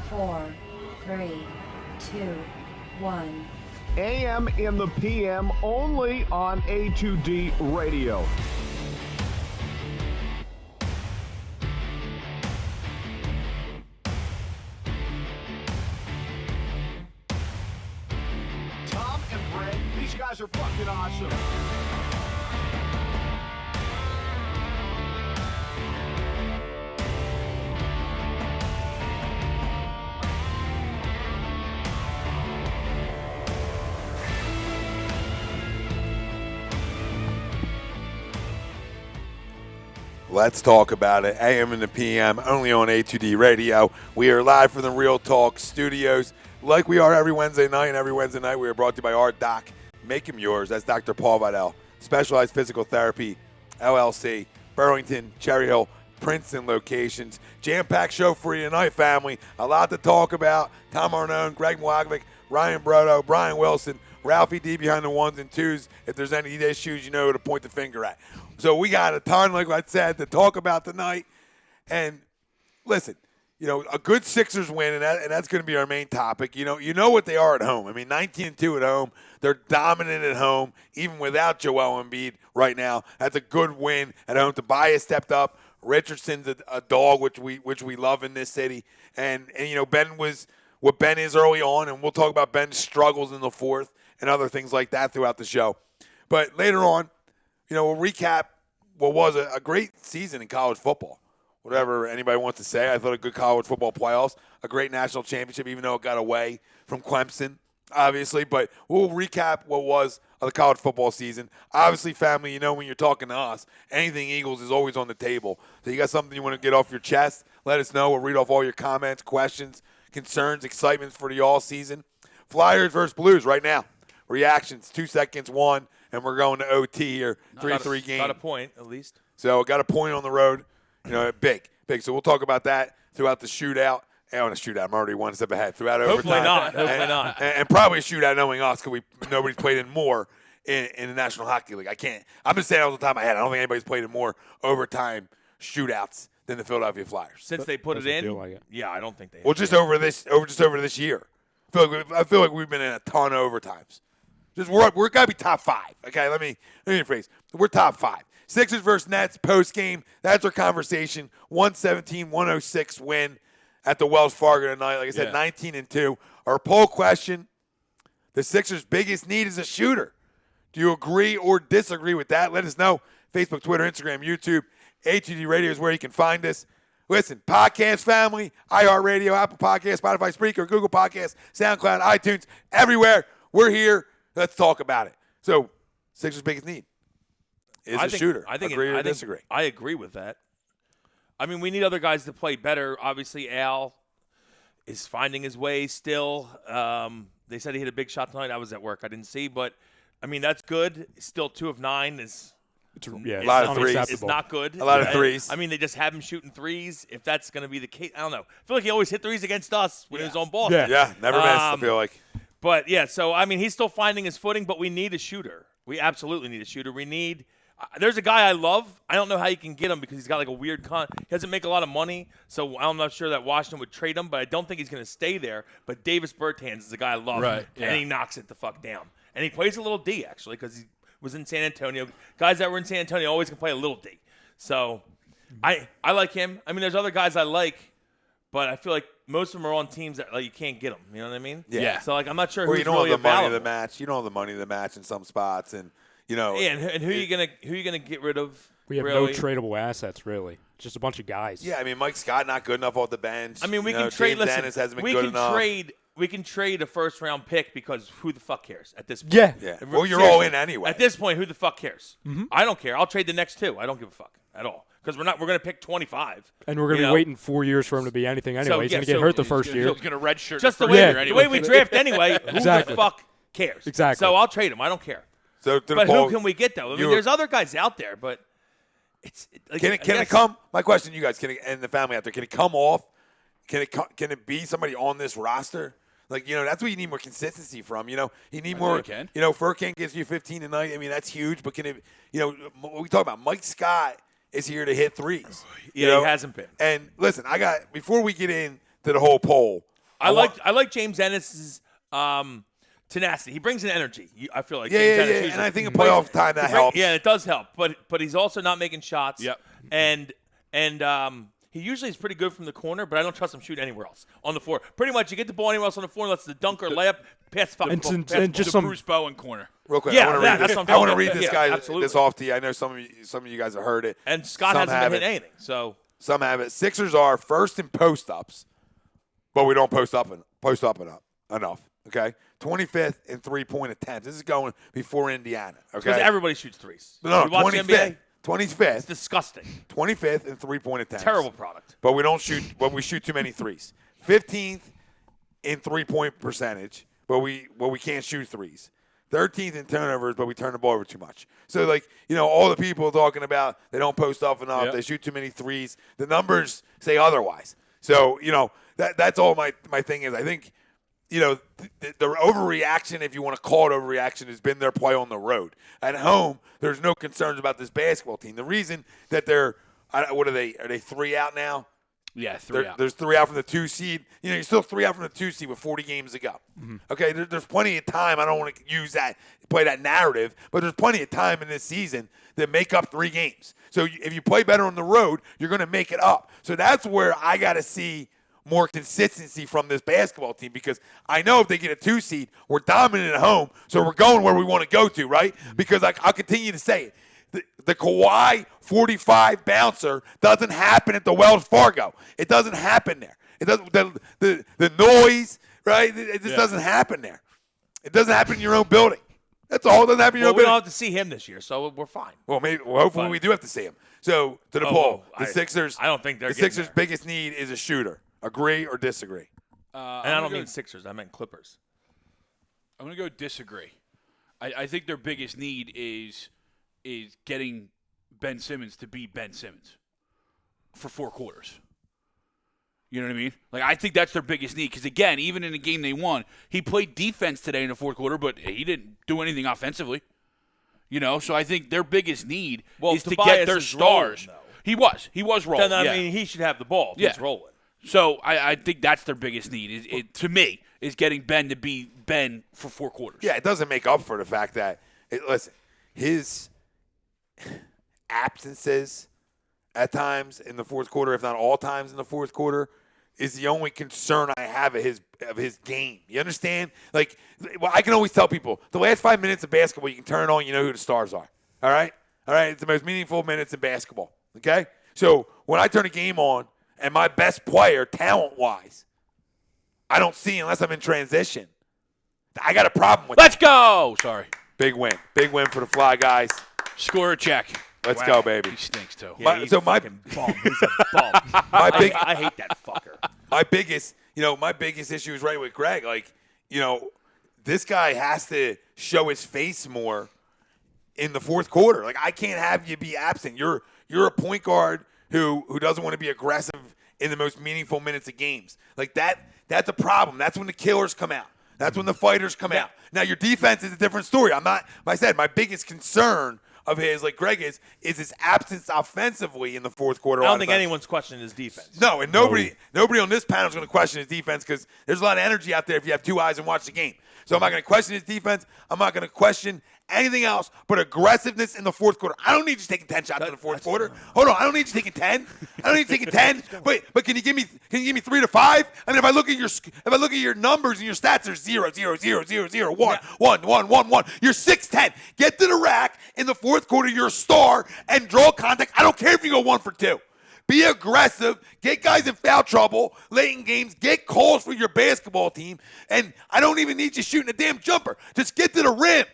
4, 3, 2, 1. AM in the PM only on A2D Radio. Tom and Brett, these guys are fucking awesome. Let's talk about it. AM and the PM, only on A2D Radio. We are live from the Real Talk Studios, like we are every Wednesday night. And every Wednesday night, we are brought to you by our doc. Make him yours. That's Dr. Paul Vidal, Specialized Physical Therapy, LLC, Burlington, Cherry Hill, Princeton locations. Jam-packed show for you tonight, family. A lot to talk about. Tom Arnone, Greg Mwagovic, Ryan Brodo, Brian Wilson, Ralphie D behind the ones and twos. If there's any issues, you know who to point the finger at. So we got a ton, like I said, to talk about tonight. And listen, you know, a good Sixers win, and that's going to be our main topic. You know what they are at home. I mean, 19-2 at home. They're dominant at home, even without Joel Embiid right now. That's a good win at home. Tobias stepped up. Richardson's a dog, which we love in this city. And you know, Ben was what Ben is early on, and we'll talk about Ben's struggles in the fourth and other things like that throughout the show. But later on, you know, we'll recap what was a great season in college football. Whatever anybody wants to say, I thought a good college football playoffs, a great national championship, even though it got away from Clemson, obviously. But we'll recap what was the college football season. Obviously, family, you know when you're talking to us, anything Eagles is always on the table. So you got something you want to get off your chest, let us know. We'll read off all your comments, questions, concerns, excitements for the all season. Flyers versus Blues right now. Reactions, 2 seconds, 1. And we're going to OT here, 3-3 game. Got a point, at least. So got a point on the road, you know, big. So we'll talk about that throughout the shootout. And on a shootout, I'm already one step ahead. Throughout Hopefully overtime. Hopefully not. And probably a shootout knowing us because nobody's played in more in the National Hockey League. I'm just saying all the top of my head. I don't think anybody's played in more overtime shootouts than the Philadelphia Flyers. Since they put it in, like it. yeah, I don't think they have. Well, just over this year. I feel like we've been in a ton of overtimes. We're got to be top 5. Okay, let me rephrase. We're top 5. Sixers versus Nets post game. That's our conversation. 117-106 win at the Wells Fargo tonight. Like I said, 19-2. Our poll question: the Sixers' biggest need is a shooter. Do you agree or disagree with that? Let us know. Facebook, Twitter, Instagram, YouTube. A2D Radio is where you can find us. Listen, podcast family, iHeartRadio, Apple Podcasts, Spotify, Spreaker, Google Podcasts, SoundCloud, iTunes, everywhere. We're here. Let's talk about it. So, Sixers' biggest need is a shooter. Agree or disagree? I agree with that. I mean, we need other guys to play better. Obviously, Al is finding his way still. They said he hit a big shot tonight. I was at work. I didn't see, but, I mean, that's good. Still 2 of 9 is a lot of threes. It's not good. A lot of threes. I mean, they just have him shooting threes. If that's going to be the case, I don't know. I feel like he always hit threes against us when he was on Boston. Yeah, never missed, I feel like. But, yeah, so, I mean, he's still finding his footing, but we need a shooter. We absolutely need a shooter. We need there's a guy I love. I don't know how you can get him because he's got, like, a weird he doesn't make a lot of money, so I'm not sure that Washington would trade him, but I don't think he's going to stay there. But Davis Bertans is a guy I love, and he knocks it the fuck down. And he plays a little D, actually, because he was in San Antonio. Guys that were in San Antonio always can play a little D. So I like him. I mean, there's other guys I like, but I feel like most of them are on teams that you can't get them. You know what I mean? Yeah. So, like, I'm not sure who's who's really available. Money of the match. You don't have the money of the match in some spots, and you know. Yeah, and who are you gonna get rid of? We have no tradable assets, really. Just a bunch of guys. Yeah, I mean, Mike Scott not good enough off the bench. I mean, we can trade. James Ennis hasn't been good enough. We can trade a first-round pick because who the fuck cares at this point? Yeah. Well, you're all in anyway. At this point, who the fuck cares? Mm-hmm. I don't care. I'll trade the next 2. I don't give a fuck at all because we're going to pick 25. And we're going to be waiting 4 years for him to be anything anyway. He's going to get hurt the first year. He's going to redshirt just the way we draft anyway. Who the fuck cares? Exactly. So I'll trade him. I don't care. So who can we get though? I mean, there's other guys out there, but can it come? My question to you guys, and the family out there, can it come off? Can it be somebody on this roster? Like, you know, that's what you need more consistency from. You know, you need more. You know, Furkan gives you 15 tonight. I mean, that's huge. But can it? You know, we talk about Mike Scott is here to hit threes. Yeah, he hasn't been. And listen, before we get into the whole poll, I like James Ennis's tenacity. He brings an energy. I feel like James Ennis. And I think in playoff time that helps. Yeah, it does help. But he's also not making shots. Yep. And he usually is pretty good from the corner, but I don't trust him shooting anywhere else on the floor. Pretty much, you get the ball anywhere else on the floor, unless the dunk or layup, pass the fucking ball. And just some Bruce Bowen corner. Real quick, Yeah, I want to read this guy absolutely. this off to you. I know some of you guys have heard it. And Scott Some hasn't been haven't. hitting anything. So Some have it. Sixers are first in post-ups, but we don't post up enough. Okay, 25th in three-point attempts. This is going before Indiana. Okay, because everybody shoots threes. no, You watch the 25th. NBA? 25th. It's disgusting. 25th in three-point attempts. Terrible product. But we don't shoot. But we shoot too many threes. 15th in three-point percentage, but we can't shoot threes. 13th in turnovers, but we turn the ball over too much. So, all the people talking about they don't post up enough, Yep. they shoot too many threes. The numbers say otherwise. So, that's all my thing is. I think, the overreaction, if you want to call it overreaction, has been their play on the road. At home, there's no concerns about this basketball team. The reason that they're what are they? Are they 3 out now? Yeah, 3 out. There's 3 out from the 2 seed. You're still 3 out from the 2 seed with 40 games to go. Mm-hmm. Okay, there's plenty of time. I don't want to play that narrative, but there's plenty of time in this season to make up 3 games. So if you play better on the road, you're going to make it up. So that's where I got to see more consistency from this basketball team, because I know if they get a 2 seed, we're dominant at home, so we're going where we want to go to, right? Because I'll continue to say it. The Kawhi 45 bouncer doesn't happen at the Wells Fargo. It doesn't happen there. It doesn't. The noise, right? It just doesn't happen there. It doesn't happen in your own building. That's all. It doesn't happen in your own we building. don't have to see him this year, so we're fine. Well, hopefully we do have to see him. So to the poll, the Sixers. I don't think they're the getting Sixers' there. biggest need is a shooter. Agree or disagree? And I don't mean Sixers. I meant Clippers. I'm going to go disagree. I think their biggest need is getting Ben Simmons to be Ben Simmons for 4 quarters. You know what I mean? I think that's their biggest need, because, again, even in the game they won, he played defense today in the 4th quarter, but he didn't do anything offensively. So I think their biggest need is to get their stars. Rolling, He was rolling. Then, I mean, he should have the ball if he's rolling. So I think that's their biggest need, to me, is getting Ben to be Ben for 4 quarters. Yeah, it doesn't make up for the fact that, listen, his absences at times in the 4th quarter, if not all times in the 4th quarter, is the only concern I have of his game. You understand? I can always tell people, the last 5 minutes of basketball, you can turn it on, you know who the stars are. All right? It's the most meaningful minutes in basketball. Okay? So when I turn a game on, and my best player, talent-wise, I don't see unless I'm in transition, I got a problem with Let's go! Sorry. Big win. Big win for the Fly guys. Score a check. Let's go, baby. He stinks, too. Yeah, he's a fucking bum. He's a bum. I hate that fucker. My biggest issue is right with Greg. This guy has to show his face more in the 4th quarter. I can't have you be absent. You're a point guard who doesn't want to be aggressive in the most meaningful minutes of games. That's a problem. That's when the killers come out. That's when the fighters come out. Now, your defense is a different story. Like I said, my biggest concern of his, like Greg is his absence offensively in the 4th quarter. I don't think anyone's questioning his defense. No, and nobody on this panel is going to question his defense, because there's a lot of energy out there if you have 2 eyes and watch the game. So I'm not going to question his defense. I'm not going to question anything else but aggressiveness in the 4th quarter. I don't need you taking 10 shots in the 4th quarter. Hold on, I don't need you taking 10. I don't need you taking 10. Wait, but can you give me 3 to 5? I mean, if I look at your numbers and your stats, there's 0, 0, 0, 0, 0, 1, 1, 1, 1, 1. You're 6'10". Get to the rack in the 4th quarter. You're a star and draw contact. I don't care if you go 1 for 2. Be aggressive. Get guys in foul trouble late in games. Get calls for your basketball team. And I don't even need you shooting a damn jumper. Just get to the rim.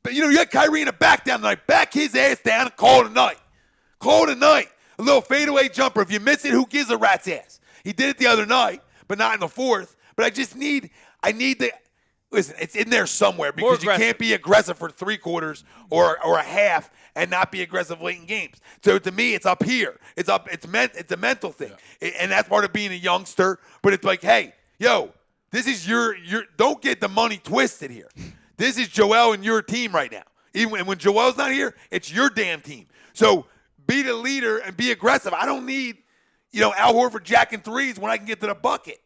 But, you got Kyrie in the back down tonight. Back his ass down and call it a night. Call it a night. A little fadeaway jumper. If you miss it, who gives a rat's ass? He did it the other night, but not in the 4th. But I need the – listen, it's in there somewhere, because you can't be aggressive for 3 quarters or a half and not be aggressive late in games. So to me, it's up here. It's a mental thing. Yeah. And that's part of being a youngster. But it's like, hey, yo, this is your don't get the money twisted here. This is Joel and your team right now. Even when Joel's not here, it's your damn team. So be the leader and be aggressive. I don't need, Al Horford jacking threes when I can get to the bucket.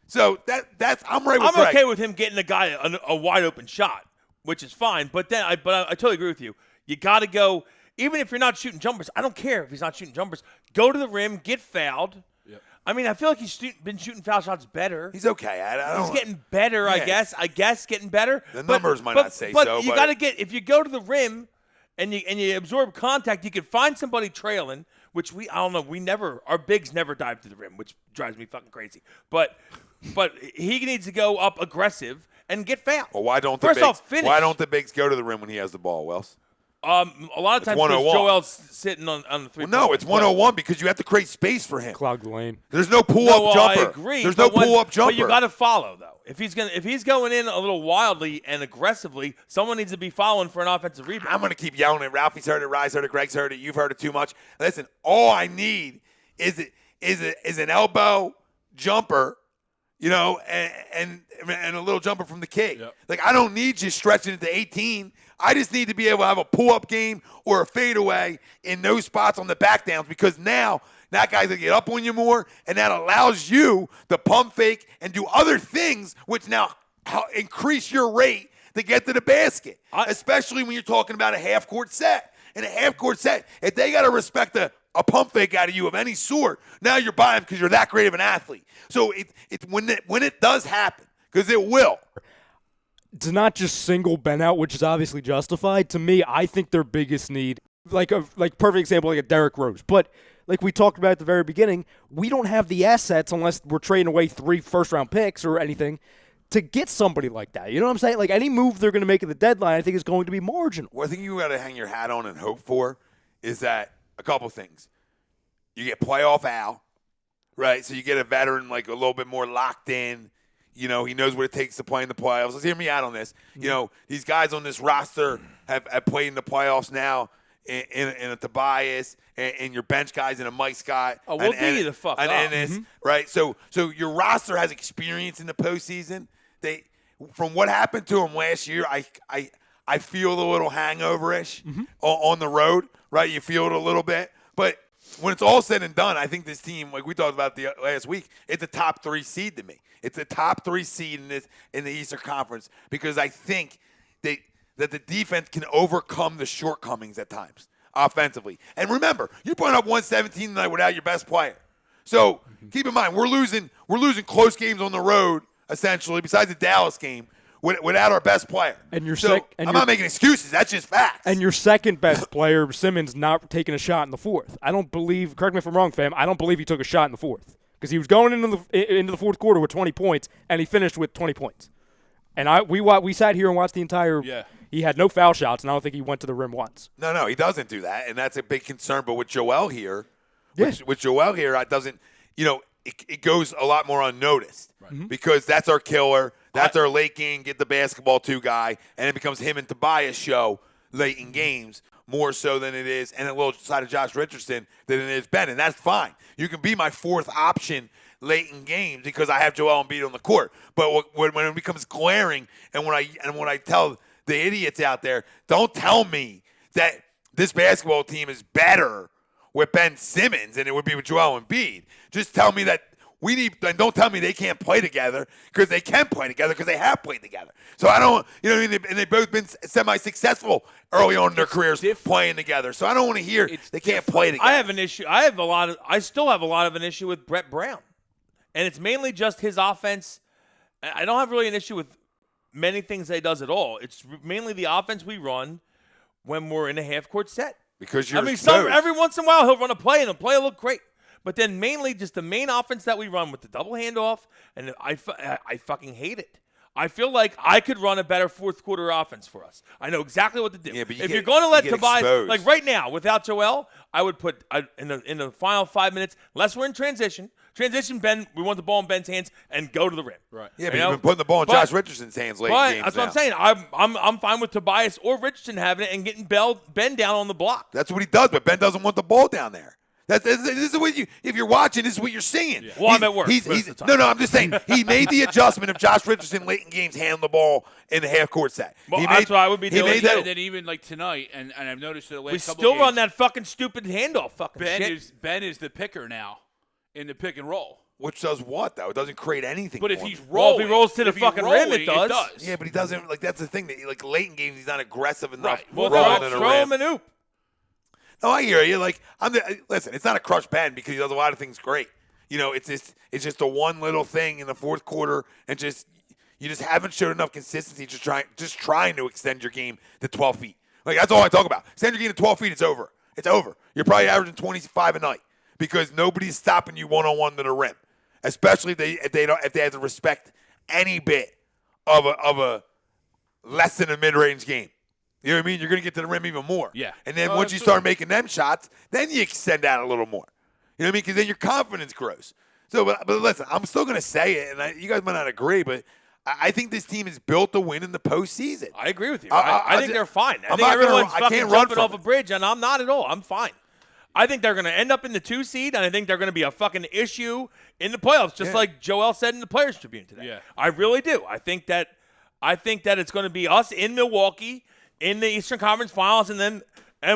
So that's I'm right with I'm Greg. okay with him getting a guy a wide open shot, which is fine. But I totally agree with you. You got to go, even if you're not shooting jumpers. I don't care if he's not shooting jumpers. Go to the rim, get fouled. Yep. I mean, I feel like he's been shooting foul shots better. He's okay. He's getting better, yeah. I guess getting better. The numbers might not say so. But you got to get, if you go to the rim and you absorb contact, you can find somebody trailing, which I don't know. Our bigs never dive to the rim, which drives me fucking crazy. But he needs to go up aggressive and get fouled. Well, why don't the bigs go to the rim when he has the ball, Wells? A lot of times because Joel's sitting on the three. Well, no, it's 101 because you have to create space for him. Clog the lane. There's no pull-up jumper. I agree. There's no pull-up jumper. But you got to follow though. If he's going in a little wildly and aggressively, someone needs to be following for an offensive rebound. I'm going to keep yelling it. Ralphie's heard it. Rye's heard it. Greg's heard it. You've heard it too much. Listen, all I need is an elbow jumper, and a little jumper from the key. Yep. Like I don't need you stretching it to 18. I just need to be able to have a pull-up game or a fadeaway in those spots on the back downs because now that guy's going to get up on you more, and that allows you to pump fake and do other things, which now increase your rate to get to the basket, especially when you're talking about a half-court set. In a half-court set, if they got to respect a pump fake out of you of any sort, now you're buying because you're that great of an athlete. So it's when it does happen, because it will. To not just single Ben out, which is obviously justified, to me, I think their biggest need, like perfect example, like a Derrick Rose. But like we talked about at the very beginning, we don't have the assets unless we're trading away 3 first-round picks or anything to get somebody like that. You know what I'm saying? Like any move they're going to make at the deadline, I think is going to be marginal. What I think you got to hang your hat on and hope for is that a couple things. You get playoff Al, right? So you get a veteran like a little bit more locked in. He knows what it takes to play in the playoffs. Let's hear me out on this. These guys on this roster have played in the playoffs now in a Tobias and your bench guys in a Mike Scott. Oh, we'll do you the fuck an up. Ennis, right? So your roster has experience in the postseason. From what happened to them last year, I feel a little hangover-ish on the road, right? You feel it a little bit. But when it's all said and done, I think this team, like we talked about the last week, it's a top 3 seed to me. It's a top 3 seed in the Eastern Conference because I think that the defense can overcome the shortcomings at times offensively. And remember, you're putting up 117 tonight without your best player. So keep in mind, we're losing close games on the road essentially. Besides the Dallas game. Without our best player. And I'm not making excuses. That's just facts. And your second best player, Simmons, not taking a shot in the fourth. I don't believe, correct me if I'm wrong, fam, I don't believe he took a shot in the fourth. Because he was going into the fourth quarter with 20 points, and he finished with 20 points. And we sat here and watched the entire He had no foul shots, and I don't think he went to the rim once. No, he doesn't do that, and that's a big concern. But with Joel here, it doesn't, it goes a lot more unnoticed because that's our killer. That's our late game, get the basketball to guy, and it becomes him and Tobias show late in games more so than it is, and a little side of Josh Richardson than it is Ben, and that's fine. You can be my 4th option late in games because I have Joel Embiid on the court. But when it becomes glaring, and when I tell the idiots out there, don't tell me that this basketball team is better with Ben Simmons than it would be with Joel Embiid. Just tell me that. And don't tell me they can't play together because they can play together because they have played together. So I don't, and they've both been semi-successful early on in their careers playing together. So I don't want to hear they can't play together. I have an issue. I still have a lot of an issue with Brett Brown, and it's mainly just his offense. I don't have really an issue with many things that he does at all. It's mainly the offense we run when we're in a half-court set. Because you're every once in a while he'll run a play and the play will look great. But then mainly just the main offense that we run with the double handoff, and I fucking hate it. I feel like I could run a better fourth quarter offense for us. I know exactly what to do. Yeah, but if you're going to let Tobias, exposed. like right now, without Joel, I would put in the final 5 minutes, unless we're in transition, Ben, we want the ball in Ben's hands and go to the rim. Right. Yeah, but you've been putting the ball in Josh Richardson's hands late in games. That's what I'm saying. I'm fine with Tobias or Richardson having it and getting Ben down on the block. That's what he does, but Ben doesn't want the ball down there. This is what if you're watching, this is what you're seeing. Yeah. Well, I'm at work. I'm just saying he made the adjustment of Josh Richardson late in games handling the ball in the half court set. Well, that's what I would be doing. And then even like tonight, and I've noticed the last we couple still games, run that fucking stupid handoff. Fucking Ben shit. Ben is the picker now in the pick and roll. Which does what, though? It doesn't create anything. But if for he's him. rolling, if he rolls to the if he's fucking rim, rolling, it does. Yeah, but he doesn't. Like, that's the thing. That, like, late in games, he's not aggressive enough. Right. Well, rolling to the throw rim. him an oop. No, I hear you. Like, listen, it's not a crush Ben because he does a lot of things great. You know, it's just the one little thing in the fourth quarter, and you just haven't showed enough consistency. Just trying to extend your game to 12 feet. Like, that's all I talk about. Extend your game to 12 feet. It's over. It's over. You're probably averaging 25 a night because nobody's stopping you one-on-one to the rim, especially if they have to respect any bit of a less than a mid-range game. You know what I mean? You're going to get to the rim even more. Yeah. And then once you start making them shots, then you extend out a little more. You know what I mean? Because then your confidence grows. So, but listen, I'm still going to say it, and you guys might not agree, but I think this team is built to win in the postseason. I agree with you. I think they're fine. I I'm think not gonna- everyone's I fucking can't run jumping from off a it. bridge, and I'm not at all. I'm fine. I think they're going to end up in the 2 seed, and I think they're going to be a fucking issue in the playoffs, just like Joel said in the Players Tribune today. Yeah. I really do. I think that it's going to be us in Milwaukee in the Eastern Conference Finals, and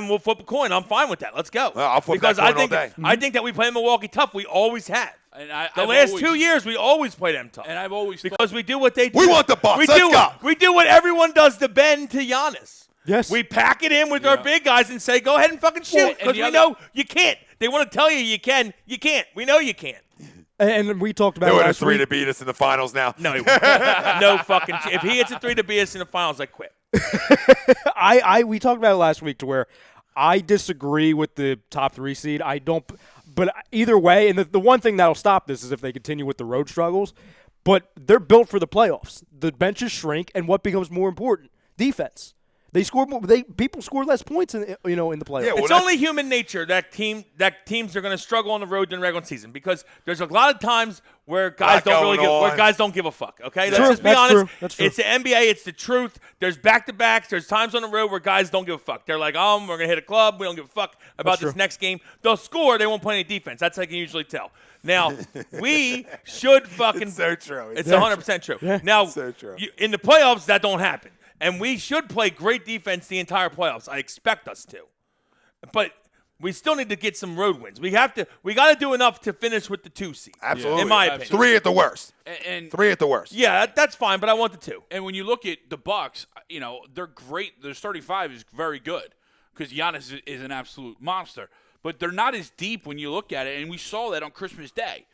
we'll flip a coin. I'm fine with that. Let's go. Well, I'll flip because that coin I think all day. I think that we play Milwaukee tough. We always have. And The last 2 years, we always play them tough. And I've always because we do what they do. We want the Bucks. Let's go. We do what everyone does to Ben to Giannis. Yes. We pack it in with our big guys and say, go ahead and fucking shoot. Because we know you can't. They want to tell you can. You can't. We know you can't. And we talked about They it would have last 3 week. to beat us in the finals now. No, he won't. No fucking If he hits a 3 to beat us in the finals, I quit. We talked about it last week to where I disagree with the top 3 seed. I don't, but either way, and the one thing that'll stop this is if they continue with the road struggles. But they're built for the playoffs. The benches shrink, and what becomes more important? Defense. They score more. People score less points in the playoffs. Yeah, well, It's only human nature that teams are going to struggle on the road during the regular season because there's a lot of times where guys don't give a fuck. Okay, let's just be That's honest. true. That's true. It's the NBA. It's the truth. There's back-to-backs. There's times on the road where guys don't give a fuck. They're like, we're going to hit a club. We don't give a fuck about this next game. They'll score. They won't play any defense. That's how I can usually tell. Now, we should fucking. It's so true. It's 100% true. Yeah. Now, So true. in the playoffs, that don't happen. And we should play great defense the entire playoffs. I expect us to. But we still need to get some road wins. We got to do enough to finish with the 2 seed. Absolutely. In my opinion. 3 at the worst. And 3 at the worst. Yeah, that's fine, but I want the 2. And when you look at the Bucks, they're great. Their 35 is very good because Giannis is an absolute monster. But they're not as deep when you look at it, and we saw that on Christmas Day.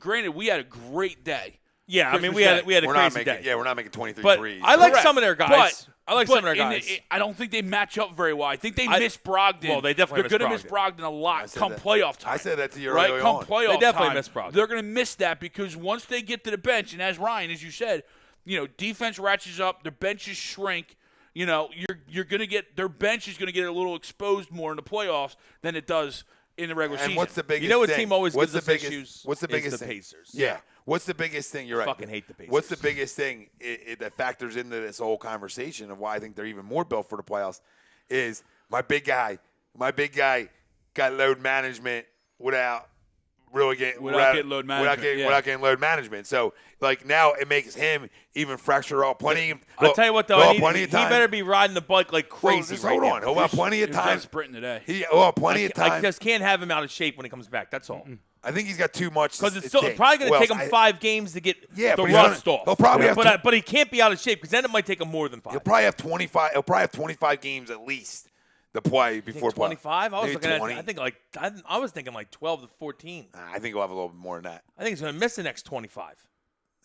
Granted, we had a great day. Yeah, I mean, Christmas we had a We're not crazy making. day. Yeah, we're not making 23 But threes. I like Correct. some of their guys. I like some of their in guys. I don't think they match up very well. I think they miss Brogdon. Well, they definitely They're miss going to miss Brogdon a lot said come that. playoff time. I said that to you right? early Come on. playoff They definitely time, miss Brogdon. they're going to miss that because once they get to the bench, and as Ryan, as you said, defense ratchets up, their benches shrink. You're going to get their bench is going to get a little exposed more in the playoffs than it does in the regular And season. what's the biggest You know what thing? team always What's gives the us biggest, issues? What's the Is biggest the thing? Pacers. Yeah. What's the biggest thing? You're right. Fucking hate the Pacers. What's the biggest thing that factors into this whole conversation of why I think they're even more built for the playoffs is my big guy got load management without really getting Without getting load management, without getting load management. So now it makes him even fresher. I'll I'll tell you what, though, he plenty of time. better be riding the bike like Well, crazy just right hold now. on. He'll have plenty of He was time. sprinting today. Plenty of I time. just can't have him out of shape when he comes back. That's all. I think he's got too much. Because it's to still take. probably going to Well, take him 5 games to get Yeah, the but he's rust gonna- off. he'll probably have to- but he can't be out of shape because then it might take him more than 5. He'll probably have 25. He'll probably have 25 games at least to play before play. 25? I was Maybe looking 20. at. I was thinking like 12 to 14. I think he'll have a little bit more than that. I think he's going to miss the next 25.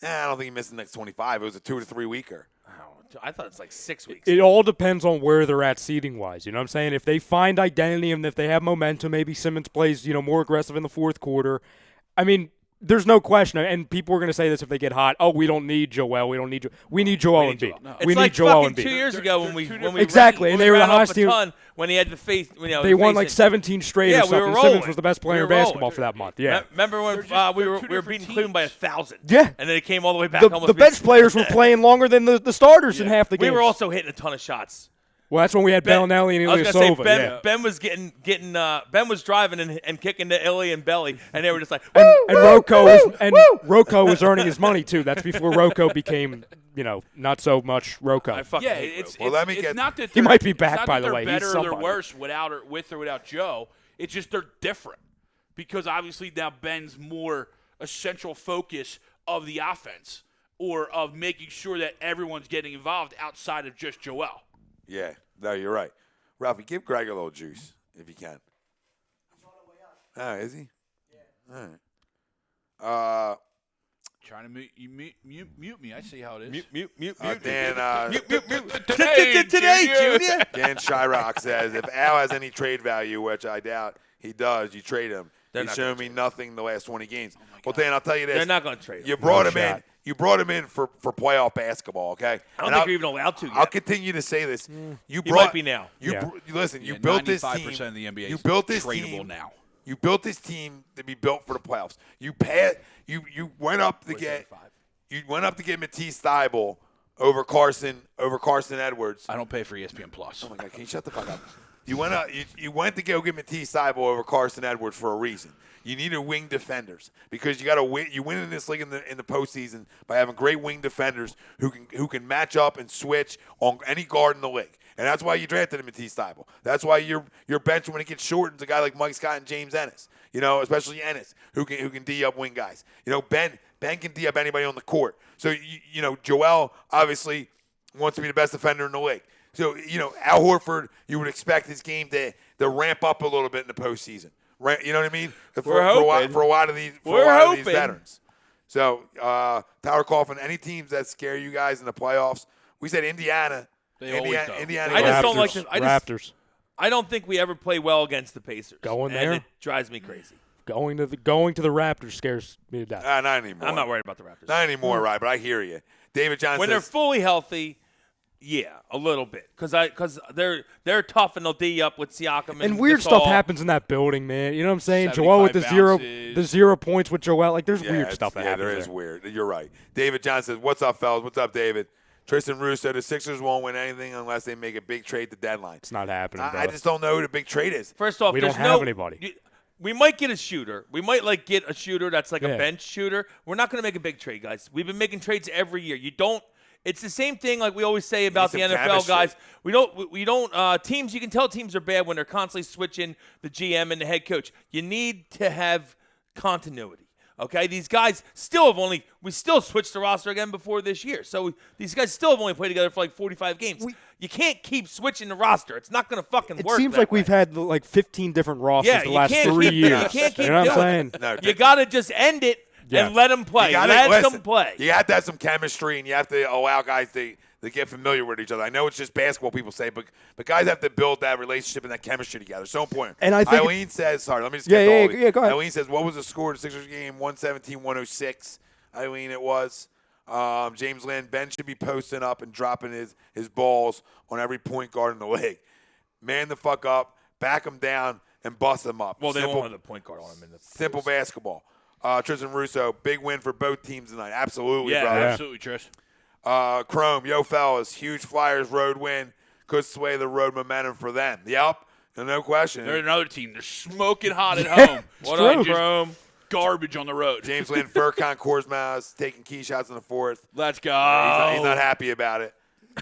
I don't think he missed the next 25. It was a 2 to 3 weeker. Oh, I thought it's like 6 weeks. It all depends on where they're at seeding wise. You know what I'm saying? If they find identity and if they have momentum, maybe Simmons plays more aggressive in the fourth quarter. I mean, there's no question, and people are going to say this if they get hot. Oh, we don't need Joel. We need Joel and B. It's We like need Joel fucking and B. 2 years ago when we Exactly, and they were the hottest team. When he had to face. They won like 17 straight Yeah, or we something. were Simmons rolling. was the best player We in were basketball rolling. for that month. Yeah. Remember when They're we were two beating different Cleveland by teams. 1,000? Yeah. And then it came all the way back. The bench players were playing longer than the starters in half the We games. were also hitting a ton of shots. Well, that's when we had Bellinelli and I was gonna Ilyasova. say Yeah. Ben was getting Ben was driving and kicking to Illy and Belly, and they were just like, And Rocco was earning his money too. That's before Rocco became, not so much Rocco. I fucking Yeah, hate it's Well, let me it's get- not that He they're- might be it's back, not by that the way. They're He's better or they're somebody. worse with or without Joe. It's just they're different because obviously now Ben's more a central focus of the offense or of making sure that everyone's getting involved outside of just Joel. Yeah, no, you're right. Ralphie, give Greg a little juice if you can. Oh, is he? Yeah. All right. Trying to mute me. I see how it is. Mute. Dan, Today, Junior. Dan Shyrock says, if Al has any trade value, which I doubt he does, you trade him. He's shown me nothing the last 20 games. Well, Dan, I'll tell you this. They're not going to trade him. You brought him in. You brought him in for playoff basketball, okay? I don't think you're even allowed to yet. I'll continue to say this. You might be now. Listen, you built this team. 95% of the NBA you built this tradable team now. You built this team to be built for the playoffs. You went up to get Matisse Thybulle over Carson Edwards. I don't pay for ESPN Plus. Oh my God, can you shut the fuck up? You went to go get Matisse Thybulle over Carson Edwards for a reason. You needed wing defenders because you got to win. You win in this league in the postseason by having great wing defenders who can match up and switch on any guard in the league. And that's why you drafted him, Matisse Thybulle. That's why your bench when it gets shortened, is a guy like Mike Scott and James Ennis. Especially Ennis, who can D up wing guys. Ben can D up anybody on the court. So Joel obviously wants to be the best defender in the league. So Al Horford, you would expect his game to ramp up a little bit in the postseason. Right? You know what I mean? For a lot of these veterans. So Tower Coffin, any teams that scare you guys in the playoffs? We said Indiana. Indiana. I just don't like them. Raptors. I don't think we ever play well against the Pacers. Going there? And it drives me crazy. Going to the Raptors scares me to death. Not anymore. I'm not worried about the Raptors. Not anymore, right? But I hear you. David Johnson. When they're fully healthy, yeah, a little bit, because they're tough and they'll D up with Siakam and weird Gasol. stuff happens in that building, man. You know what I'm saying? Joel with the 0 points with Joel. Like there's weird stuff that happens. Yeah, there is weird. You're right. David Johnson says, "What's up, fellas? What's up, David?" Tristan Russo, the Sixers won't win anything unless they make a big trade at the deadline. It's not happening. I just don't know who the big trade is. First off, we don't have anybody. We might get a shooter. We might get a shooter that's like a bench shooter. We're not going to make a big trade, guys. We've been making trades every year. It's the same thing like we always say about the NFL guys. We don't teams. You can tell teams are bad when they're constantly switching the GM and the head coach. You need to have continuity. Okay, these guys we still switched the roster again before this year. So these guys still have only played together for like 45 games. You can't keep switching the roster. It's not going to fucking work. It seems like we've had like 15 different rosters the last 3 years. You can't keep you know what I'm saying? No, you got to just end it and let them play. Let them play. You have to have some chemistry, and you have to allow guys to get familiar with each other. I know it's just basketball, people say, but guys have to build that relationship and that chemistry together. So important. And I think Eileen says, sorry, let me just get go ahead. Eileen says, what was the score of the Sixers game? 117-106. Eileen, it was. James Lynn, Ben should be posting up and dropping his balls on every point guard in the league. Man the fuck up, back him down, and bust him up. Well, they won't have the point guard on him. Simple basketball. Tristan Russo, big win for both teams tonight. Absolutely, yeah, brother. Absolutely, Trish. Chrome, yo, fellas, huge Flyers road win. Could sway the road momentum for them. Yep, no question. They're another team. They're smoking hot at home. What up, Chrome? Garbage on the road. James Lynn, Furkan Korsmaus taking key shots in the fourth. Let's go. He's not happy about it.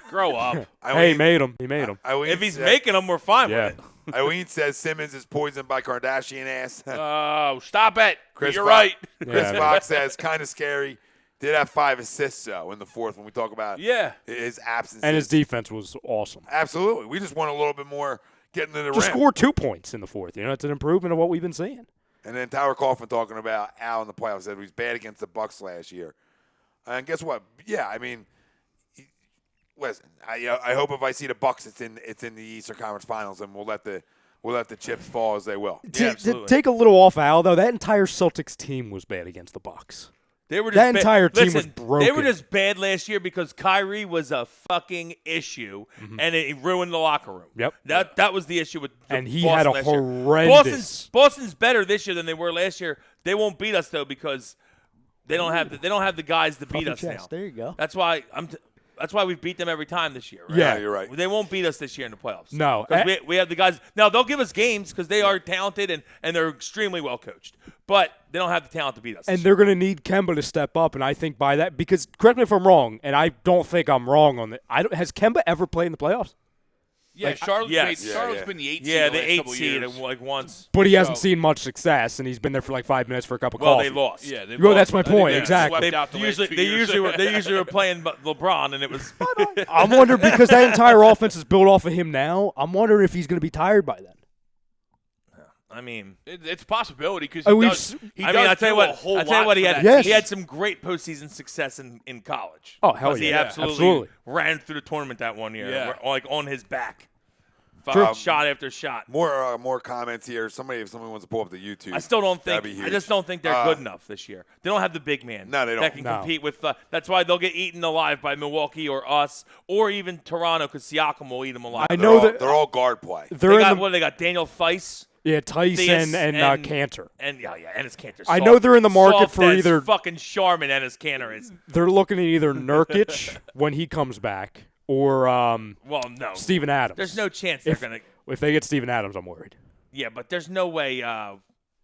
Grow up. He made him. He made him. If he's making them, we're fine with it. Eileen says Simmons is poisoned by Kardashian ass. Oh, stop it. You're Fox, right. Chris Fox says kind of scary. Did have 5 assists, though, in the fourth when we talk about his absence. And his defense was awesome. Absolutely. We just want a little bit more getting in the rim. Just scored 2 points in the fourth. It's an improvement of what we've been seeing. And then Tower Coffin talking about Al in the playoffs said he was bad against the Bucks last year. And guess what? Yeah, I mean, listen. I hope if I see the Bucks, it's in the Eastern Conference Finals, and we'll let the chips fall as they will. To take a little off Al though, that entire Celtics team was bad against the Bucks. They were just that entire team was broken. They were just bad last year because Kyrie was a fucking issue, and it ruined the locker room. Yep. That was the issue with and he Boston had a last year. horrendous. Boston's better this year than they were last year. They won't beat us though because they don't have the guys to beat us now. There you go. That's why we beat them every time this year. Right? Yeah, you're right. They won't beat us this year in the playoffs. No. Because we have the guys. Now, they'll give us games because they are talented and they're extremely well coached. But they don't have the talent to beat us. And they're going to need Kemba to step up. And I think by that, because correct me if I'm wrong, and I don't think I'm wrong on that. Has Kemba ever played in the playoffs? Yeah, Like, Charlotte's Yeah. been the 8 seed. Yeah, the the last 8 couple seed years. like once. But he hasn't So- seen much success, and he's been there for like 5 minutes for a cup of Well, coffee. they lost. Yeah, they Well, lost. that's my I think point, they exactly. swept They out the last usually 2 they years. usually were playing LeBron, and it was I'm wondering because that entire offense is built off of him now. I'm wondering if he's going to be tired by then. I mean, It's a possibility because Oh, he we've does. s- He I does mean, I tell you do a what, whole I tell you what, he lot had for that Yes. he had some great postseason success in college. Oh, hell 'Cause he yeah. absolutely ran through the tournament that one year, Yeah. like on his back, True. shot after shot. More comments here. If somebody wants to pull up the YouTube, I still don't think. that'd be I huge. just don't think they're good enough this year. They don't have the big man. No, they don't. That can No. compete with. That's why they'll get eaten alive by Milwaukee or us or even Toronto because Siakam will eat them alive. I know that they're all guard play. they're They in got the what they got? Daniel Theis. yeah Tyson Theis and Cantor. And and his Cantor. I know they're in the market for as either- fucking Charmin and his Cantor is. They're looking at either Nurkic when he comes back or Well, no. Steven Adams. There's no chance they're If- gonna. If they get Steven Adams, I'm worried. Yeah, but there's no way.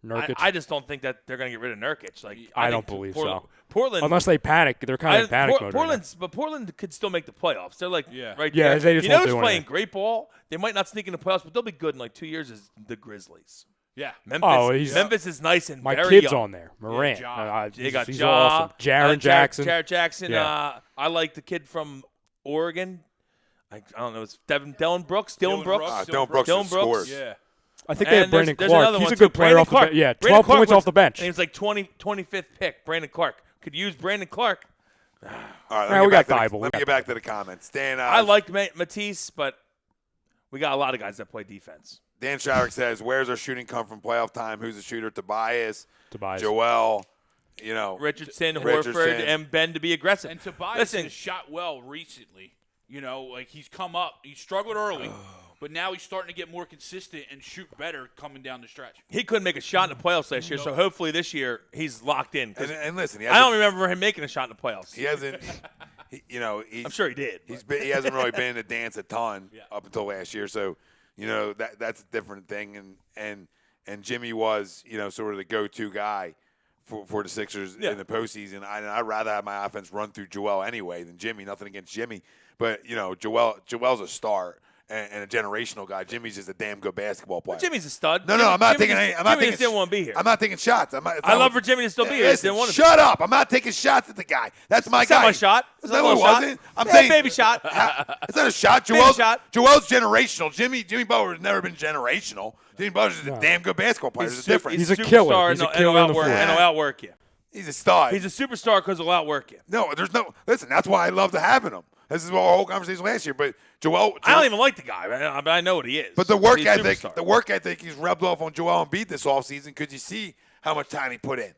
Nurkic. I just don't think that they're gonna get rid of Nurkic. Like I think don't believe so. Portland. Unless they panic, they're kind of in panic mode. Right now. But Portland could still make the playoffs. They're like Yeah. right Yeah, there. they just you know won't who's do playing anything. great ball? They might not sneak in the playoffs, but they'll be good in like 2 years. Is the Grizzlies? Yeah. Memphis is nice and My very kid's young. on there. Morant. Ja. They got he's Ja, awesome. Jaren Jackson. Jared Jackson. Yeah. I like the kid from Oregon. I don't know. It's Dylan Brooks. Dylan Brooks. Dylan Brooks Dylan is Brooks. scores. Yeah. I think they have And Brandon there's Clark. another He's one a good too. player Brandon off the Clark. bench. Yeah, Brandon 12 Clark points was- off the bench. And he was like 25th pick. Brandon Clark could use Brandon Clark. All right, Yeah, we got Thibault. Let me get back to the comments. Dan, I liked Matisse, but we got a lot of guys that play defense. Dan Shavik says, "Where's our shooting come from playoff time? Who's the shooter? Tobias, Tobias. Joel, Richardson, Richardson. Horford, and Ben to be aggressive. And Tobias Listen, has shot well recently. You know, like he's come up. He struggled early, but now he's starting to get more consistent and shoot better coming down the stretch. he couldn't make a shot in the playoffs last year, so hopefully this year he's locked in. 'Cause and listen, he I don't hasn't, remember him making a shot in the playoffs. he hasn't. I'm sure he did. He hasn't really been in the dance a ton up until last year. So, that's a different thing. And Jimmy was, sort of the go-to guy for the Sixers in the postseason. I'd rather have my offense run through Joel anyway than Jimmy. Nothing against Jimmy, but Joel's a star and a generational guy. Jimmy's just a damn good basketball player. Jimmy's a stud. No, I'm not Jimmy taking. I'm Jimmy not taking. just didn't want to be here. I'm not taking shots. I love for Jimmy to still be here. He just Listen, didn't want to. shut up! I'm not taking shots at the guy. That's my It's not guy. my shot. It's No, a it little shot. wasn't. I'm Yeah, saying baby shot. It's not a shot. Baby Joel's shot. generational. Jimmy Butler has never been generational. Jimmy Butler's just a damn good basketball player. There's a difference. He's a killer. Superstar He's a and killer he'll on the outwork, floor. and he'll outwork you. He's a star. He's a superstar because he'll outwork you. No, there's no. Listen, that's why I loved having him. This is our whole conversation last year. But Joel, I don't even like the guy, but I know what he is. But the work He's a ethic, superstar. he's rubbed off on Joel Embiid this offseason because you see how much time he put in.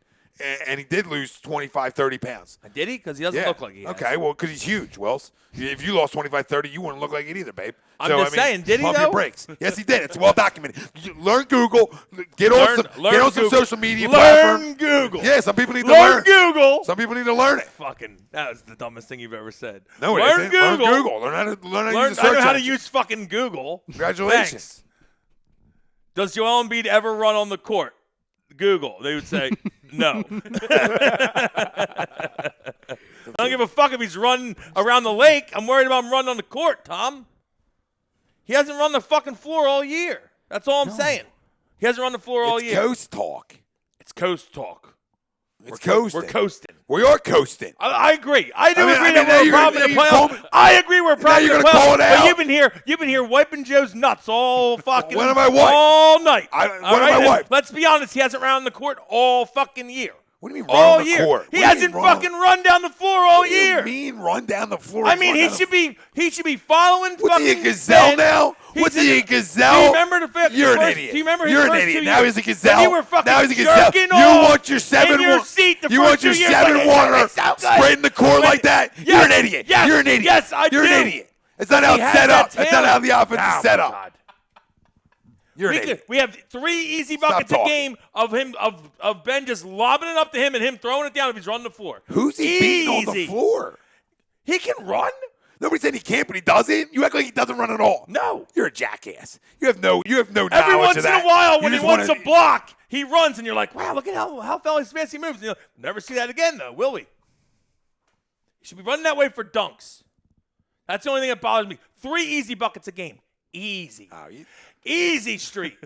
And he did lose 25, 30 pounds. Did he? Because he doesn't look like he has. Okay, well, because he's huge, Wells. If you lost 25, 30, you wouldn't look like it either, babe. I'm just saying, did he, pump though? your brakes. Yes, he did. It's well documented. Learn Google. Get on some Google. social media Learn platforms. Google. Yeah, some people need to Learn learn. Google. Some people need to learn it. Fucking, that was the dumbest thing you've ever said. No, it Learn isn't. Google. Learn Google. Learn how to use the I search know how to engine. use fucking Google. Congratulations. Thanks. Does Joel Embiid ever run on the court? Google. They would say no. I don't give a fuck if he's running around the lake. I'm worried about him running on the court, Tom. He hasn't run the fucking floor all year. That's all I'm saying. He hasn't run the floor all It's year. coast talk. It's coast talk. It's coasting. We're coasting. We are coasting. I agree. I do agree now that we're a you're problem in the gonna- now you're playoffs. I agree we're a problem you're in the gonna call playoffs. it out. But you've been here wiping Joe's nuts all fucking When am I wiped? all night. When All am I And wiped? Let's be honest. He hasn't run on the court all fucking year. What do you mean run All on the year. court? He What do you hasn't mean run? fucking run down the floor all What do you year. mean run down the floor? I mean, he should be following What's fucking he, a gazelle Ben. now? He's What's in he, a the- gazelle? Do you remember the first? You're an idiot. Do you remember his You're first an idiot. 2 Now years? he's a gazelle. When you were fucking Now he's a gazelle. jerking You off want your in your seat the You first want your 2 years 7 like, water "It's so good." spreading the court like that? Yes. You're an idiot. Yes. You're an idiot. Yes, I You're do. an idiot. It's not how He it's has set that up. That's not how the offense talent. is set Oh, my up. God. You're an idiot. We have 3 easy Stop buckets a talking. game of him of Ben just lobbing it up to him and him throwing it down if he's running the floor. Who's he beating on the Easy. floor? He can run? Nobody said he can't, but he doesn't. You act like he doesn't run at all. No. You're a jackass. You have no knowledge Every once of in that. a while You when he just wants wanna- a block, he runs and you're like, wow, look at how fast he moves. And you'll never see that again though, will we? He should be running that way for dunks. That's the only thing that bothers me. 3 easy buckets a game. Easy. Oh, Easy street.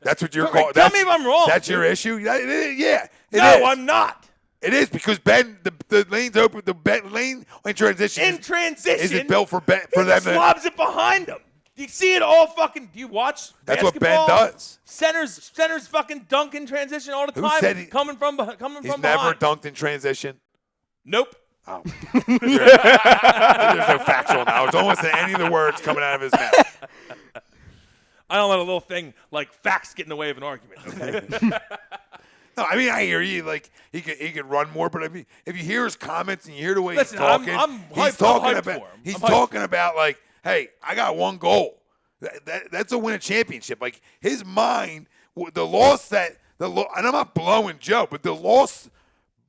That's what you're Perfect. calling. Tell me if I'm wrong. That's your issue. Yeah, it No, is. I'm not. It is because Ben, the lane's open. The lane in transition. In transition. Is it built for Ben He for them? just lobs it behind him. You see it all fucking. Do you watch? That's what basketball? Ben does. Centers fucking dunk in transition all the Who time. said he- coming from He's behind. never dunked in transition. Nope. Oh. There's no factual knowledge. Don't listen to any of the words coming out of his mouth. I don't let a little thing like facts get in the way of an argument. Okay. No, I mean I hear you. Like he could run more, but I mean if you hear his comments and you hear the way Listen, he's talking, I'm he's hyped- talking I'm hyped about for him. he's I'm hyped talking about like, hey, I got one goal. That's a win a championship. Like his mind, the loss and I'm not blowing Joe, but the loss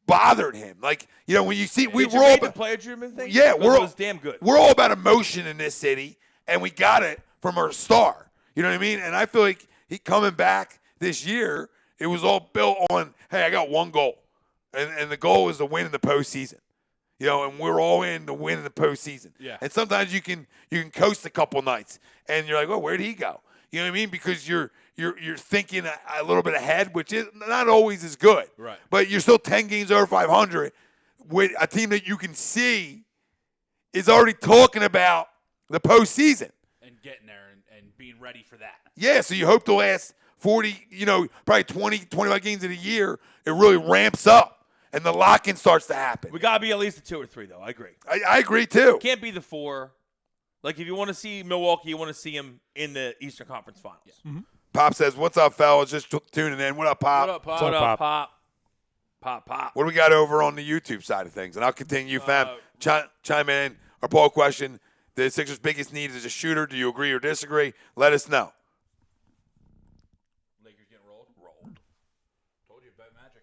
bothered him. Like when you see Did you we're all read the player treatment thing? yeah, Because it was damn good. We're all about emotion in this city, and we got it from our star. You know what I mean? And I feel like he coming back this year, it was all built on, hey, I got one goal, and the goal is to win in the postseason. And we're all in to win in the postseason. Yeah. And sometimes you can coast a couple nights, and you're like, oh, where'd he go? You know what I mean? Because you're thinking a little bit ahead, which is not always as good. Right. But you're still 10 games over 500 with a team that you can see is already talking about the postseason. And getting there and being ready for that. Yeah, so you hope the last 40, probably 20, 25 games of the year, it really ramps up and the lock-in starts to happen. We gotta be at least a 2 or 3, though. I agree. I agree, too. Can't be the 4. Like if you want to see Milwaukee, you want to see him in the Eastern Conference Finals. Yeah. Mm-hmm. Pop says, what's up, fellas? Just tuning in. What up, Pop? What up, Pop? What up, up, Pop? Pop. What do we got over on the YouTube side of things? And I'll continue, fam. Chime in. Our poll question, the Sixers' biggest need is a shooter. Do you agree or disagree? Let us know. Lakers getting rolled? Rolled. Told you, bet magic.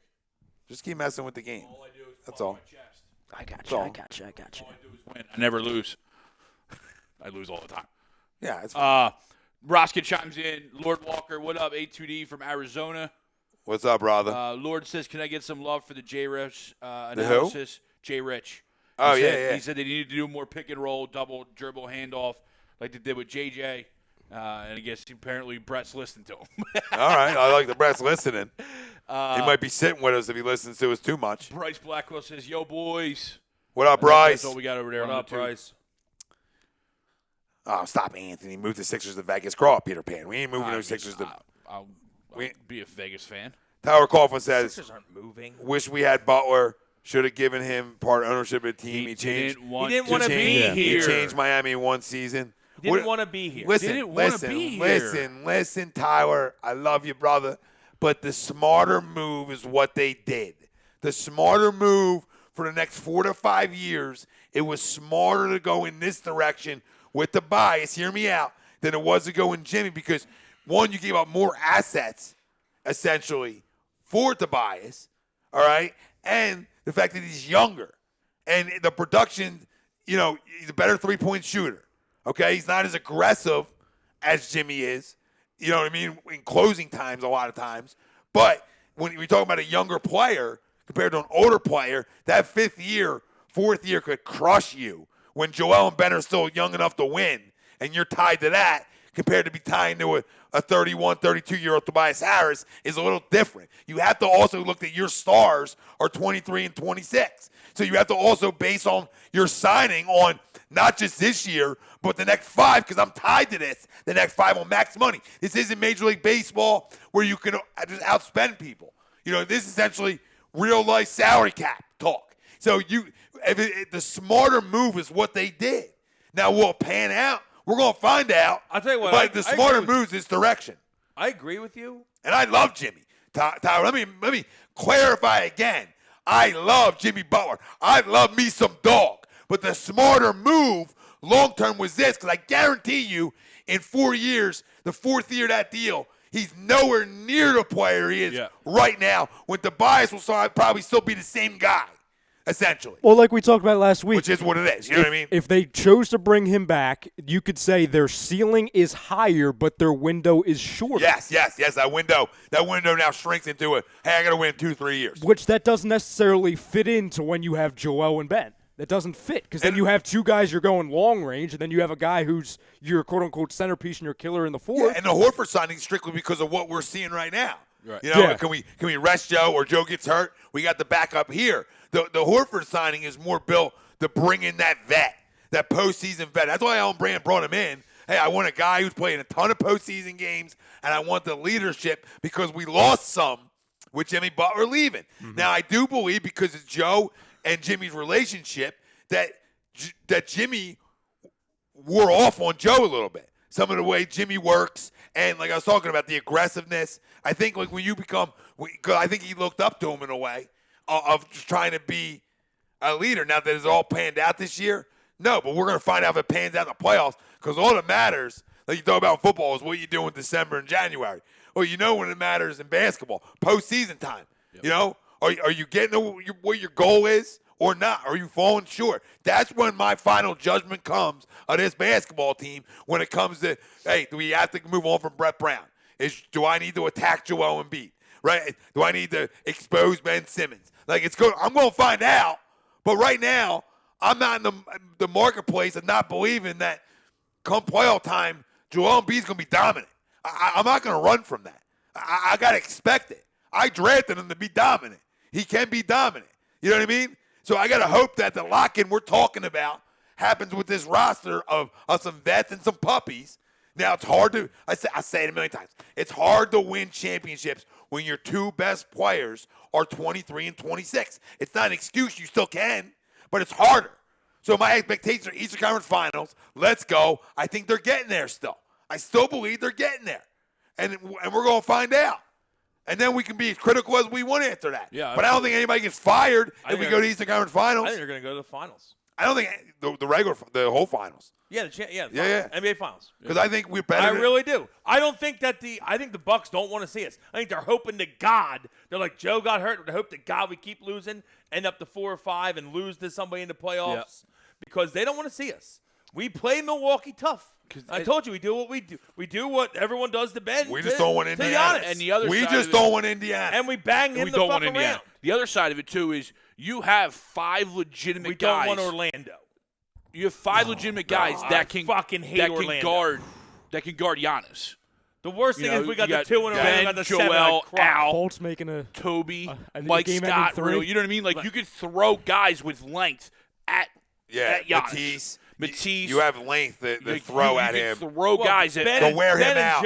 Just keep messing with the game. All I do is That's follow all. my chest. I got all. you. I got you. All I do is win. I never lose. I lose all the time. Yeah, it's fine. Roskin chimes in. Lord Walker, what up? A2D from Arizona. What's up, brother? Lord says, can I get some love for the J-Rich who? analysis? J-Rich. Oh, He said- yeah. He said they needed to do more pick and roll, double dribble handoff like they did with JJ. And I guess apparently Brett's listening to him. All right. I like the Brett's listening. He might be sitting with us if he listens to us too much. Bryce Blackwell says, yo, boys. What up, That's Bryce? all we got over there. What on up, the tube. Bryce? Oh, stop, Anthony. Move the Sixers to Vegas. Grow up, Peter Pan. We ain't moving I no mean, Sixers to I'll We- be a Vegas fan. Tower Coffin says, Sixers aren't moving. wish we had Butler. Should have given him part ownership of the team. He changed. didn't want He didn't wanna to be here. He changed Miami in one season. Didn't want to be here. Listen, listen, Tyler. I love you, brother. But the smarter move is what they did. The smarter move for the next 4 to 5 years, it was smarter to go in this direction with the bias, hear me out, than it was to go in Jimmy because, one, you gave up more assets, essentially, for Tobias, all right? And the fact that he's younger. And the production, he's a better three-point shooter, okay? He's not as aggressive as Jimmy is, you know what I mean, in closing times a lot of times. But when you're talking about a younger player compared to an older player, that fourth year could crush you when Joel and Ben are still young enough to win, and you're tied to that compared to be tied to a 31, 32-year-old Tobias Harris is a little different. You have to also look that your stars are 23 and 26. So you have to also base on your signing on not just this year, but the next 5, because I'm tied to this, the next 5 on max money. This isn't Major League Baseball where you can just outspend people. This is essentially real-life salary cap talk. So the smarter move is what they did. Now, will it pan out? We're going to find out. I'll tell you what. But the smarter move is this direction. I agree with you. And I love Jimmy. Tyler, let me clarify again. I love Jimmy Butler. I love me some dog. But the smarter move long-term was this, because I guarantee you in 4 years, the 4th year of that deal, he's nowhere near the player he is right now when Tobias will probably still be the same guy, essentially. Well, like we talked about last week. Which is what it is. You know what I mean? If they chose to bring him back, you could say their ceiling is higher, but their window is shorter. Yes. That window now shrinks into hey, I got to win 2-3 years. Which that doesn't necessarily fit into when you have Joel and Ben. That doesn't fit because then you have two guys you're going long range, and then you have a guy who's your quote-unquote centerpiece and your killer in the fourth. Yeah, and the Horford signing strictly because of what we're seeing right now. Right. You know, can we rest Joe or Joe gets hurt? We got the backup here. The Horford signing is more built to bring in that vet, that postseason vet. That's why Alan Brand brought him in. Hey, I want a guy who's playing a ton of postseason games, and I want the leadership because we lost some with Jimmy Butler leaving. Mm-hmm. Now, I do believe because of Joe and Jimmy's relationship that Jimmy wore off on Joe a little bit. Some of the way Jimmy works, and like I was talking about, the aggressiveness. I think like when you become, I think he looked up to him in a way of just trying to be a leader. Now that it's all panned out this year, no, but we're going to find out if it pans out in the playoffs because all that matters, like you talk about football, is what you do in December and January. Well, you know when it matters in basketball, postseason time. Yep. You know, are you getting what your goal is or not? Are you falling short? That's when my final judgment comes of this basketball team when it comes to, hey, do we have to move on from Brett Brown? Do I need to attack Joel Embiid? Right? Do I need to expose Ben Simmons? Like it's good. I'm going to find out. But right now, I'm not in the marketplace of not believing that come playoff time, Joel Embiid's going to be dominant. I'm not going to run from that. I got to expect it. I drafted him to be dominant. He can be dominant. You know what I mean? So I got to hope that the lock-in we're talking about happens with this roster of some vets and some puppies. Now, it's hard to – I say it a million times. It's hard to win championships when your two best players are 23 and 26. It's not an excuse. You still can, but it's harder. So my expectations are Eastern Conference Finals. Let's go. I think they're getting there still. I still believe they're getting there. And we're going to find out. And then we can be as critical as we want after that. Yeah, but I don't think anybody gets fired if we go to Eastern Conference Finals. I think they're going to go to the finals. I don't think the whole finals. Yeah, Yeah. NBA Finals. Because I think we're better. I really do. I don't think that I think the Bucks don't want to see us. I think they're hoping to God. They're like, Joe got hurt. They hope to God we keep losing, end up to 4 or 5, and lose to somebody in the playoffs because they don't want to see us. We play Milwaukee tough. I told you we do what we do. We do what everyone does to Ben. We just don't want Indiana. And the other we side just don't want Indiana. And we bang him the fuck around. The other side of it too is you have 5 legitimate guys. We don't want Orlando. You have 5 legitimate guys that can fucking hate Orlando. That can guard Giannis. The worst thing is we got the 2 in a row. Ben, got the Joel, 7. Al, Fultz making a Toby, Mike Scott. Really, you know what I mean? Like you could throw guys with length at Giannis. Matisse. You have length to throw at him. Throw guys at to wear him out.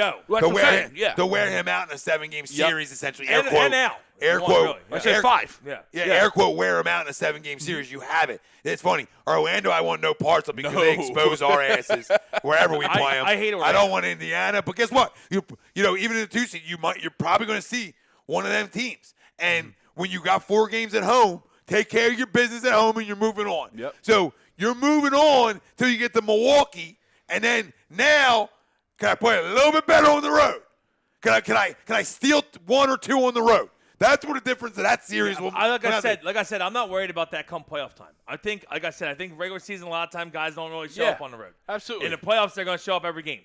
To wear him out in a 7-game series, essentially. And out. Air quote. I said 5. Yeah, air quote, wear him out in a 7-game series. You have it. It's funny. Orlando, I want no parts of because they expose our asses wherever we play them. I hate Orlando. I don't want Indiana. But guess what? You know, even in the 2 seed, you're probably going to see one of them teams. And when you got 4 games at home, take care of your business at home and you're moving on. Yep. So you're moving on till you get to Milwaukee, and then now can I play a little bit better on the road? Can I steal 1 or 2 on the road? That's what the difference of that series will. Like I said, I'm not worried about that come playoff time. I think regular season a lot of time guys don't really show up on the road. Absolutely. In the playoffs, they're going to show up every game.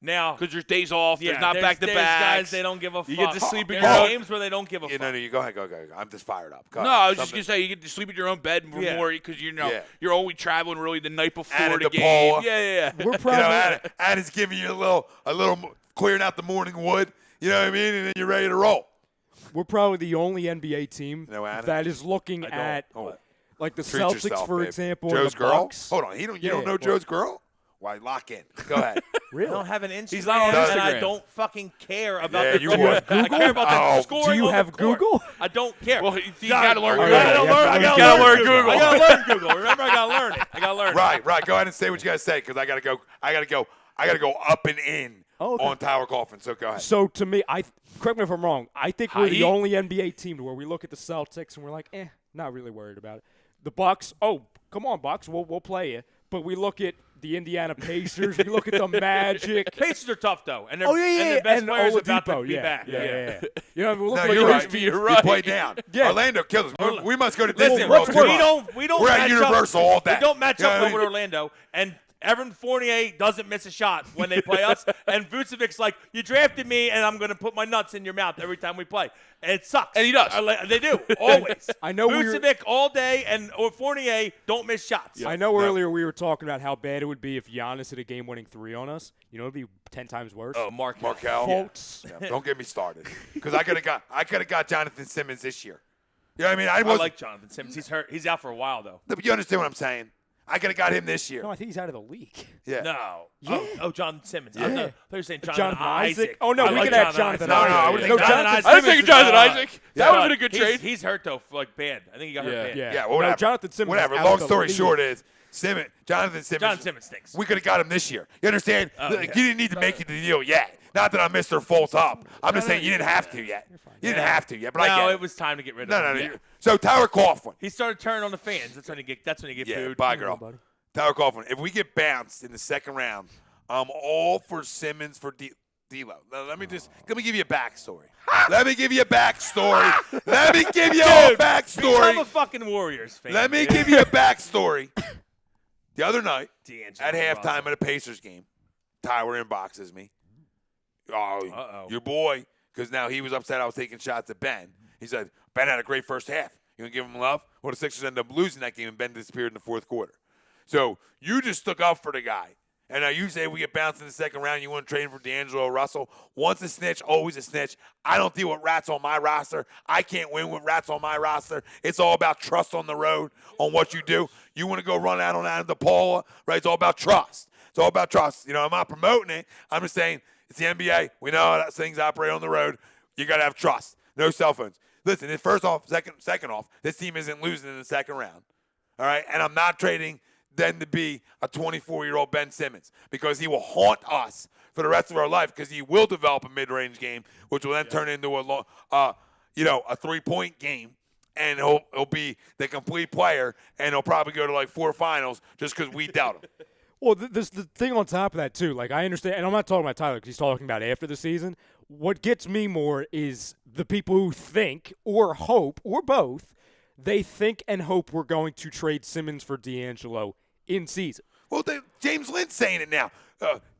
Now, because there's days off, there's not there's back-to-backs. Guys, they don't give a fuck. You get to sleep in your your own games where they don't give a fuck. No, you go ahead. I'm just fired up. No, I was just gonna say you get to sleep in your own bed more because you're only traveling really the night before the game. Yeah. We're probably and it's giving you a little clearing out the morning wood. You know what I mean? And then you're ready to roll. We're probably the only NBA team that is looking at like the Treat Celtics, yourself, for babe. example, Joe's and the girl. Bucks. Hold on, you don't know Joe's girl? Why lock in? Go ahead. Really? I don't have an Instagram. He's not on and I Instagram. don't fucking care about the you Google. would. I care about the scoring. Do you on have the court. Google? I don't care. Well, you got to learn All Google. right, I yeah, gotta learn Google. I gotta learn Google. Remember, I gotta learn it. I gotta learn it. Right. Go ahead and say what you gotta say because I gotta go up and in on Tower Coffin. So go ahead. So to me, correct me if I'm wrong. I think we're the only NBA team to where we look at the Celtics and we're like, not really worried about it. The Bucks, come on, Bucks, we'll play you. But we look at the Indiana Pacers, we look at the Magic. Pacers are tough though, and and their best players are about to Oladipo, be back. Yeah. You know, we look No, like you're those right. teams. You're We right. play down. Yeah. Orlando kills us. We must go to Listen, Disney World. what's worse? we don't We're match at Universal up, all day. We don't match You know up what I with mean? Orlando, and Evan Fournier doesn't miss a shot when they play us, and Vucevic's like, you drafted me, and I'm going to put my nuts in your mouth every time we play. And it sucks. And he does. They do, always. I know Vucevic all day, or Fournier don't miss shots. I know earlier we were talking about how bad it would be if Giannis hit a game-winning 3 on us. You know, it'd be 10 times worse. Oh, Markel. Folks. Yeah, don't get me started. Because I could have got Jonathan Simmons this year. You know what I mean? I like Jonathan Simmons. He's hurt. He's out for a while, though. But you understand what I'm saying? I could have got him this year. No, I think he's out of the league. Yeah. No. Yeah. Oh, Jonathan Simmons. Yeah. I thought you were saying Jonathan Isaac. Oh, no, I we like could have Jonathan Jonathan Isaac. No, I Isaac. would've No, taken Jonathan I was thinking Jonathan Isaac. That would have been a good trade. He's hurt, though, like bad. I think he got hurt bad. Yeah. Yeah, well, whatever. No, Jonathan Simmons. Whatever. is out Long of the story league. short is, Jonathan Simmons stinks. We could have got him this year. You understand? Oh, Like, yeah. you didn't need to make it the deal yet. Not that I'm Mr. Fultz up. I'm just saying you didn't have to yet. You didn't have to yet, but I No, get it was time to get rid of him. No. Yeah. So Tyler Coughlin. He started turning on the fans. That's when you get Yeah, booed. bye, girl. buddy. Tyler Coughlin. If we get bounced in the second round, I'm all for Simmons for D'Lo. Now, let me give you a backstory. Let me give you a backstory. Let me give you a backstory. Become a fucking Warriors fan. Let me give you a backstory. The other night, D'Angelo at halftime Russell. at a Pacers game, Tyler inboxes me. Oh, Uh-oh. your boy, because now he was upset I was taking shots at Ben. He said, Ben had a great first half. You going to give him love? Well, the Sixers ended up losing that game, and Ben disappeared in the fourth quarter. So you just stuck up for the guy. And now you say we get bounced in the second round, you want to trade him for D'Angelo Russell. Once a snitch, always a snitch. I don't deal with rats on my roster. I can't win with rats on my roster. It's all about trust on the road on what you do. You want to go run out on Adam DePaula, right? It's all about trust. It's all about trust. You know, I'm not promoting it. I'm just saying it's the NBA. We know how things operate on the road. You got to have trust. No cell phones. Listen, first off, second off, this team isn't losing in the second round. All right? And I'm not trading then to be a 24-year-old Ben Simmons because he will haunt us for the rest of our life because he will develop a mid-range game, which will then turn into a three-point game, and he'll be the complete player, and he'll probably go to like 4 finals just because we doubt him. Well, the thing on top of that, too, like I understand, and I'm not talking about Tyler because he's talking about after the season. What gets me more is the people who think or hope, or both, they think and hope we're going to trade Simmons for D'Angelo in season. Well, James Lynn's saying it now.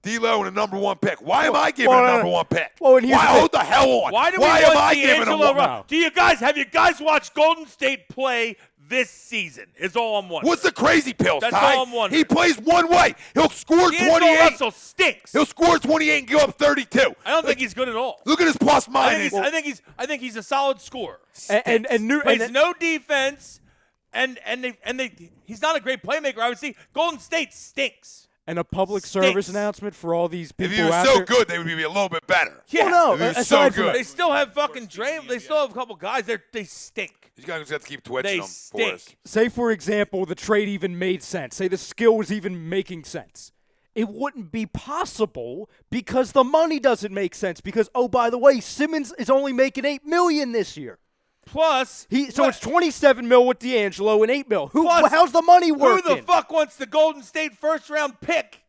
D'Lo and a number 1 pick. Why am I giving a number 1 pick? Well, and here's why the thing. hold the hell on? Why do we am want I giving him D'Angelo one? Russell? Have you guys watched Golden State play this season? Is all I'm wondering. What's the crazy pills, That's Ty? all I'm wondering. He plays one way. He'll score D'Angelo 28. Russell stinks. He'll score 28 and go up 32. I don't think he's good at all. Look at his plus I minus. think he's a solid scorer. And Plays no defense, and he's not a great playmaker. I would say Golden State stinks. And a public Stinks. service announcement for all these people If he was out so there. good, they would be a little bit better. Yeah. Well, If no, he was so aside from good. They still have fucking Draymond. They still have a couple guys. They stink. You guys have to keep twitching They them for us. stink. Say, for example, the trade even made sense. Say the skill was even making sense. It wouldn't be possible because the money doesn't make sense. Because, oh, by the way, Simmons is only making $8 million this year. Plus, So it's $27 million with D'Angelo and $8 million. Plus, How's the money working? who the fuck wants the Golden State first-round pick?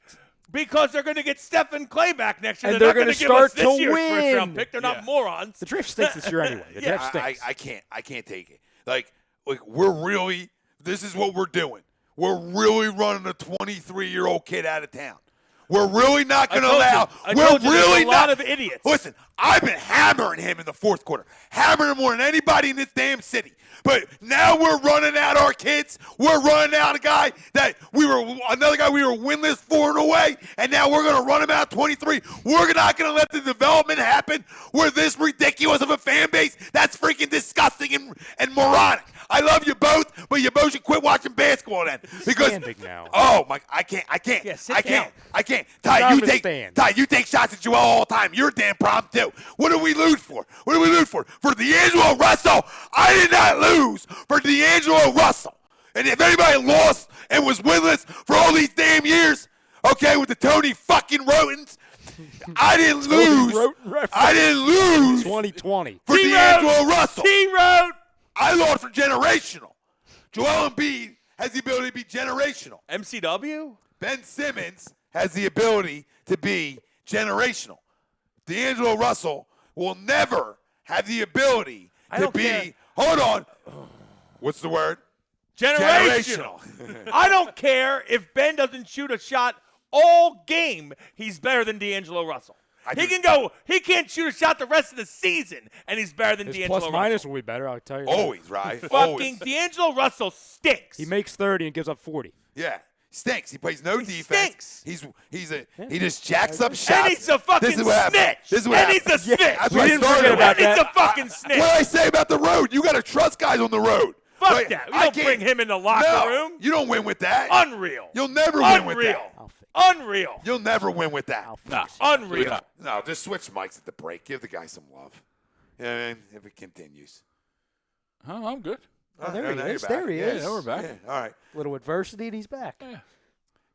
Because they're going to get Stephen Clay back next year. And They're they're not gonna going to give us start this to year's win. first-round pick. They're not morons. The draft stinks this year anyway. The draft stinks. I can't take it. Like this is what we're doing. We're really running a 23-year-old kid out of town. We're really not going to allow. We're really a lot not. of idiots. Listen, I've been hammering him in the fourth quarter, hammering him more than anybody in this damn city. But now we're running out our kids. We're running out another guy we were winless for in a way, and now we're going to run him out 23. We're not going to let the development happen. We're this ridiculous of a fan base. That's freaking disgusting and moronic. I love you both, but you both should quit watching basketball then. Because Standing now. Oh my, I can't. Yeah, sit I can't. down. I can't. Not Ty, even stand. you take shots at Joel all the time. You're a damn problem too. What do we lose for? What do we lose for? For D'Angelo Russell? I did not lose for D'Angelo Russell. And if anybody lost and was winless for all these damn years, okay, with the Tony fucking Rotens, I didn't lose. I didn't lose 2020. for D'Angelo Russell. T-Road. I lost for generational. Joel Embiid has the ability to be generational. MCW? Ben Simmons has the ability to be generational. D'Angelo Russell will never have the ability to don't be. care. Hold on. What's the word? Generational. I don't care if Ben doesn't shoot a shot all game. He's better than D'Angelo Russell. He can't shoot a shot the rest of the season, and he's better than His D'Angelo plus Russell. minus will be better, I'll tell you. that. Always, right? Fucking Always. D'Angelo Russell stinks. He makes 30 and gives up 40. Yeah. Stinks. He plays no He defense. stinks. He just jacks up shots. And he's a fucking This is what happens. snitch. This is what and happens. he's a snitch. That's what I didn't started forget with. about and he's that. a fucking snitch. What did I say about the road? You got to trust guys on the road. Fuck Right? that. We I don't can't- bring him in the locker No, room. you don't win with that. Unreal. You'll never win with that. Unreal. You'll never win with that. Unreal. No, just switch mics at the break. Give the guy some love. And if it continues. Oh, I'm good. There he now you're is. back. There he Yeah, is. Yeah, we're back. Yeah, all right. Little adversity, and he's back.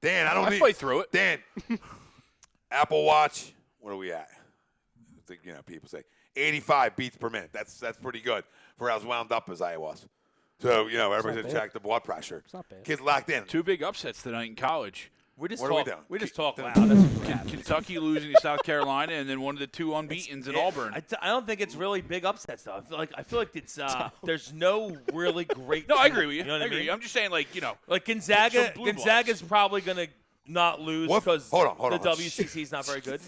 Dan, I don't I need. fight through it. Dan, Apple Watch. What are we at? I think, people say 85 beats per minute. That's pretty good for as wound up as I was. So everybody's not gonna bad. check the blood pressure. It's not bad. Kids locked in. 2 big upsets tonight in college. We just What are we talk. doing? We just talk loud. That's what happens. Kentucky losing to South Carolina, and then one of the 2 unbeatens in Auburn. I don't think it's really big upsets though. I feel like it's there's no really great. No, I agree with you. You know what I mean? I'm just saying, like Gonzaga. some blue Gonzaga's probably gonna not lose What? because Hold on. the WCC is not very good.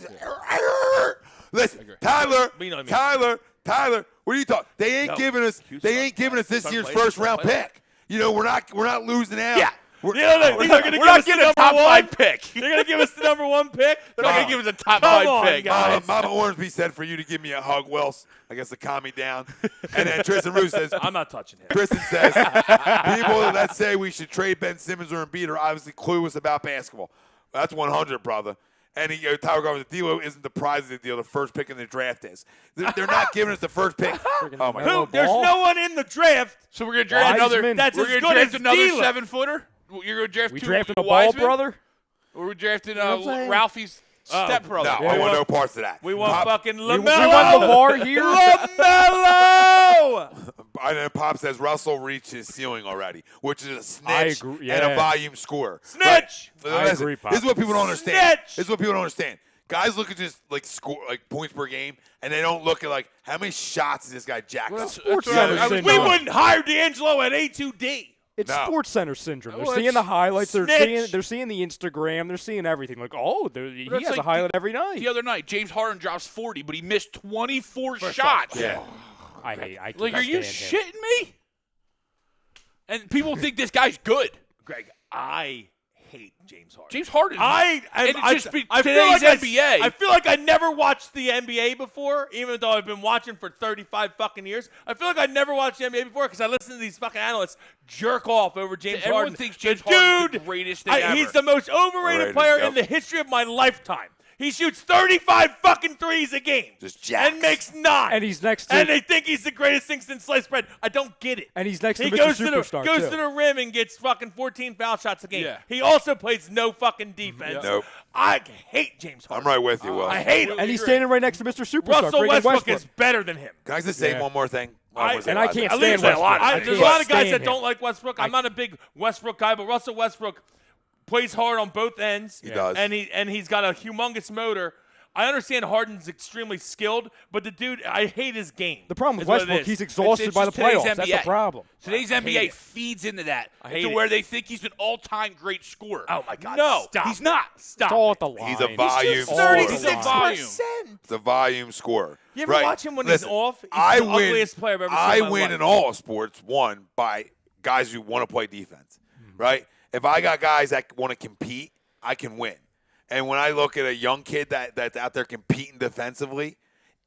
Listen, Tyler, But you know what I mean. Tyler, what are you talking? They ain't No, giving us. Houston They ain't giving us this Sun year's play- first Sun round play- pick. We're not losing out. Yeah. We're, You know, they're gonna we're give not us the getting a number top 1 5 pick. They're gonna give us the number 1 pick. They're not going to give us a top Come 5 on, pick. guys. Mama Ormsby said for you to give me a hug, Wells. I guess to calm me down. And then Tristan Roos says, I'm not touching him. Tristan says, people that say we should trade Ben Simmons or Embiid are obviously clueless about basketball. That's 100, brother. And Tyler Garvin, the deal isn't the prize of the deal. The first pick in the draft is. They're not giving us the first pick. Oh, my God. There's no one in the draft. So we're going to draft Wiseman. another. That's we're as going to good draft as another D'Lo. 7-footer. You're going to draft We 2 drafted a ball Wiseman? brother. Or we're drafting what I'm saying? Ralphie's stepbrother. No, I want no parts of that. We want Pop, fucking We want LaMelo. LeVar here. LaMelo. And then Pop says Russell reached his ceiling already, which is a I snitch agree, and a yeah. volume score. Snitch. But I listen, agree, Pop. This is what people don't understand. Snitch. This is what people don't understand. Guys look at just like score, like points per game, and they don't look at like how many shots is this guy jacked up. Sports what I Center was syndrome. We wouldn't hire D'Angelo at A2D. It's No. Sports Center syndrome. They're Well, seeing the highlights. snitch. They're seeing the Instagram. They're seeing everything. Like, he That's has a like highlight every night. The other night, James Harden drops 40, but he missed 24 shots. Yeah. I can't Like, are you stand him. shitting me? And people think this guy's good. Greg, I hate James Harden. James Harden. I today's feel like NBA. I feel like I never watched the NBA before, even though I've been watching for 35 fucking years. I feel like I never watched the NBA before because I listen to these fucking analysts jerk off over James Everyone Harden. thinks James the Harden's dude, the greatest thing ever. He's the most overrated Overrated, player yep. in the history of my lifetime. He shoots 35 fucking threes a game. Just jacks. And makes 9. And he's next to- And they think he's the greatest thing since sliced bread. I don't get it. And he's next to he Mr. goes Superstar, goes too. to the rim and gets fucking 14 foul shots a game. Yeah. He also plays no fucking defense. Nope. I hate James Harden. I'm right with you, Will. I hate him. And he's standing right next to Mr. Superstar. Russell friggin' Westbrook is better than him. Can I just say Yeah. one more thing? I can't At stand least Westbrook. there's a can't lot of guys stand that him. don't like Westbrook. I'm not a big Westbrook guy, but Russell Westbrook plays hard on both ends. He does. And he's got a humongous motor. I understand Harden's extremely skilled, but the dude, I hate his game. The problem with is what it Westbrook, is. he's exhausted It's by the just today's playoffs. That's the NBA. problem. Today's hate NBA it. feeds into that, hate to it. where they think he's an all-time great scorer. Oh my God! No, stop. he's not. Stop. It's all it. at the line. He's a volume all scorer. at the 36%. line. It's a volume scorer. You ever Right. watch him when Listen, he's off? He's I the win, ugliest player I've ever seen I in my win life. in all sports, one, by guys who want to play defense, right? If I got guys that want to compete, I can win. And when I look at a young kid that's out there competing defensively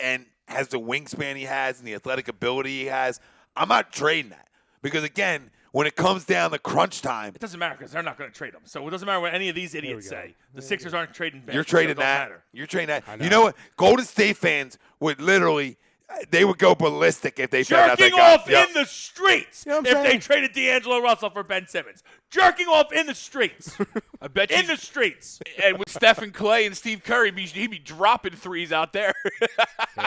and has the wingspan he has and the athletic ability he has, I'm not trading that. Because, again, when it comes down to crunch time, It doesn't matter because they're not going to trade him. So it doesn't matter what any of these idiots go. say. The Sixers aren't trading Ben. you're so it trading don't that. matter. You're trading that. know. You know what? Golden State fans would literally – they would go ballistic if they found out they Jerking got off Yep. in the streets You know what if I'm they saying? traded D'Angelo Russell for Ben Simmons. Jerking off in the streets. I bet you. in the streets. And with Stephen Clay and Steve Curry, he'd be dropping threes out there.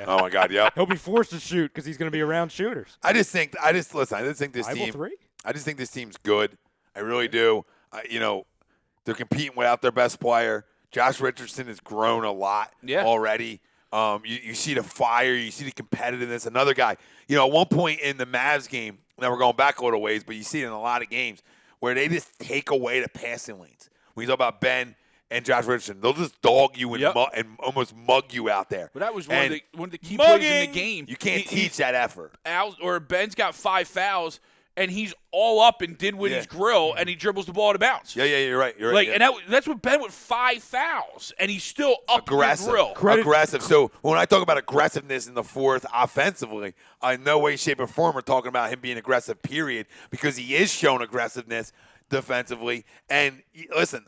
Oh, my God, yep. He'll be forced to shoot because he's going to be around shooters. I just think this Bible team. 3? I just think this team's good. I really do. They're competing without their best player. Josh Richardson has grown a lot already. You see the fire. You see the competitiveness. Another guy. At one point in the Mavs game, Now we're going back a little ways, but you see it in a lot of games where they just take away the passing lanes. When you talk about Ben and Josh Richardson, they'll just dog you and, and almost mug you out there. But that was one of the key plays in the game. You can't teach that effort. Ben's got 5 fouls, and he's all up and did Whitty's grill, and he dribbles the ball out of bounds. Yeah, you're right. You're right. And that's what Ben with 5 fouls, and he's still up aggressive. the grill. Aggressive. So when I talk about aggressiveness in the fourth offensively, in no way, shape, or form we're talking about him being aggressive, period, because he is showing aggressiveness defensively. And listen,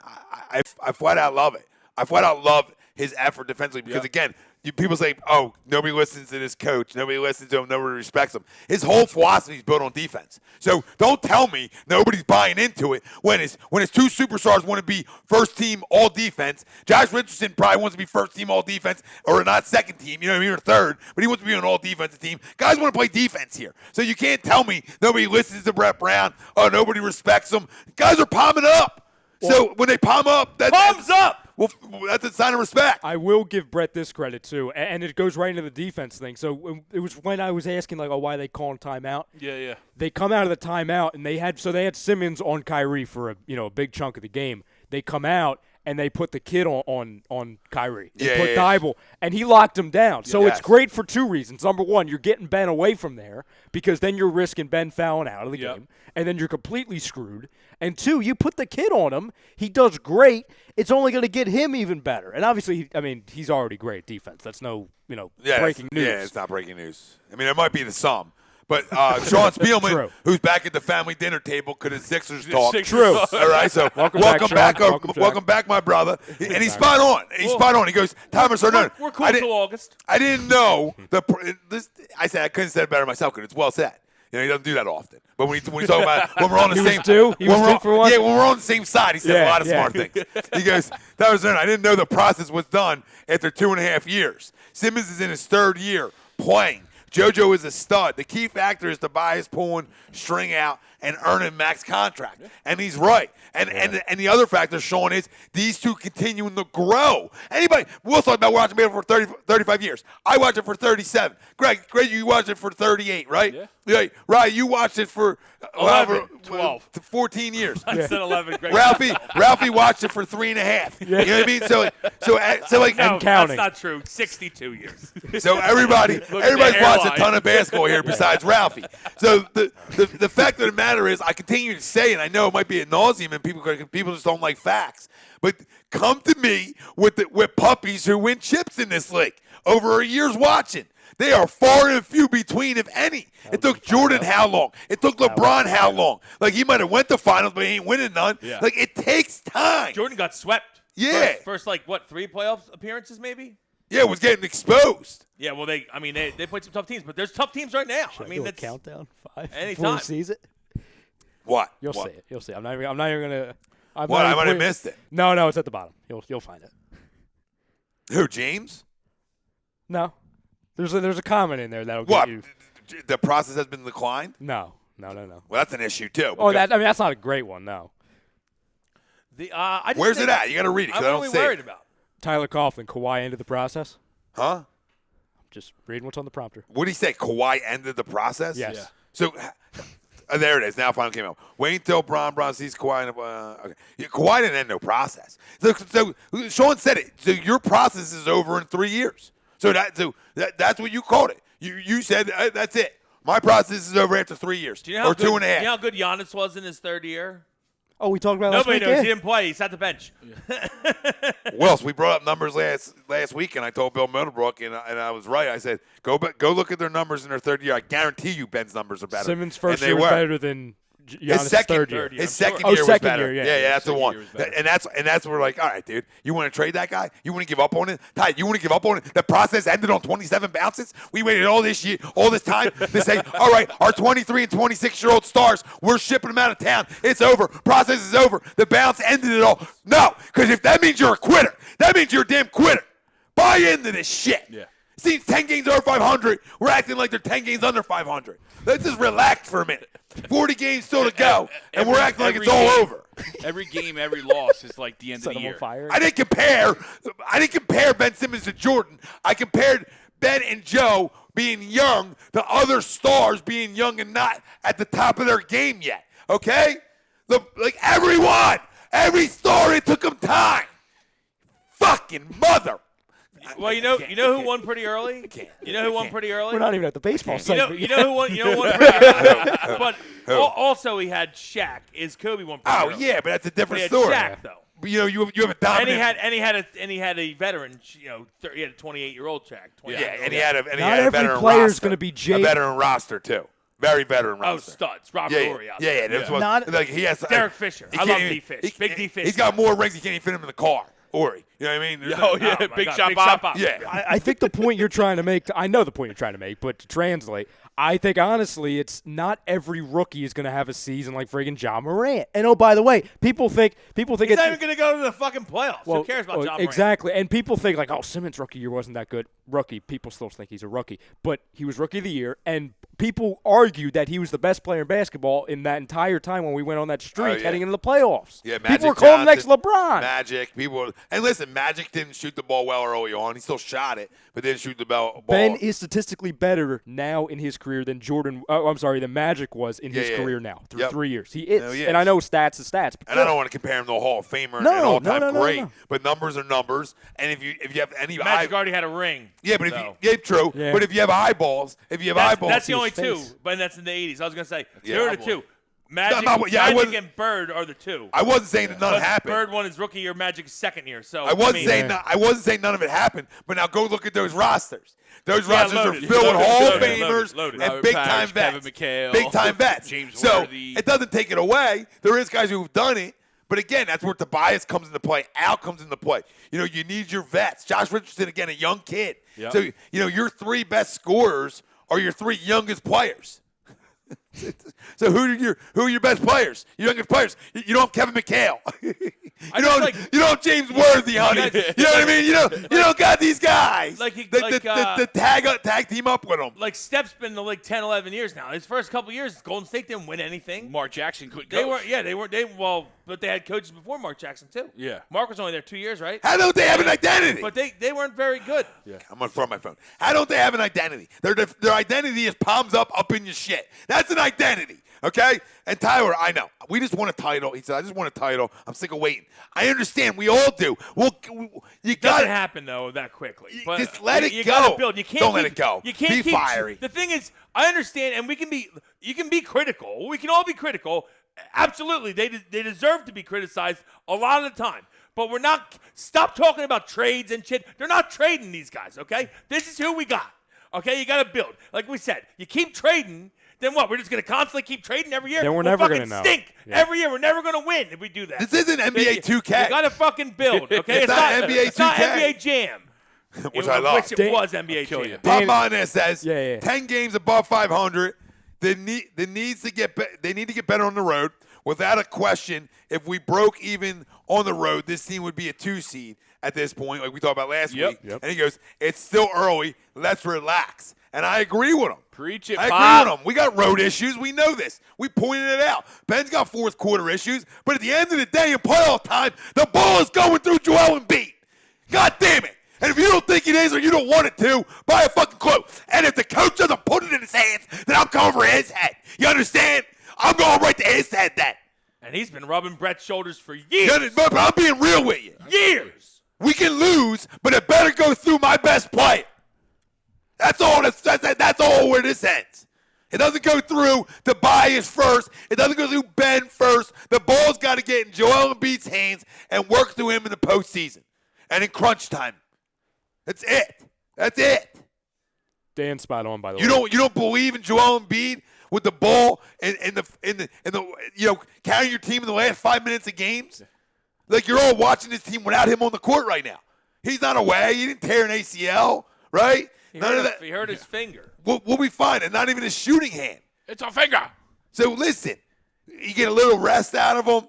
I flat out love it. I flat out love his effort defensively because, again, people say, oh, nobody listens to this coach. Nobody listens to him. Nobody respects him. His whole philosophy is built on defense. So don't tell me nobody's buying into it when his 2 superstars want to be first team all defense. Josh Richardson probably wants to be first team all defense or not second team, or third, but he wants to be on an all defensive team. Guys want to play defense here. So you can't tell me nobody listens to Brett Brown or nobody respects him. Guys are palming up. So when they palm up, palms up. Well, that's a sign of respect. I will give Brett this credit, too, and it goes right into the defense thing. So it was when I was asking, why they calling timeout. Yeah. They come out of the timeout, and they had Simmons on Kyrie for a big chunk of the game. They come out, and they put the kid on Kyrie. They put Dybul, and he locked him down. So it's great for 2 reasons. Number one, you're getting Ben away from there because then you're risking Ben fouling out of the game, and then you're completely screwed. And 2, you put the kid on him. He does great. It's only going to get him even better. And obviously, he's already great at defense. That's no, breaking news. Yeah, it's not breaking news. It might be the sum. But Sean Spielman, who's back at the family dinner table, could have Sixers talk. True. All right, so welcome back, my brother. And he's spot on. He's spot on. He goes, Thomas Hernandez. We're cool till August. I didn't know I said I couldn't have said it better myself because it's well said. He doesn't do that often. But when you talk about when we're on the same when we're on the same side, he says a lot of smart things. He goes, Thomas Hernandez, I didn't know the process was done after 2.5 years. Simmons is in his 3rd year playing. JoJo is a stud. The key factor is Tobias pulling string out and earning max contract. And he's right. And the other factor, Sean, is these two continuing to grow. We'll talk about watching it for 35 years. I watched it for 37. Greg, you watched it for 38, right? Yeah. Right, you watched it for 11, 12. 14 years. I said 11. Greg. Ralphie watched it for 3.5. You know what I mean? So no, that's not true. 62 years. So everybody's watched a ton of basketball here besides Ralphie. So the fact of the matter is, I continue to say, and I know it might be ad nauseum, and people just don't like facts, but come to me with puppies who win chips in this league over a year's watching. They are far and few between, if any. It took Jordan how long? It took LeBron how long? He might have went to finals, but he ain't winning none. Yeah. It takes time. Jordan got swept. Yeah. First 3 playoff appearances, maybe? Yeah, it was getting exposed. Yeah, well, they played some tough teams, but there's tough teams right now. That's countdown 5 anytime. before he sees it. What? You'll see it. You'll see. I'm not even gonna. I might have missed it. No, it's at the bottom. You'll find it. Who? James? No. There's a comment in there that'll get you. The process has been declined? No. Well, that's an issue too. That's not a great one. No. Where's it at? You got to read it. I'm really worried about Tyler Coughlin. Kawhi ended the process. Huh? Just reading what's on the prompter. What did he say? Kawhi ended the process? Yes. Yeah. So there it is. Now it finally came out. Wait until Bron sees Kawhi. Okay. Kawhi didn't end no process. So Sean said it. So your process is over in 3 years. So that's what you called it. You said that's it. My process is over after 3 years. Do you know or 2.5. You know how good Giannis was in his 3rd year? Oh, we talked about Nobody last knows. week. He didn't play. He sat the bench. Wells, we brought up numbers last week, and I told Bill Middlebrook, and I was right. I said, go look at their numbers in their 3rd year. I guarantee you Ben's numbers are better. Simmons' first year was better than Giannis' second 3rd year. His second year was better. Year, yeah, that's the one. And that's what we're like, all right, dude, you want to trade that guy? You want to give up on it? Ty, you want to give up on it? The process ended on 27 bounces? We waited all this time to say, all right, our 23 and 26-year-old stars, we're shipping them out of town. It's over. Process is over. The bounce ended it all. No, because if that means you're a quitter, that means you're a damn quitter. Buy into this shit. Yeah. See, 10 games over 500. We're acting like they're 10 games under 500. Let's just relax for a minute. 40 games still to go, and we're acting like it's all over. Every game, every loss is like the end of the year. I didn't compare Ben Simmons to Jordan. I compared Ben and Joe being young to other stars being young and not at the top of their game yet. Okay? Every star, it took them time. Fucking mother. Well, you know who won pretty early? You know who won pretty early? We're not even at the baseball segment. You know who won pretty early? But also he had Shaq. Is Kobe won pretty early? Oh, yeah, but that's a different He had story. Shaq, though. But, you have a dominant. And he had a veteran. He had a 28-year-old Shaq. And he had a Not veteran every player is roster. going to be A veteran roster, too. Very veteran Oh, roster. studs. Robert Horry out there. That's what, he has, Derek Fisher. I love D-Fish. Big D-Fish. He's got more rings. He can't even fit him in the car. Horry. You know what I mean? Oh, yeah. my Big God, shot Big Bob. Shot Bob. Yeah. I think the point you're trying to make, I know the point you're trying to make, but to translate, I think honestly, it's not every rookie is going to have a season like friggin' John Morant. And oh, by the way, people think He's it's not even going to go to the fucking playoffs. Who cares about John Morant? Exactly. And people think like, oh, Simmons' rookie year wasn't that good. Rookie. People still think he's a rookie. But he was rookie of the year, and people argued that he was the best player in basketball in that entire time when we went on that streak heading into the playoffs. Yeah, Magic people were calling him next Johnson, LeBron. Magic. And listen, Magic didn't shoot the ball well early on. He still shot it, but didn't shoot the ball. Ben is statistically better now in his career than than Magic was in his career now through 3 years. He is. No, he And I know stats is stats. But and I don't want to compare him to a Hall of Famer and No, all-time no, great, no. but numbers are numbers. And if you have any Magic already had a ring. yeah, but so. true. Yeah. But if you have eyeballs, That's the only his two, face. but that's in the 80s. I was going to say, Yeah. there are the two. Magic, I wasn't- and Bird are the two. I wasn't saying that none But happened. Bird won his rookie year, Magic's second year. So I wasn't mean, saying none of it happened. But now go look at those rosters. Those Yeah, rosters loaded. are filled with Hall of Loaded. Famers Loaded. and Robert big-time Parrish, vets. Kevin McHale, Big-time vets. James so Worthy. it doesn't take it away. There is guys who've done it. But again, that's where Tobias comes into play. Al comes into play. You need your vets. Josh Richardson, again, a young kid. Yep. So, your three best scorers are your three youngest players. So who are your best players? Your youngest players. You don't have Kevin McHale. you don't have James Worthy, honey. You know what I mean? You don't got these guys. The tag team up with them. Like Steph's been in the league 10, 11 years now. His first couple years, Golden State didn't win anything. Mark Jackson couldn't They coach. were. But they had coaches before Mark Jackson too. Yeah. Mark was only there 2 years, right? How don't they have an identity? But they weren't very good. I'm gonna throw my phone. How don't they have an identity? Their identity is palms up in your shit. That's an identity, okay? And Tyler, I know we just won a title. He said, "I just won a title. I'm sick of waiting." I understand. We all do. You got Doesn't to happen though that quickly. But just let it you go. Gotta build. You can't Don't let keep- it go. You can't Be keep fiery. The thing is, I understand, and you can be critical. We can all be critical. Absolutely, they deserve to be criticized a lot of the time. But we're not. Stop talking about trades and shit. They're not trading these guys. Okay, this is who we got. Okay, you got to build. Like we said, you keep trading. Then what? We're just going to constantly keep trading every year? Then we're We'll never fucking gonna know. stink Yeah. every year. We're never going to win if we do that. This isn't NBA 2K. You got to fucking build, okay? It's not NBA It's not 2K. NBA Jam. Which I love. Which it was NBA kill Jam. you. Bob Monez says Yeah. 10 games above 500. They need to get better on the road. Without a question, if we broke even on the road, this team would be a 2 seed at this point, like we talked about last week. Yep. And he goes, "It's still early. Let's relax." And I agree with him. Preach it, I Bob. agree with him. We got road issues. We know this. We pointed it out. Ben's got fourth quarter issues. But at the end of the day, in playoff time, the ball is going through Joel Embiid. God damn it. And if you don't think it is or you don't want it to, buy a fucking clue. And if the coach doesn't put it in his hands, then I'm coming for his head. You understand? I'm going right to his head then. And he's been rubbing Brett's shoulders for You years. understand? But I'm being real with you. Years. We can lose, but it better go through my best player. That's all. That's all where this ends. It doesn't go through Tobias first. It doesn't go through Ben first. The ball's got to get in Joel Embiid's hands and work through him in the postseason and in crunch time. That's it. That's it. Dan spot on, by the way. You don't believe in Joel Embiid with the ball in the carrying your team in the last 5 minutes of games? Like you're all watching this team without him on the court right now. He's not away. He didn't tear an ACL, right? He None of that. He hurt his finger. We'll be fine. And not even his shooting hand. It's a finger. So listen, you get a little rest out of him.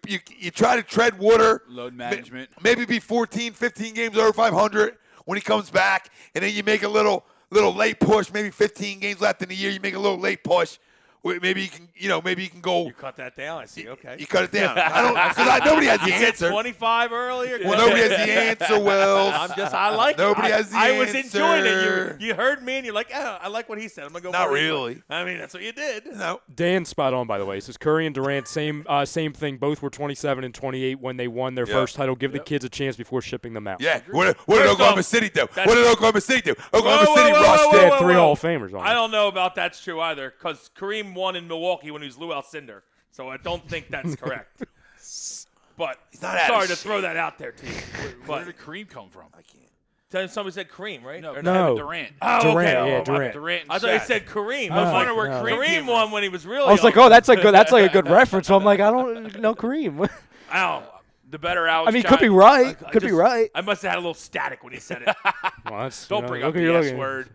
You try to tread water. Load management. Maybe be 14, 15 games over 500 when he comes back. And then you make a little late push, maybe 15 games left in the year. You make a little late push Maybe you can, maybe you can go. You cut that down. I see. Okay. You cut it down. I don't because nobody has the You said answer. 25 earlier. Well, nobody has the answer, Wells. I like Nobody it. has the I was answer. enjoying it. You heard me, and you're like, oh, I like what he said. I'm gonna go. Not for it. really. I mean, that's what you did. No. Dan's spot on, by the way. He says Curry and Durant, same thing. Both were 27 and 28 when they won their first title. Give the kids a chance before shipping them out. Yeah. What did Oklahoma City do? What did Oklahoma City do? Oklahoma Whoa, City whoa, whoa, rushed whoa, They in. had three Hall of Famers on I it. don't know about that's true either, because Kareem won in Milwaukee when he was Lou Alcindor, so I don't think that's correct. But not out sorry of to throw that out there to you. Where But did Kareem come from? I can't. somebody said Kareem, right? No, Or No. Durant. Oh, Durant, okay. yeah, Oh, Durant. Durant and I thought you Shaq. said Kareem. I was Oh, wondering where no. Kareem came Kareem from. won when he was really. I was like, young. oh, that's like a good reference. So I'm like, I don't know Kareem. Ow. The better Alex. I mean, could be right. I Could be just- right. I must have had a little static when he said it. Well, that's, Don't you know, bring look up at the you S looking. word.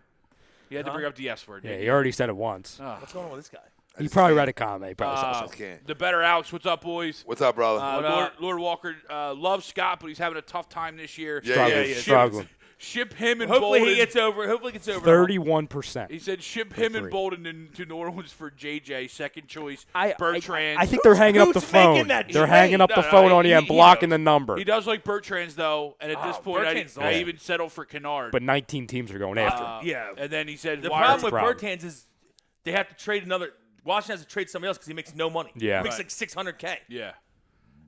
You had to bring up the S word. Yeah, didn't he you? already said it once. What's going on with this guy? He probably read a comment. He probably said something. Can't. The better Alex. What's up, boys? What's up, brother? Lord Walker loves Scott, but he's having a tough time this year. Struggling. Struggling. Ship him and Hopefully Bolden. he gets over. Hopefully he gets over. 31%. He said ship him and three. Bolden to New Orleans for JJ, second choice. I Bertrand. think they're hanging up the who's making phone. that They're trade? hanging up the phone on you and blocking the number. He does like Bertrand's though, and at this point, Bertrand's I awesome. even settle for Kennard. But 19 teams are going after him. Yeah. And then he said, The why problem with problem. Bertans is they have to trade another. Washington has to trade somebody else because he makes no money. Yeah. He makes Right. like $600K, Yeah.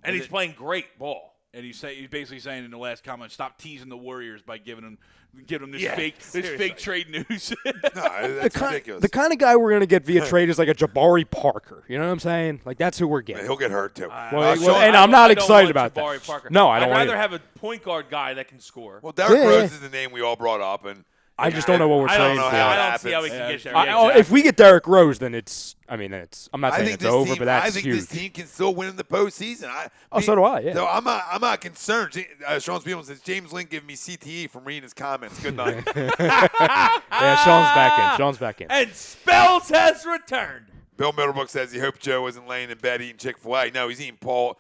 and he's playing great ball. And he's basically saying in the last comment, stop teasing the Warriors by giving them this Yeah, fake seriously. trade news. No, that's ridiculous. The kind of guy we're going to get via trade is like a Jabari Parker. You know what I'm saying? Like, that's who we're Man, getting. he'll get hurt too. And I'm not I don't excited want about Jabari that. Parker. No, I don't I'd want rather either. have a point guard guy that can score. Well, Derrick Yeah, Rose yeah. is the name we all brought up, and I just don't know what we're I don't trading know for. how I it don't see how we happens. can get there. Yeah, If we get Derrick Rose, then I'm not I saying think it's this over, team. but that's I think huge. this team can still win in the postseason. So do I, yeah. So I'm not concerned. Sean Spielman says James Lynn giving me CTE from reading his comments. Good night. Yeah, Sean's back in. And Spells has returned. Bill Middlebrook says he hoped Joe wasn't laying in bed eating Chick-fil-A. No, he's eating Lena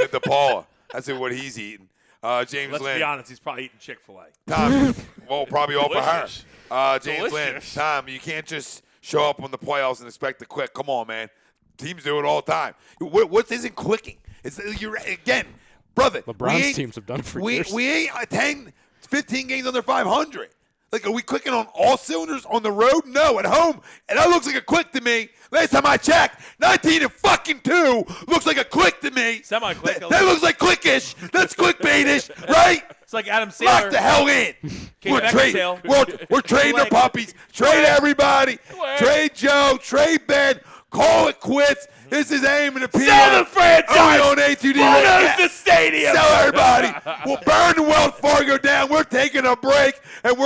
DePaula. That's what he's eating. James Let's Lynn. be honest, he's probably eating Chick-fil-A. Tom, well, probably all for her. Delicious. James Lynn, Delicious. Tom, you can't just show up on the playoffs and expect to quit. Come on, man. Teams do it all the time. What isn't clicking? Again, brother. LeBron's teams have done it for years. We ain't 10, 15 games under 500. Like, are we clicking on all cylinders on the road? No, at home. And that looks like a click to me. Last time I checked, 19-2 looks like a click to me. Semi-click. That looks like clickish. That's clickbaitish, right? It's like Adam Sandler. Lock the hell in. We're trading the puppies. Trade everybody. Trade Joe. Trade Ben. Call it quits. This is AIM in the PM. Sell the franchise. Only on A2D. Bulldoze the stadium. Sell everybody. We'll burn the Wells Fargo down. We're taking a break, and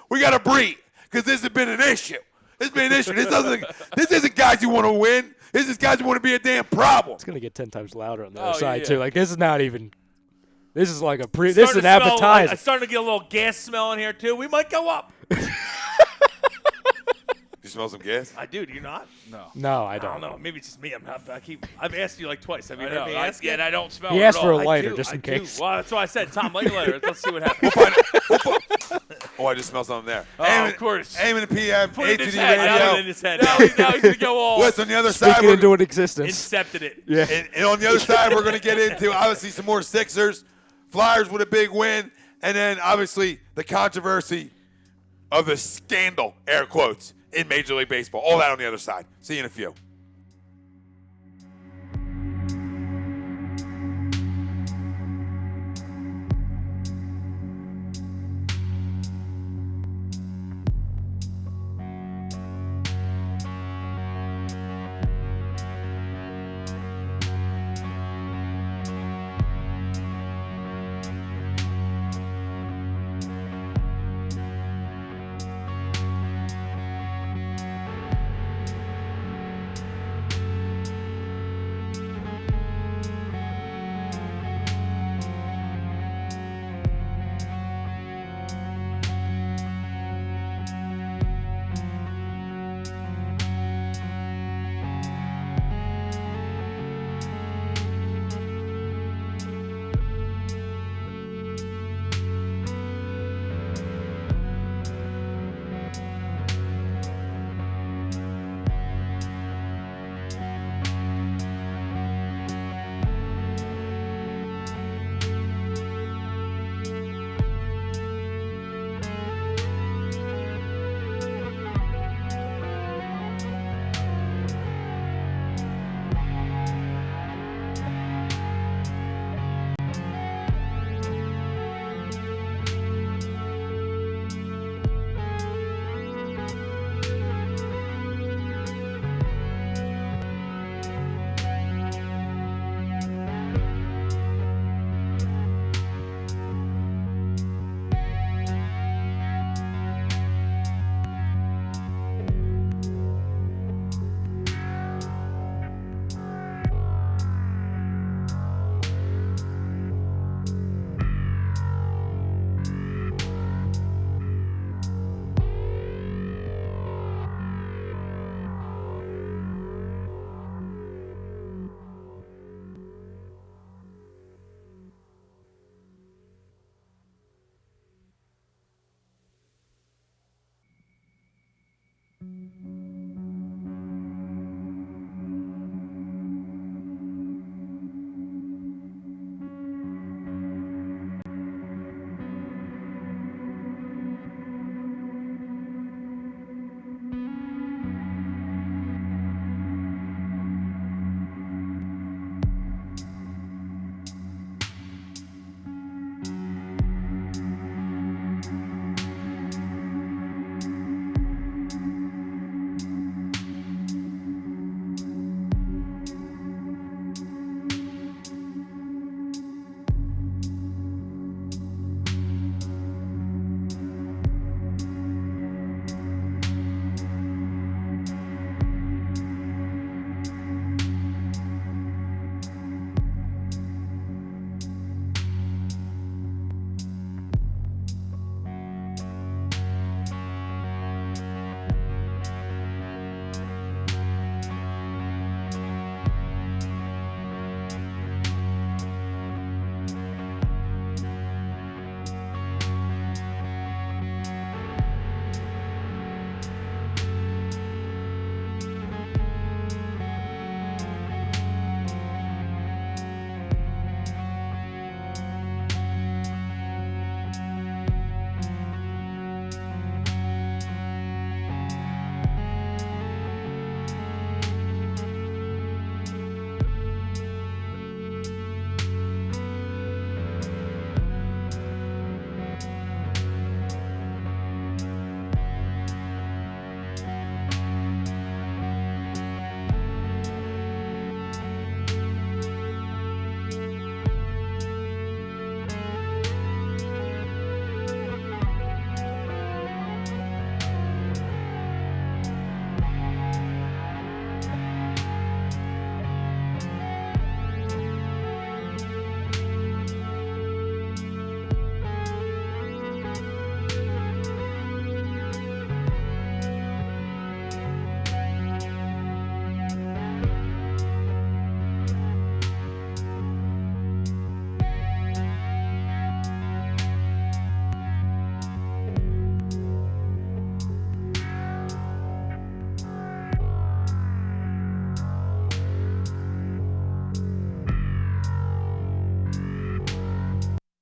we gotta breathe because this has been an issue. This has been an issue. This isn't guys who want to win. This is guys who want to be a damn problem. It's going to get 10 times louder on the Oh, other side, yeah. too. Like, this is not even – this is like this is an appetizer. It's starting to get a little gas smell in here, too. We might go up. You smell some gas? I do. Do you not? No. No, I I don't. don't know. Maybe it's just me. I've asked you like twice. Have you I heard know. me ask you? And I don't smell He it asked at for a all. lighter do, just I in do. case. Well, that's why I said, Tom, light a lighter. Let's see what happens. Oh, I just smell something there. Oh, of course. AIM in the PM. Put it in A2D his head. I put it in Radio. his head. Now he's going to go all. What's on the other side? Speaking into an existence. Incepted it. Yeah. And on the other side, we're going to get into, obviously, some more Sixers. Flyers with a big win. And then, obviously, the controversy of the scandal, air quotes, in Major League Baseball. All that on the other side. See you in a few.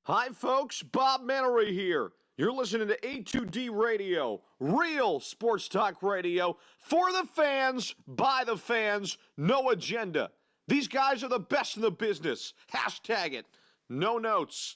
Hi, folks. Bob Mannery here. You're listening to A2D Radio, real sports talk radio for the fans, by the fans, no agenda. These guys are the best in the business. Hashtag it. No notes.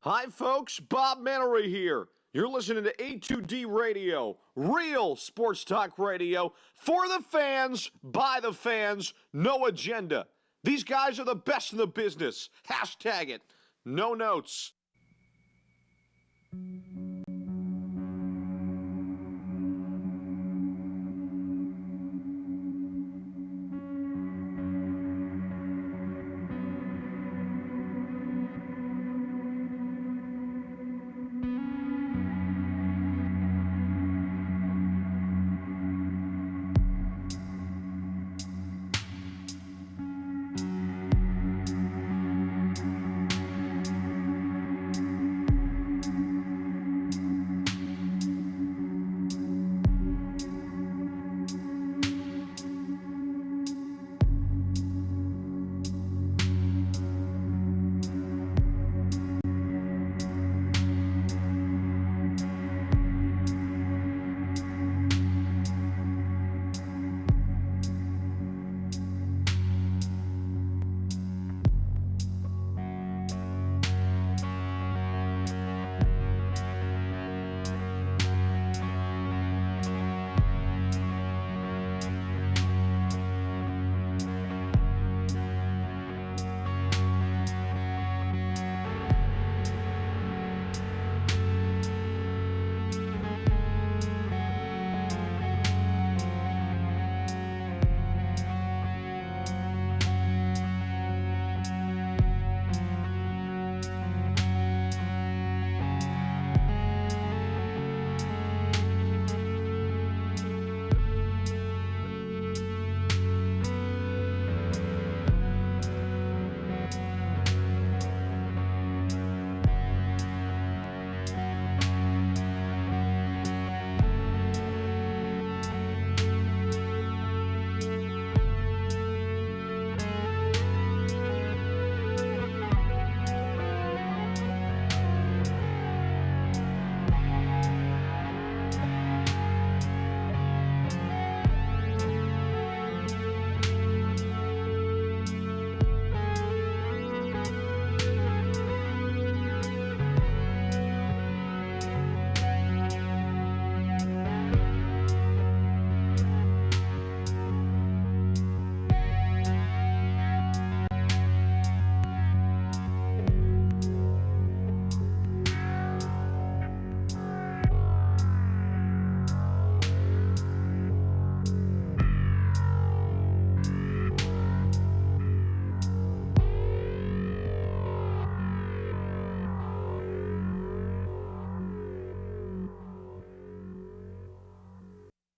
Hi, folks. Bob Mannery here. You're listening to A2D Radio, real sports talk radio for the fans, by the fans, no agenda. These guys are the best in the business. Hashtag it. No notes.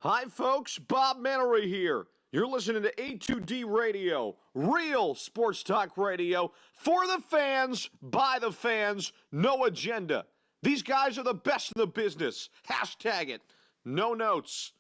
Hi, folks. Bob Mannery here. You're listening to A2D Radio, real sports talk radio for the fans, by the fans, no agenda. These guys are the best in the business. Hashtag it. No notes.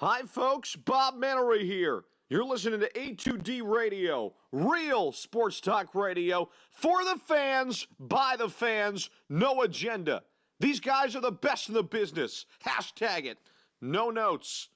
Hi, folks. Bob Mannery here. You're listening to A2D Radio, real sports talk radio for the fans, by the fans, no agenda. These guys are the best in the business. Hashtag it. No notes.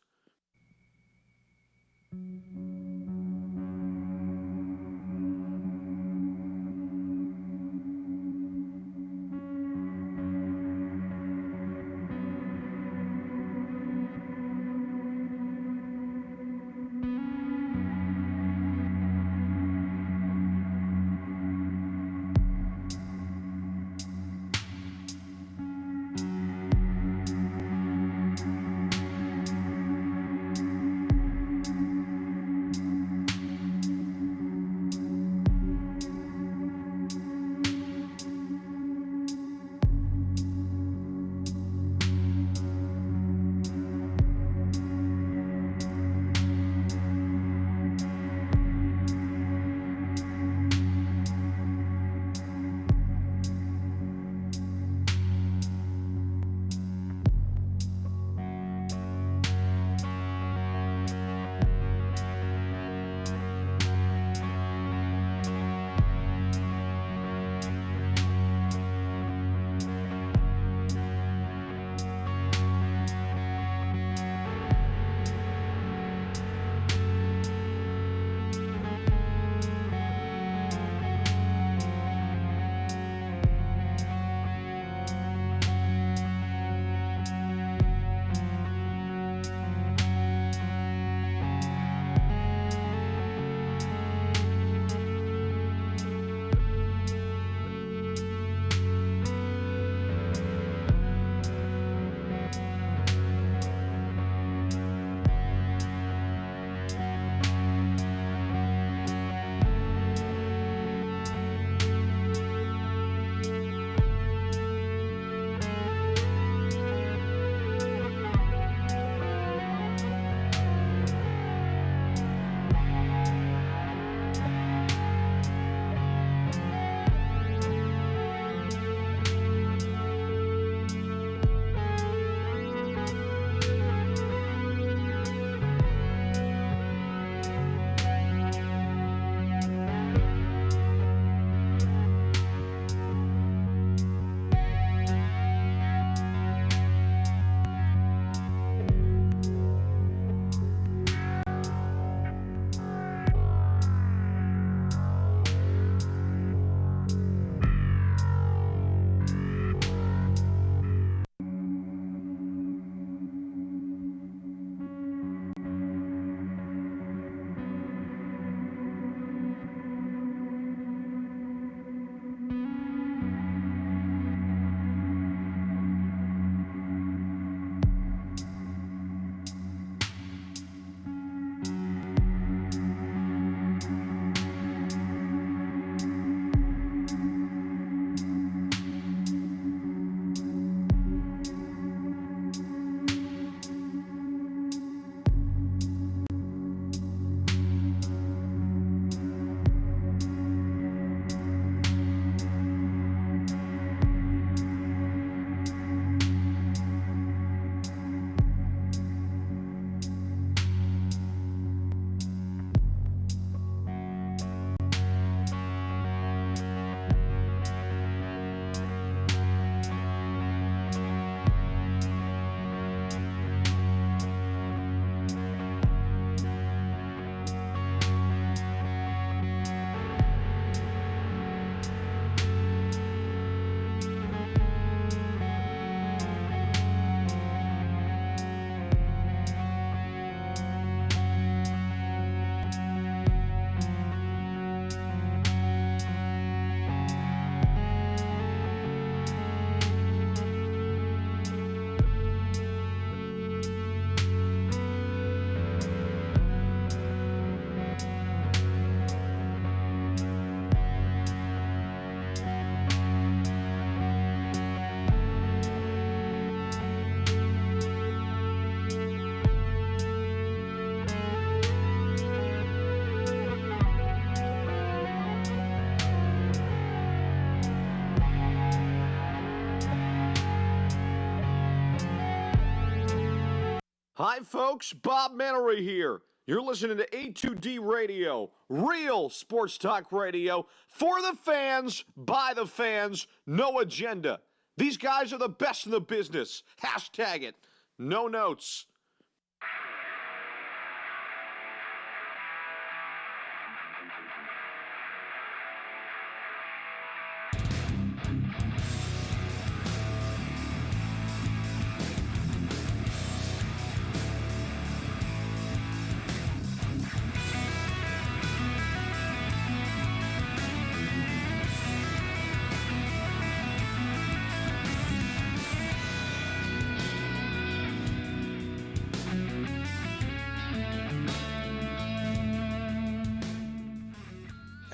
Hi, folks. Bob Mannery here. You're listening to A2D Radio, real sports talk radio for the fans, by the fans, no agenda. These guys are the best in the business. Hashtag it. No notes.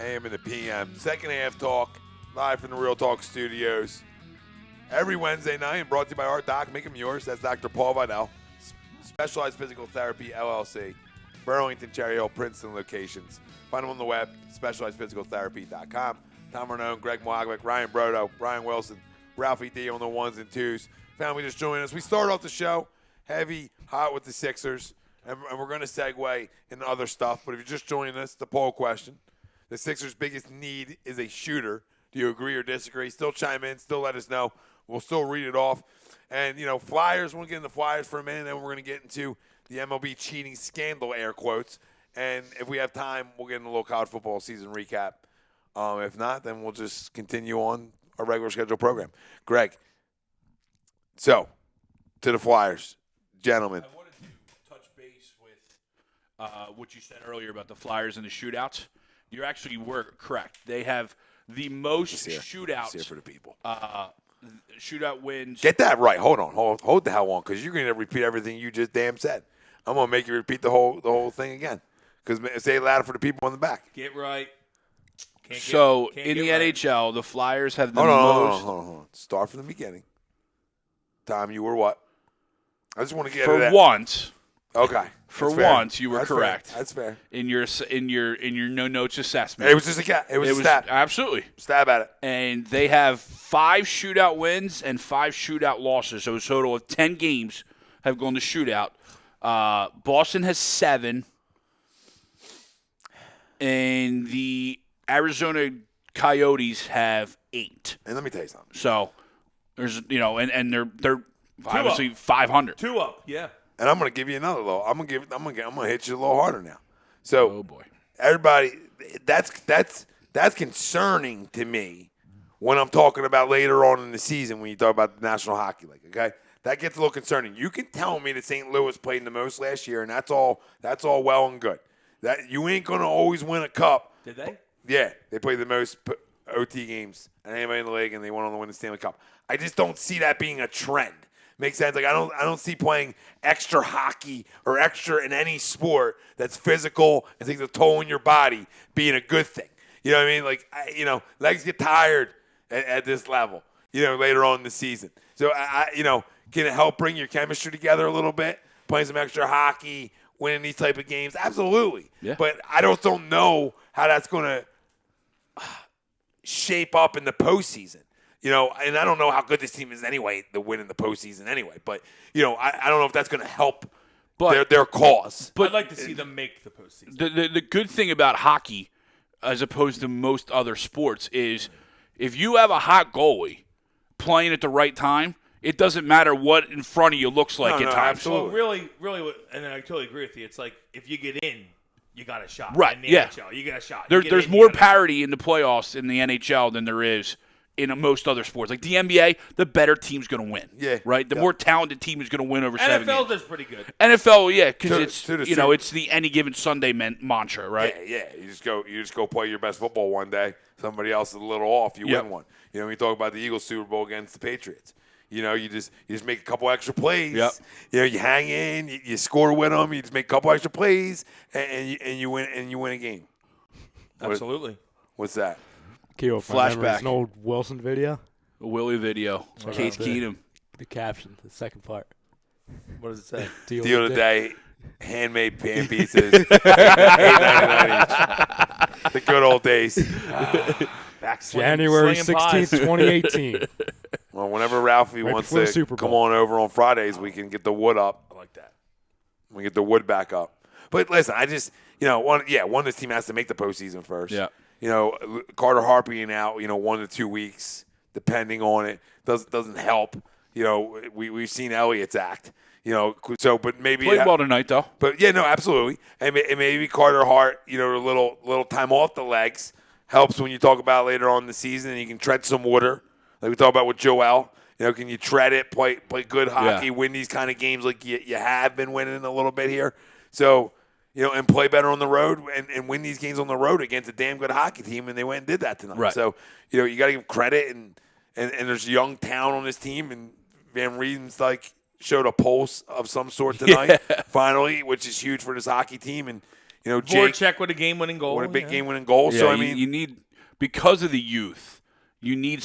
AM and the PM. Second half talk, live from the Real Talk Studios. Every Wednesday night and brought to you by our doc. Make him yours. That's Dr. Paul Vidal. Specialized Physical Therapy, LLC. Burlington, Cherry Hill, Princeton locations. Find them on the web, specializedphysicaltherapy.com. Tom Arnone, Greg Mwagwick, Ryan Brodo, Brian Wilson, Ralphie D on the ones and twos. Family just joined us. We start off the show heavy, hot with the Sixers, and we're going to segue into other stuff. But if you're just joining us, the poll question. The Sixers' biggest need is a shooter. Do you agree or disagree? Still chime in. Still let us know. We'll still read it off. And, Flyers. We'll get into Flyers for a minute. Then we're going to get into the MLB cheating scandal, air quotes. And if we have time, we'll get into a little college football season recap. If not, then we'll just continue on our regular scheduled program. Greg, so to the Flyers. Gentlemen. I wanted to touch base with what you said earlier about the Flyers and the shootouts. You actually were correct. They have the most shootouts. Here for the people. Shootout wins. Get that right. Hold on. Hold the hell on, because you're going to repeat everything you just damn said. I'm going to make you repeat the whole thing again. Because say it louder for the people in the back. Get right. In the NHL, the Flyers have the most. Hold on. Start from the beginning. Tom, you were what? I just want to get for that. once. Okay. For once, you were correct. Fair. That's fair. In your no notes assessment. It was just a stab. Absolutely. Stab at it. And they have 5 shootout wins and 5 shootout losses. So a total of 10 games have gone to shootout. Boston has 7. And the Arizona Coyotes have 8. And let me tell you something. So there's and they're obviously 500. 2 up, yeah. And I'm going to give you another little. I'm going to hit you a little harder now. So, oh boy, everybody, that's concerning to me when I'm talking about later on in the season when you talk about the National Hockey League. Okay, that gets a little concerning. You can tell me that St. Louis played the most last year, and that's all well and good. That you ain't going to always win a cup. Did they? Yeah, they played the most OT games than anybody in the league, and they went on to win the Stanley Cup. I just don't see that being a trend. Makes sense. Like I don't see playing extra hockey or extra in any sport that's physical and takes a toll on your body being a good thing. You know what I mean? Like legs get tired at this level. Later on in the season. So can it help bring your chemistry together a little bit? Playing some extra hockey, winning these type of games, absolutely. Yeah. But I don't know how that's going to shape up in the postseason. And I don't know how good this team is anyway to win in the postseason anyway. But, I don't know if that's going to help their cause. But I'd like to see them make the postseason. The good thing about hockey, as opposed to most other sports, is if you have a hot goalie playing at the right time, it doesn't matter what in front of you looks like at times. Absolutely. Well, really, and I totally agree with you. It's like if you get in, you got a shot. Right, In the yeah. NHL, you got a shot. There's more parity in the playoffs in the NHL than there is in most other sports. Like the NBA, the better team's going to win. Yeah. Right? The more talented team is going to win over 7 games. NFL does pretty good. NFL, yeah, because it's to the it's the any given Sunday mantra, right? Yeah. You just go play your best football one day. Somebody else is a little off. You win one. When you talk about the Eagles Super Bowl against the Patriots. You just make a couple extra plays. Yep. You hang in, you score with them. You just make a couple extra plays, and you win a game. Absolutely. What's that? Keo, Flashback. An old Wilson video. A Willie video. Case about Keenum. The caption, the second part. What does it say? Deal today, handmade pan pieces, $8.99 each. The good old days. January slinging pies. 16th, 2018. Well, whenever Ralphie Right wants before the to Super come Bowl. on over on Fridays, we can get the wood up. I like that. We get the wood back up. But listen, I just one of this team has to make the postseason first. Yeah. Carter Hart being out 1 to 2 weeks, depending on it, doesn't help. We've seen Elliott's act. But maybe Played well tonight though. But yeah, no, absolutely. And maybe Carter Hart, a little time off the legs helps when you talk about later on in the season, and you can tread some water, like we talked about with Joel. Can you tread it, play good hockey, win these kind of games like you have been winning a little bit here? So, and play better on the road and win these games on the road against a damn good hockey team, and they went and did that tonight. Right. So, you got to give credit, and there's young talent on this team, and Van Rieden's showed a pulse of some sort tonight, finally, which is huge for this hockey team. And, Jake Voracek with a game-winning goal. What a big game-winning goal. Yeah, so, you need, because of the youth, you need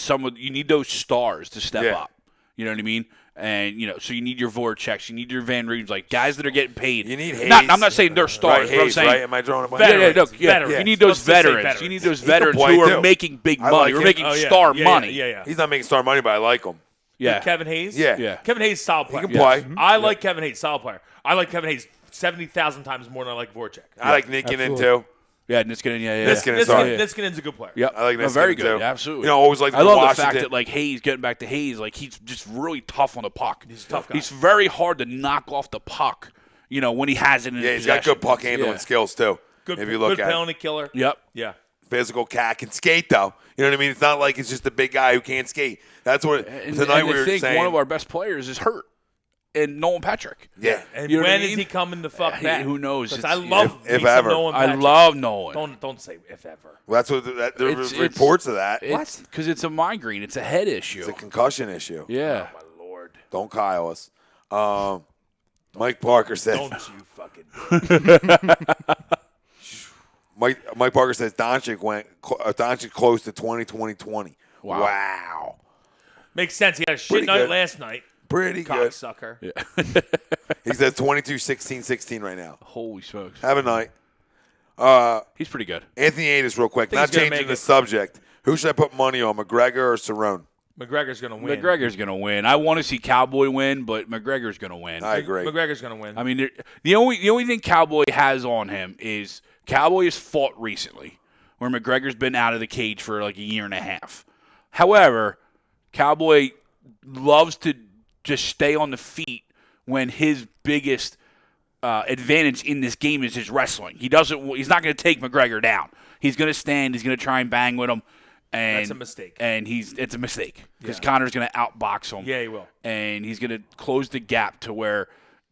those stars to step up. You know what I mean? And, so you need your Voraceks, you need your Van Riemens, guys that are getting paid. You need Hayes. I'm not saying they're stars, right, but I'm Hayes, saying right? Am I drawing a blank? veterans. You need those veterans. You need those veterans who are making big money. We're making star money. Yeah. He's not making star money, but I like him. Yeah. Kevin Hayes? Yeah. Kevin Hayes, solid player. He can play. I like Kevin Hayes, solid player. I like Kevin Hayes 70,000 times more than I like Voracek. I like Niskanen, too. Yeah, Niskanen, Niskanen's a good player. Yep. I like Niskanen, very good, too. absolutely. Always like I love Washington. the fact that, Hayes, getting back to Hayes, he's just really tough on the puck. He's a tough guy. He's very hard to knock off the puck, when he has it in his Yeah, he's got good puck handling skills, too. Good, if you look good at penalty killer. Yep. Yeah. Physical cat, can skate, though. You know what I mean? It's not like it's just a big guy who can't skate. That's what tonight we were saying. One of our best players is hurt, and Nolan Patrick. Yeah. And You know what I when is mean? he coming to fuck back? Who knows? 'Cause I love if me some ever. Nolan I Patrick. love Nolan. Don't say if ever. Well, that's what there's reports of that. What? Because it's a migraine. It's a head issue. It's a concussion issue. Yeah. Oh, my Lord. Don't Kyle us. Mike Parker says. Don't you fucking. Mike Parker says Doncic close to 20-20-20. Wow. Makes sense. He had a shit Pretty night good. last night. Pretty good. Cocksucker. Yeah. He's at 22-16-16 right now. Holy smokes. Have a night. He's pretty good. Anthony Adas, real quick. Think Not he's gonna changing make the it. subject. Who should I put money on, McGregor or Cerrone? McGregor's going to win. McGregor's going to win. I want to see Cowboy win, but McGregor's going to win. I agree. McGregor's going to win. I mean, the only thing Cowboy has on him is Cowboy has fought recently, where McGregor's been out of the cage for a year and a half. However, Cowboy loves to just stay on the feet when his biggest advantage in this game is his wrestling. He's not going to take McGregor down. He's going to stand. He's going to try and bang with him. And That's a mistake. And it's a mistake because Yeah. Connor's going to outbox him. Yeah, he will. And he's going to close the gap to where,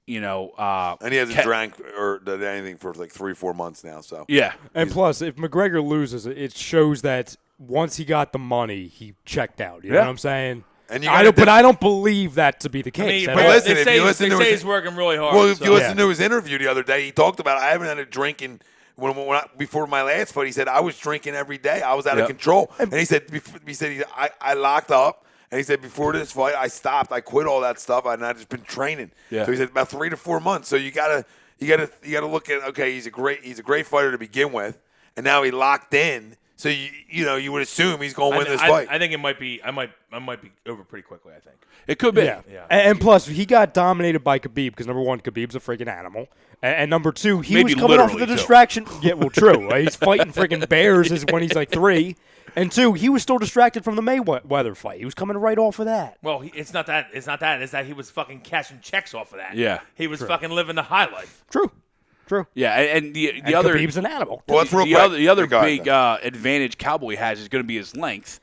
And he hasn't drank or done anything for 3-4 months now. So yeah. And plus, if McGregor loses, it shows that once he got the money, he checked out. You know what I'm saying? And you I don't believe that to be the case. I at mean, all. listen, they if say, you listen they to say his- he's working really hard. Well, if so. you listen to his interview the other day, he talked about I haven't had a drink in before my last fight. He said I was drinking every day. I was out of control, and he said I locked up, and he said before this fight I stopped. I quit all that stuff, and I just been training. Yeah. So he said about 3 to 4 months. So you gotta look at he's a great fighter to begin with, and now he locked in. So you would assume he's going to win this fight. I think it might be. I might be over pretty quickly. I think. It could be. Yeah. Yeah. And plus, he got dominated by Khabib because, number one, Khabib's a freaking animal. And number two, he Maybe was coming off of the literally, too. distraction. Yeah, well, true. He's fighting freaking bears when he's 3. And two, he was still distracted from the Mayweather fight. He was coming right off of that. Well, it's not that. It's that he was fucking cashing checks off of that. Yeah. He was fucking living the high life. True. Yeah, and the And other Khabib's an animal. Well, that's real the quick. other Go ahead, big advantage Cowboy has is going to be his length,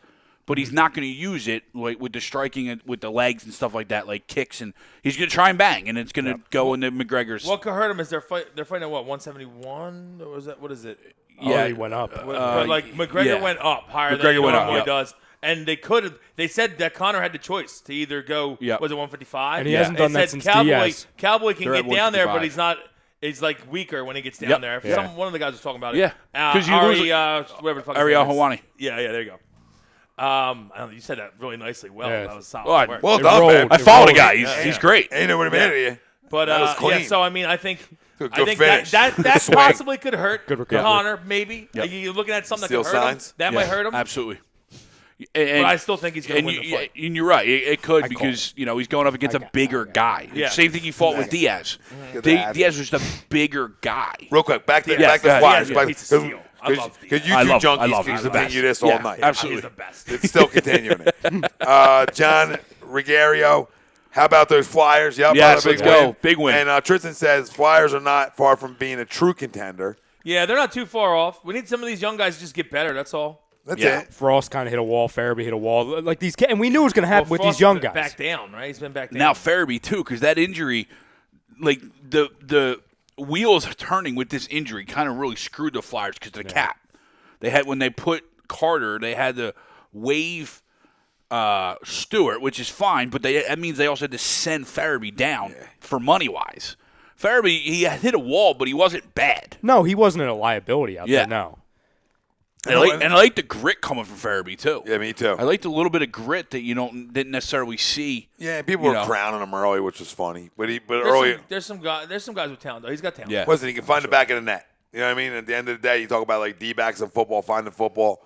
but he's not going to use it with the striking and with the legs and stuff like that, like kicks, and he's going to try and bang, and it's going to go into McGregor's. What could hurt him is they're fighting at what 171 or was that what is it? Yeah, he went up. But McGregor yeah. went up higher McGregor than he went up, normally yep. does. And they said that Connor had the choice to either go, Yep. was it 155? And he hasn't done that said since Cowboy, Diaz. Cowboy can They're at get down there, but 155. he's not. He's weaker when he gets down Yep. there. Yeah. One of the guys was talking about it. Yeah. 'Cause you lose whatever the fuck his Ariel name is. Helwani. Yeah, there you go. I don't know, you said that really nicely. Well, Yeah. that was solid. Well, work. Well It done, rolled. man. I follow the It guy. rolled. He's great. Ain't nobody mad at you. But That was clean. yeah, so I mean, I think Good that finish. that Swing. possibly could hurt Good recovery. Connor. Maybe Yep. you're looking at something Steal that could hurt signs? him. That might hurt him. Absolutely. And, But I still think he's going to win the fight. And you're right. It could I because he's going up against a bigger guy. Yeah. Same thing he fought with Diaz. Diaz. Diaz was just a bigger guy. Real quick, back to Yeah, the Flyers. Diaz is a piece of steel. I love Diaz. Because you I two love junkies him. can He's the continue best. this all night. Absolutely. He's the best. It's still continuing it. John Rigario, how about those Flyers? Yep, Yes, another let's go. Big win. And Tristan says Flyers are not far from being a true contender. Yeah, they're not too far off. We need some of these young guys to just get better. That's all. That's Yeah. it. Frost kind of hit a wall. Farabee hit a wall. Like these, and we knew it was going to happen with Frost these young has been guys. Back down, right? He's been back down. Now Farabee too, because that injury, like the wheels turning with this injury, kind of really screwed the Flyers because of the cap. They had when they put Carter, they had to waive Stewart, which is fine, but that means they also had to send Farabee down for money wise. Farabee, he hit a wall, but he wasn't bad. No, he wasn't a liability out Yeah. there. No. And I like the grit coming from Farabee too. Yeah, me too. I liked a little bit of grit that you didn't necessarily see. Yeah, and people You were know. crowning him early, which was funny. But early, There's some guys with talent though. He's got talent. Yeah. listen, he can find the back of the net. You know what I mean? At the end of the day, you talk about like D-backs in football, find the football.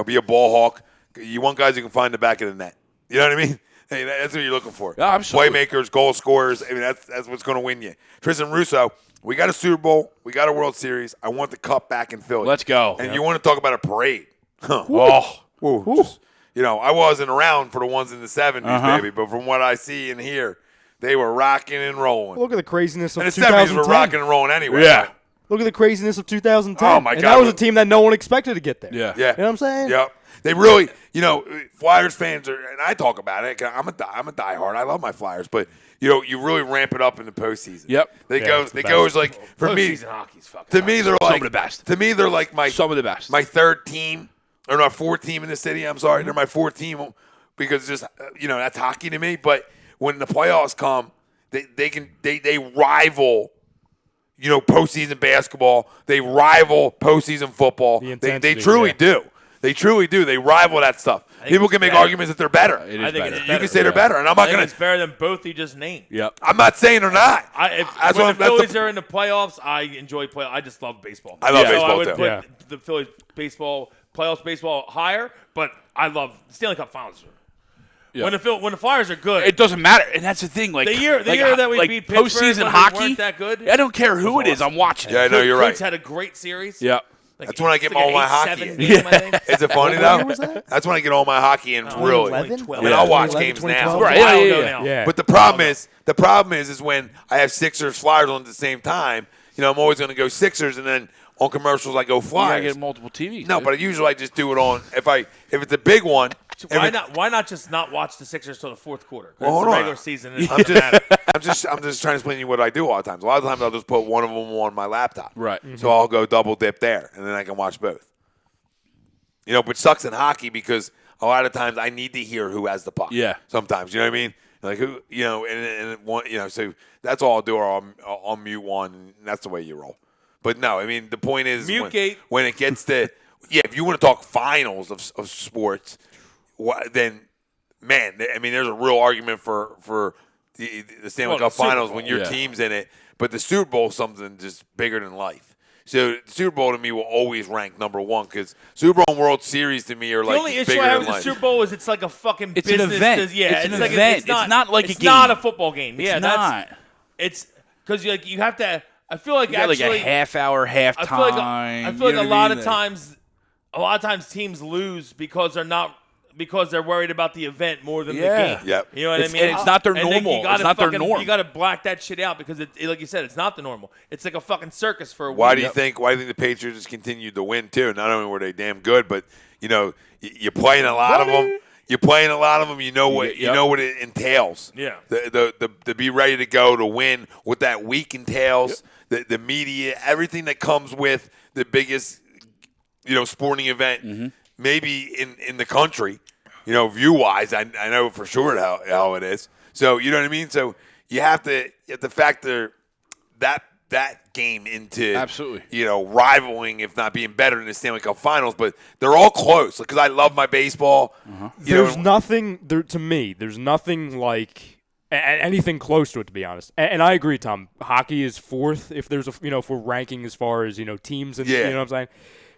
Be a ball hawk. You want guys who can find the back of the net. You know what I mean? Hey, that's what you're looking for. Yeah, absolutely. Playmakers, goal scorers. I mean, that's what's going to win you. Tristan Russo, we got a Super Bowl. We got a World Series. I want the cup back in Philly. Let's go. And you want to talk about a parade. Huh. Oh, Just, I wasn't around for the ones in the 70s, Uh-huh. baby. But from what I see and hear, they were rocking and rolling. Look at the craziness of And the 2010. 70s were rocking and rolling anyway. Yeah. right? Look at the craziness of 2010. Oh, my and God. that was a team that no one expected to get there. yeah. Yeah. You know what I'm saying? Yep. They really, Flyers fans are, and I talk about it. 'Cause I'm a diehard. I love my Flyers, but you really ramp it up in the postseason. Yep. They Yeah, go. it's the They best. go as like for me. Postseason hockey's fucking To me, they're like Some of the best. To me, they're like Some of the best. my third team, or not fourth team in the city. I'm sorry, they're my fourth team because just that's hockey to me. But when the playoffs come, they rival. Postseason basketball. They rival postseason football. The They intensity, truly yeah. do. They truly do. They rival that stuff. People it's can make better. arguments that they're better. It I is think better. it's You better. can say they're better, and I'm not I think gonna. it's better than both you just named. Yep. I'm not saying they're not. When the Phillies are in the playoffs, I enjoy play. I just love baseball. I love So baseball, I would too. put Yeah. the Phillies playoffs baseball higher, but I love Stanley Cup Finals. Yeah. When the Flyers are good, It doesn't matter, and that's the thing. Like The year that we beat Pittsburgh postseason when they hockey, weren't that good, I don't care who it is. I'm watching. Yeah, I know you're right. Coots had a great series. Yeah. Like, That's when I get it's like all an my hockey 8-7 in. game, I think. Is it funny What though? year was that? That's when I get all my hockey in. Really. 2011? I mean, I'll watch 2011, games now. 2012? Right. I don't Yeah, know yeah, now. Yeah. But the problem is when I have Sixers Flyers on at the same time. I'm always going to go Sixers, and then on commercials I go You gotta Flyers. get multiple TVs. No, dude. but usually I just do it on if it's a big one. Why not just not watch the Sixers till the fourth quarter? Well, It's hold the on. regular season. It doesn't matter. I'm just trying to explain to you what I do all the time. A lot of times I'll just put one of them on my laptop. Right. So I'll go double dip there, and then I can watch both. But sucks in hockey because a lot of times I need to hear who has the puck. Yeah. Sometimes, you know what I mean? Like who, and one, so that's all I'll do. Or I'll mute one, and that's the way you roll. But no, I mean the point is Mute-gate. when it gets to if you want to talk finals of sports, then man, I mean there's a real argument for the Stanley Well, Cup the Super Finals Bowl, when your yeah. team's in it, but the Super Bowl is something just bigger than life. So the Super Bowl to me will always rank number one because Super Bowl and World Series to me are The like only just issue bigger I have than with the life. Super Bowl is it's like a fucking It's an business. event. Yeah, It's an like event. It's not like a it's not game. a football game. It's Yeah, not. It's because you have to. I feel like You got actually like a half hour, half I time. feel like a lot of times teams lose because they're worried about the event more than the Yeah. game. Yep. You know what It's- I mean? and it's not their And then normal. you gotta It's not their fucking- norm. You got to black that shit out because like you said, it's not the normal. It's like a fucking circus for a week. Why do you think the Patriots just continued to win too? Not only were they damn good, but you're playing a lot of them. You're playing a lot of them. You know what Yep. it entails. Yeah. The be ready to go to win. What that week entails. The media, everything that comes with the biggest sporting event maybe in the country. View wise, I know for sure how it is. So you know what I mean. So you have to factor that game into Absolutely. rivaling, if not being better than the Stanley Cup Finals. But they're all close because I love my baseball. There's nothing there to me. There's nothing like anything close to it, to be honest. And I agree, Tom. Hockey is fourth if there's if we're ranking as far as teams and Yeah. you know what I'm saying.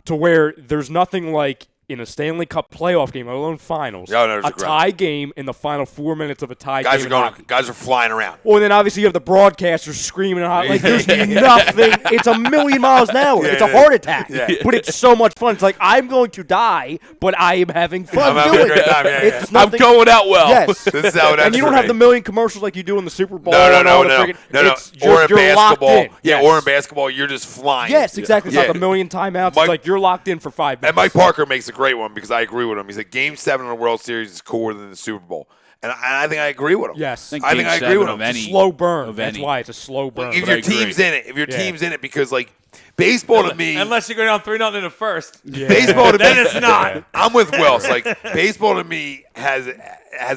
To where there's nothing like in a Stanley Cup playoff game, let alone finals, Yeah, no, a tie game in the final 4 minutes of a tie Guys game are in going. hockey. Guys are flying around. Well, and then obviously you have the broadcasters screaming and like there's nothing. It's a million miles an hour. It's a heart attack. Yeah. But it's so much fun. It's like I'm going to die, but I am having fun I'm having a doing great it. time. Yeah, It's yeah. I'm nothing. going out well. Yes. This is how it And ends you don't for have me. the million commercials like you do in the Super Bowl. No, and all the no. friggin- it's- Or in you're locked basketball. in. Yeah, Yes. or in basketball, you're just flying. Yes, exactly. It's Yeah. not the million timeouts. Mike- It's like you're locked in for 5 minutes. And Mike Parker makes a great one because I agree with him. He said Game 7 of the World Series is cooler than the Super Bowl. And I think I agree with him. Yes. I think I agree with him. It's a slow burn. That's why it's a slow burn. If But your I agree. team's in it, because like baseball to me, Unless you go down 3-0 in the first. baseball to me, Then it's not. I'm with Wells. Like baseball to me has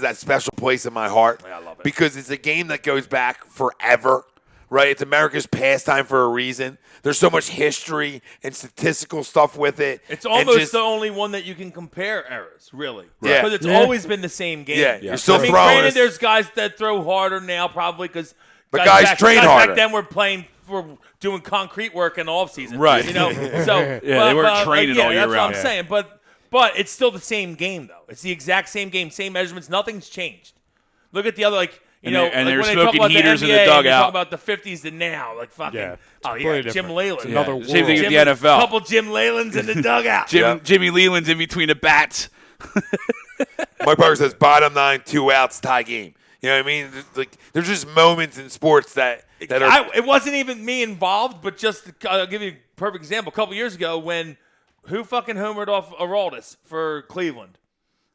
that special place in my heart because it's a game that goes back forever. Right? It's America's pastime for a reason. There's so much history and statistical stuff with it. It's And almost just- the only one that you can compare eras, really. Yeah. Because it's Yeah. always been the same game. Yeah, you're still I mean, throwing. granted, there's guys that throw harder now, probably because But guys train harder. back then were doing concrete work in the off season, Right. You know, so Yeah, they weren't training all year that's round. what I'm saying. But it's still the same game, though. It's the exact same game, same measurements. Nothing's changed. Look at the other, like. You And know, they- and like they were when they talk smoking about heaters the in NBA, the and they dugout. talk about the 50s to now, like fucking. Yeah, Oh it's yeah, completely Jim different. Leyland. It's another Same thing world. in the NFL. Couple Jim Leylands in the dugout. Jimmy Leland's in between the bats. Mike Parker says bottom 9, 2 outs, tie game. You know what I mean? There's just moments in sports that are. It wasn't even me involved, but just I'll give you a perfect example. A couple years ago, when who fucking homered off Aroldis for Cleveland?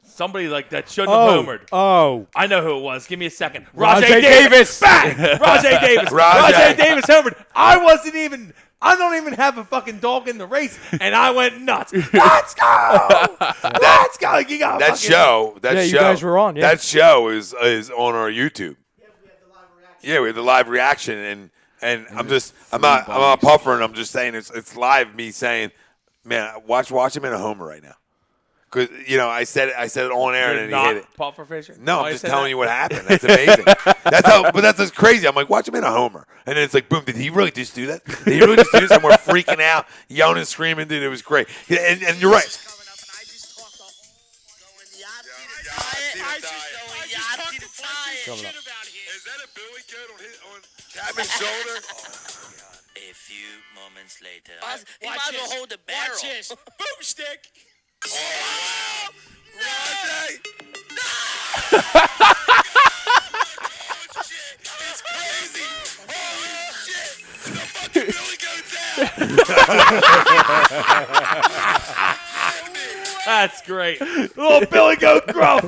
Somebody like that shouldn't have homered. Oh. I know who it was. Give me a second. Rajay Davis. Bang! Rajay Davis. Rajay Davis homered. I don't even have a fucking dog in the race, and I went nuts. Let's go! Let's go! You got That show. Yeah, you guys were on, yeah. That show is on our YouTube. Yeah, we have the live reaction, and I'm not a puffer, and I'm just saying it's live. Me saying, man, watch him in a homer right now, because I said it on air, and then he hit it. Puffer Fisher? No, Why I'm just say telling that? you what happened. That's amazing. But that's just crazy. I'm like, watch him in a homer, and then it's like, boom! Did he really just do that? Did he really just do this? And we're freaking out, yelling and screaming, dude. It was great. And you're right. Is that a billy goat on Cabin's shoulder? A few moments later. He might as well hold the barrel. Watch this. Boomstick. Oh, Rajay. No! Shit. It's crazy. Holy shit. The fucking billy goat's out. That's great. Little Billy Goat Gruff.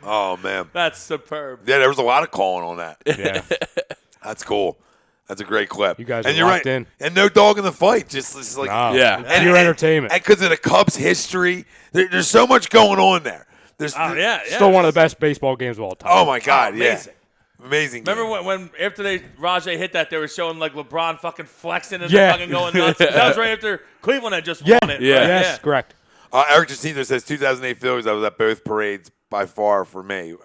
Oh man, That's superb. yeah, there was a lot of calling on that. Yeah. That's cool. That's a great clip. You guys and are you're locked right. in. And no dog in the fight. Just like No. Yeah. It's pure entertainment. And because of the Cubs' history, there's so much going on there. Yeah. Still one of the best baseball games of all time. Oh my God, yeah, amazing. amazing. Remember game. when after Rajay hit that, they were showing like LeBron fucking flexing and Yeah. fucking going nuts. That was right after Cleveland had just Yeah. won it. Yeah. right? Yes, correct. Eric Jacinto says 2008 Phillies. I was at both parades by far for me.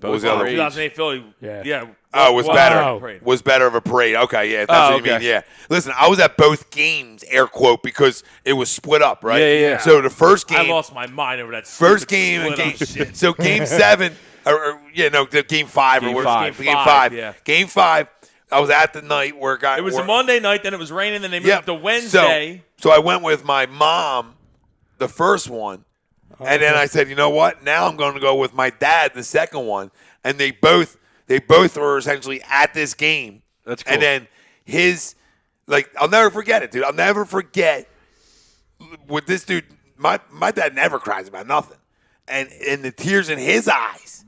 What was the other? parades. 2008 Philly. Yeah. Oh, it was Wow. better. Wow. Was better of a parade. Okay, yeah, that's Oh, what you mean. okay. Yeah. Listen, I was at both games, air quote, because it was split up, right? Yeah. So the first game, I lost my mind over that. first stupid game, and split-up game. shit. So game 7, game 5, Game or five. Game 5. Yeah. Game 5. I was at the night where it got. It was where, a Monday night, then it was raining, then they moved Yeah. it to Wednesday. So I went with my mom, the first one, and then I said, you know what? Now I'm going to go with my dad, the second one, and they both were essentially at this game. That's cool. And then I'll never forget it, dude. I'll never forget with this dude. My dad never cries about nothing, and the tears in his eyes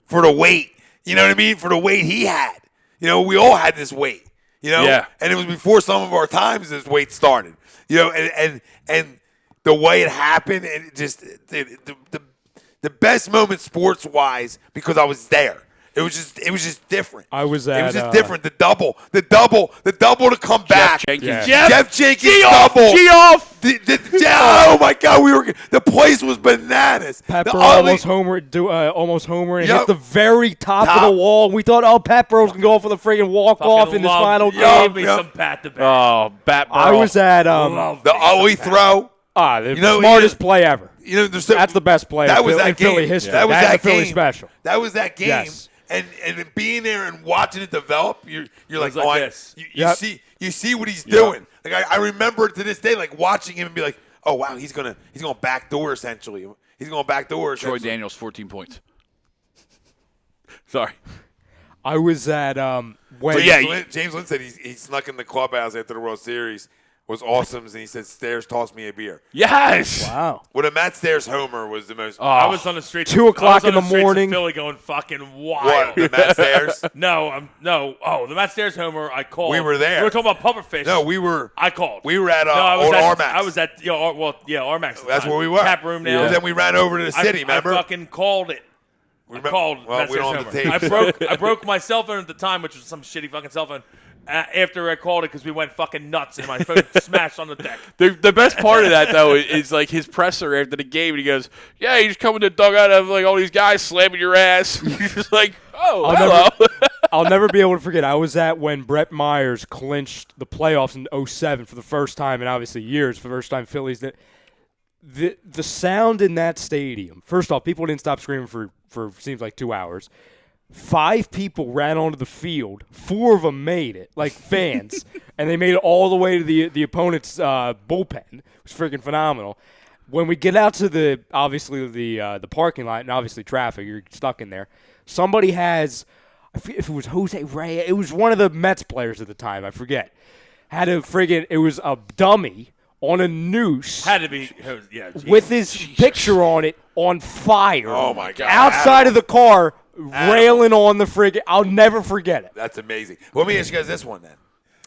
for the weight. You know what I mean? For the weight he had. We all had this weight. Yeah. And it was before some of our times this weight started. And the way it happened, and it just the best moment sports wise because I was there. It was just different. I was It at, was just different. The double to come back. Jenkins. Yeah. Jeff Jenkins double. G-off. Oh my God, the place was bananas. Pat The Burrow ugly- almost homer and Yep. hit the very top of the wall. We thought, Pat Burrow's going to go for the friggin' walk-off in this final Love game. me some Pat the Bear. Oh, Bat I Burrow. was at the ugly throw The smartest play ever. That's the best play in Philly history. That was that Philly game. special. That was that game. Yes. And being there and watching it develop, you're like, this. you see what he's doing. Like I remember to this day, like watching him and be like, oh wow, he's going backdoor essentially. He's going backdoor. Troy Daniels, 14 points. Sorry. I was at when James Lynn said he snuck in the clubhouse after the World Series. Was awesome, and he said, Stairs tossed me a beer. Yes! Wow. What a Matt Stairs homer was the most. I was on the streets. 2 o'clock in the morning. Philly going fucking wild. What, the Matt Stairs? No. Oh, the Matt Stairs homer, I called. We were there. We were talking about pufferfish. No, we were. I called. We were at old Armax. I was at, Armax. That's where we were. Tap room now. And then we ran over to the city, remember? I fucking called it. I called. Well, Matt we don't Stairs have the homer. tape. I broke my cell phone at the time, which was some shitty fucking cell phone. After I called it because we went fucking nuts and my phone smashed on the deck. The best part of that, though, is like his presser after the game. And he goes, yeah, you just come in the dugout of like all these guys slamming your ass. You're just like, oh, hello. I'll never be able to forget. I was at when Brett Myers clinched the playoffs in 2007 for the first time in obviously years, for the first time Phillies. The sound in that stadium, first off, people didn't stop screaming for seems like 2 hours. 5 people ran onto the field. 4 of them made it, like fans, and they made it all the way to the opponent's bullpen. It was freaking phenomenal. When we get out to the parking lot and obviously traffic, you're stuck in there. Somebody has, I forget if it was Jose Reyes, it was one of the Mets players at the time, I forget. It was a dummy on a noose. Had to be, yeah. With his picture on it on fire. Oh, my God. Outside of the car. Railing on the friggin'. I'll never forget it. That's amazing. Well, let me ask you guys this one then.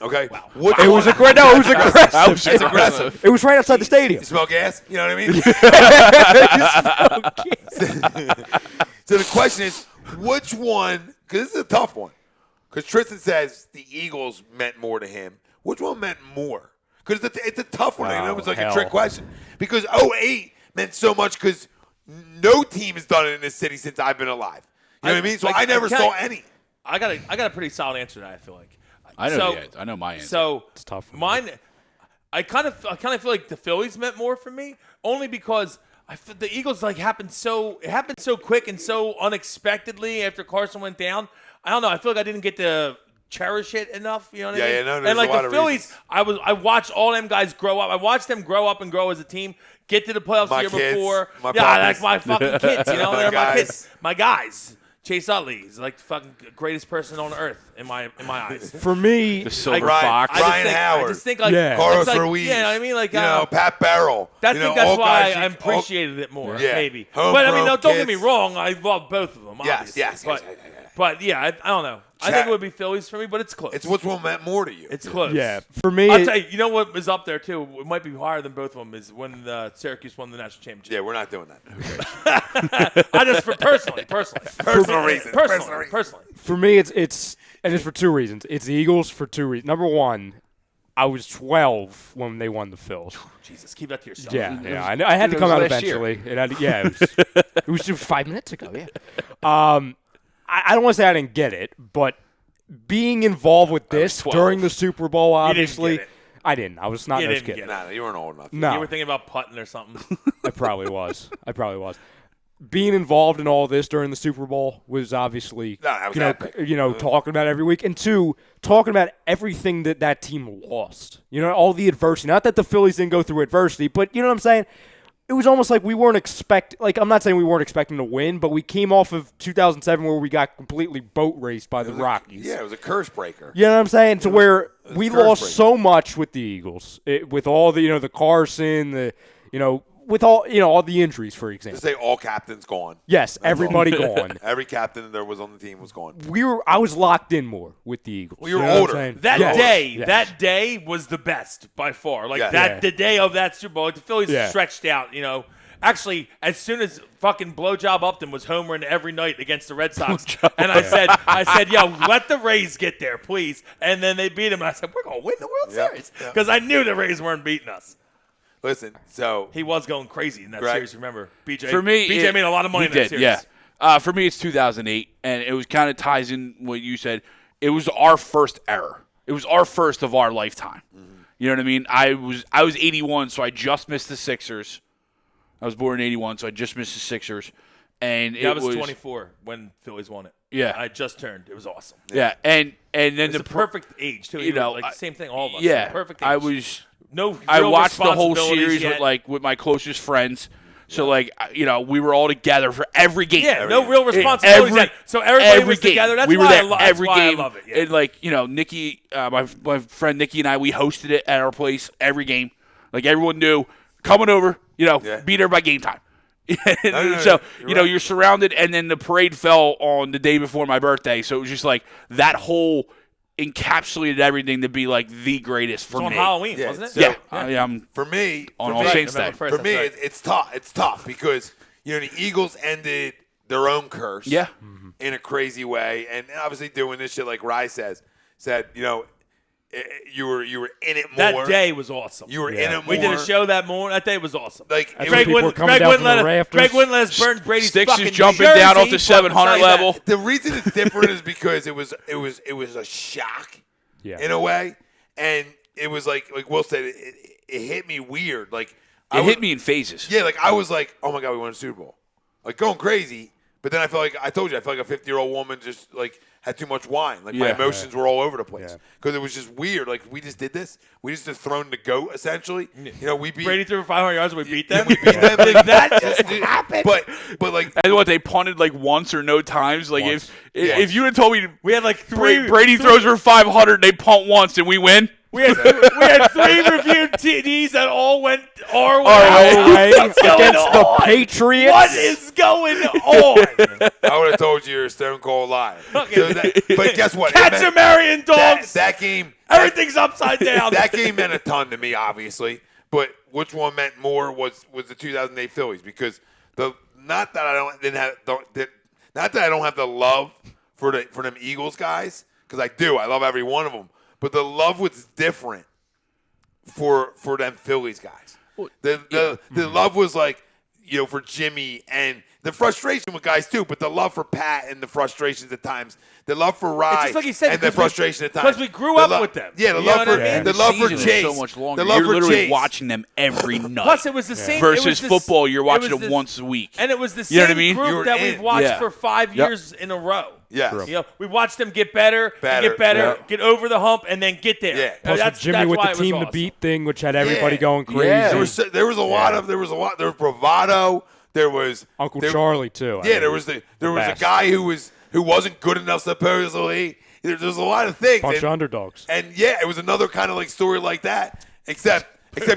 Okay? Wow. It was aggressive. It's aggressive. It was right outside the stadium. You smell gas? You know what I mean? So the question is, which one, because this is a tough one, because Tristan says the Eagles meant more to him. Which one meant more? Because it's a tough one. I know it's like a trick question. Because 2008 meant so much because no team has done it in this city since I've been alive. You know what I mean? So I never saw any. I got a pretty solid answer to that, I feel like. I know the answer. I know my answer. So it's tough. Mine, I kind of feel like the Phillies meant more for me, only because the Eagles happened so quick and so unexpectedly after Carson went down. I don't know. I feel like I didn't get to cherish it enough. You know what I mean? Yeah, no, and there's like a lot the of Phillies, reasons. I watched all them guys grow up. I watched them grow up and grow as a team. Get to the playoffs the year before. My like my fucking kids. You know, they're my guys. kids, my guys. Chase Utley is like the fucking greatest person on earth in my eyes. For me, the Silver Ryan- Fox. Ryan Howard. I just think like Carlos it's like, Ruiz. Yeah, you know what I mean, like Pat Barrel. I think that's all why guys I appreciated it more. Yeah. Maybe, Homegrown but I mean, don't get me kids. wrong. I love both of them. Obviously. Yes. But yeah, I don't know. I think it would be Phillies for me, but it's close. It's which one meant more to you. It's close. yeah, for me, I'll tell you. You know what was up there too? It might be higher than both of them. Is when Syracuse won the national championship. Yeah, we're not doing that. I just personally. Personal reasons. For me, it's for 2 reasons. It's the Eagles for 2 reasons. Number one, I was 12 when they won the Phils. Jesus, keep that to yourself. Yeah, I know. I had to come out eventually. It was 5 minutes ago. Yeah. I don't want to say I didn't get it, but being involved with this during the Super Bowl, obviously, I didn't. I was not You no didn't kid. get it. Nah, you weren't old enough. No, You were thinking about putting or something. I probably was. Being involved in all this during the Super Bowl was obviously, that was epic. Talking about it every week, and 2, talking about everything that team lost. All the adversity. Not that the Phillies didn't go through adversity, but you know what I'm saying? It was almost like we weren't I'm not saying we weren't expecting to win, but we came off of 2007 where we got completely boat raced by the Rockies. It was a curse breaker. You know what I'm saying? To where we curse lost breaker. so much with the Eagles, with all the the Carson, with all the injuries, for example. Just say all captains gone. Yes, everybody gone. Every captain that was on the team was gone. I was locked in more with the Eagles. Well, you were know what I'm older. saying? That day was the best by far. Like the day of that Super Bowl, like the Phillies stretched out. Actually, as soon as fucking Blowjob Upton was homering every night against the Red Sox, and I said, yo, let the Rays get there, please. And then they beat him, and I said, we're gonna win the World Series because I knew the Rays weren't beating us. Listen, so he was going crazy in that series. Remember, BJ? For me, BJ made a lot of money in that series. Yeah. For me, it's 2008, and it was kind of ties in what you said. It was our first era. It was our first of our lifetime. You know what I mean? I was 81, so I just missed the Sixers. I was born in 81, so I just missed the Sixers. And Yeah, I it was 24 when Phillies won it. Yeah. I just turned. It was awesome. Yeah, and then It's the the perfect age too. you know, like the same thing. All of us. Yeah, The perfect age. I was. No. I real watched the whole responsibilities series yet. with my closest friends. So we were all together for every game. Yeah, no real responsibilities yet. So everybody was game. together. That's we were why there I every that's why game. I love it. Yeah. And Nikki, my friend Nikki and I, we hosted it at our place every game. Like everyone knew, coming over, be there by game time. So you're surrounded, and then the parade fell on the day before my birthday. So it was just like that whole encapsulated everything to be like the greatest for It was me. on Halloween, Yeah, wasn't it? so- I'm For me, on for All me, Saints Day. November 1st, For me, that's right. it's tough. It's tough because the Eagles ended their own curse. Yeah. In a crazy way, and obviously doing this shit like Rye said, you were in it more. That day was awesome. You were in it more. We did a show that morning. That day was awesome. Like That's it when was- people were coming down from the rafters. Greg wouldn't let us burn Brady's Sticks fucking is jumping jersey. down off the Fucking 700 say that. level. the reason it's different is because it was a shock Yeah. in a way, and it was like Will said, it hit me weird. Like It hit me in phases. Yeah, like I was like, oh my god, we won a Super Bowl, like going crazy. But then I felt like I told you, I felt like a 50-year-old woman just like had too much wine. Like my Yeah. emotions were all over the place Yeah. because it was just weird. Like we just did this. We just thrown the goat essentially. We beat Brady threw for 500 yards and we beat them. We beat them. Like, that just happened. But like And what, they punted like once or no times? Like Once. if you had told me we had like three. Brady throws for 500, they punt once, and we win. We had three reviewed TDs that all went our way. Our way What's going against the on? Patriots. What is going on? I would have told you you're a stone cold liar. Okay. So but guess what? Cats are marrying dogs. That game. Everything's upside down. That game meant a ton to me, obviously. But which one meant more was the 2008 Phillies because not that I don't have the love for them Eagles guys because I do. I love every one of them. But the love was different for them Phillies guys. The love was like for Jimmy and the frustration with guys too, but the love for Pat and the frustrations at times, the love for Rye It's just like you said, and the because we- frustration at times. because we grew up with them. Yeah, the You love know for what I mean? the The love for season is Chase, so much longer. the love You're for literally Chase. watching them every night. Plus, it was the same. Versus it was the- football, you're it watching was them the- once a week. And it was the You know same what I mean? You were group that in. we've watched Yeah. for 5 Yep. years in a row. Yes. We watched them get better, Better, get better, yeah. get over the hump, and then get there. Yeah. Plus with Jimmy with the team to beat thing, which had everybody Yeah. going crazy. Yeah. There was a lot. There was bravado. There was Uncle Charlie too. I Yeah, mean, there was a best. guy who wasn't good enough supposedly. There's a lot of things. bunch of underdogs. And yeah, it was another kind of like story like that. Except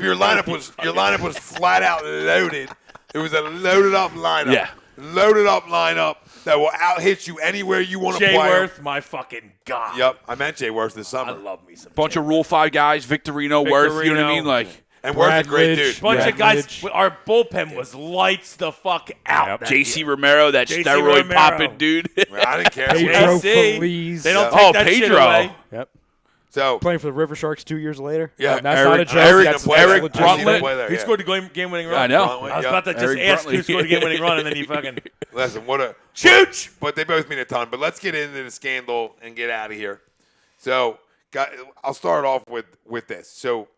your lineup was flat out loaded. It was a loaded up lineup. Yeah. Loaded up lineup that will out hit you anywhere you want to play. Jay Worth, my fucking god. Yep, I meant Jay Worth this I summer. love me some. Bunch of Rule 5 guys, Victorino, Worth, you know what I mean? Victorino. Like And Worth's a great Bradley, dude. bunch Yeah. of guys. Mitch. Our bullpen was lights the fuck out. Yep. that JC year. Romero, that JC steroid Romero. popping dude. I didn't care. Pedro JC. Feliz. They don't Yeah. take Oh, that shit Pedro. away. Yep. So Playing for the River Sharks 2 years later. Yeah, That's Eric- not a joke. Eric- That's Eric legit. Bruntlett. Who scored the game-winning run? I know. Bruntlett, I was yeah. about to just Eric ask who Bruntlett. scored the game-winning run, and then you fucking Listen, what a shoot. But they both mean a ton. But let's get into the scandal and get out of here. So, I'll start off with this. So,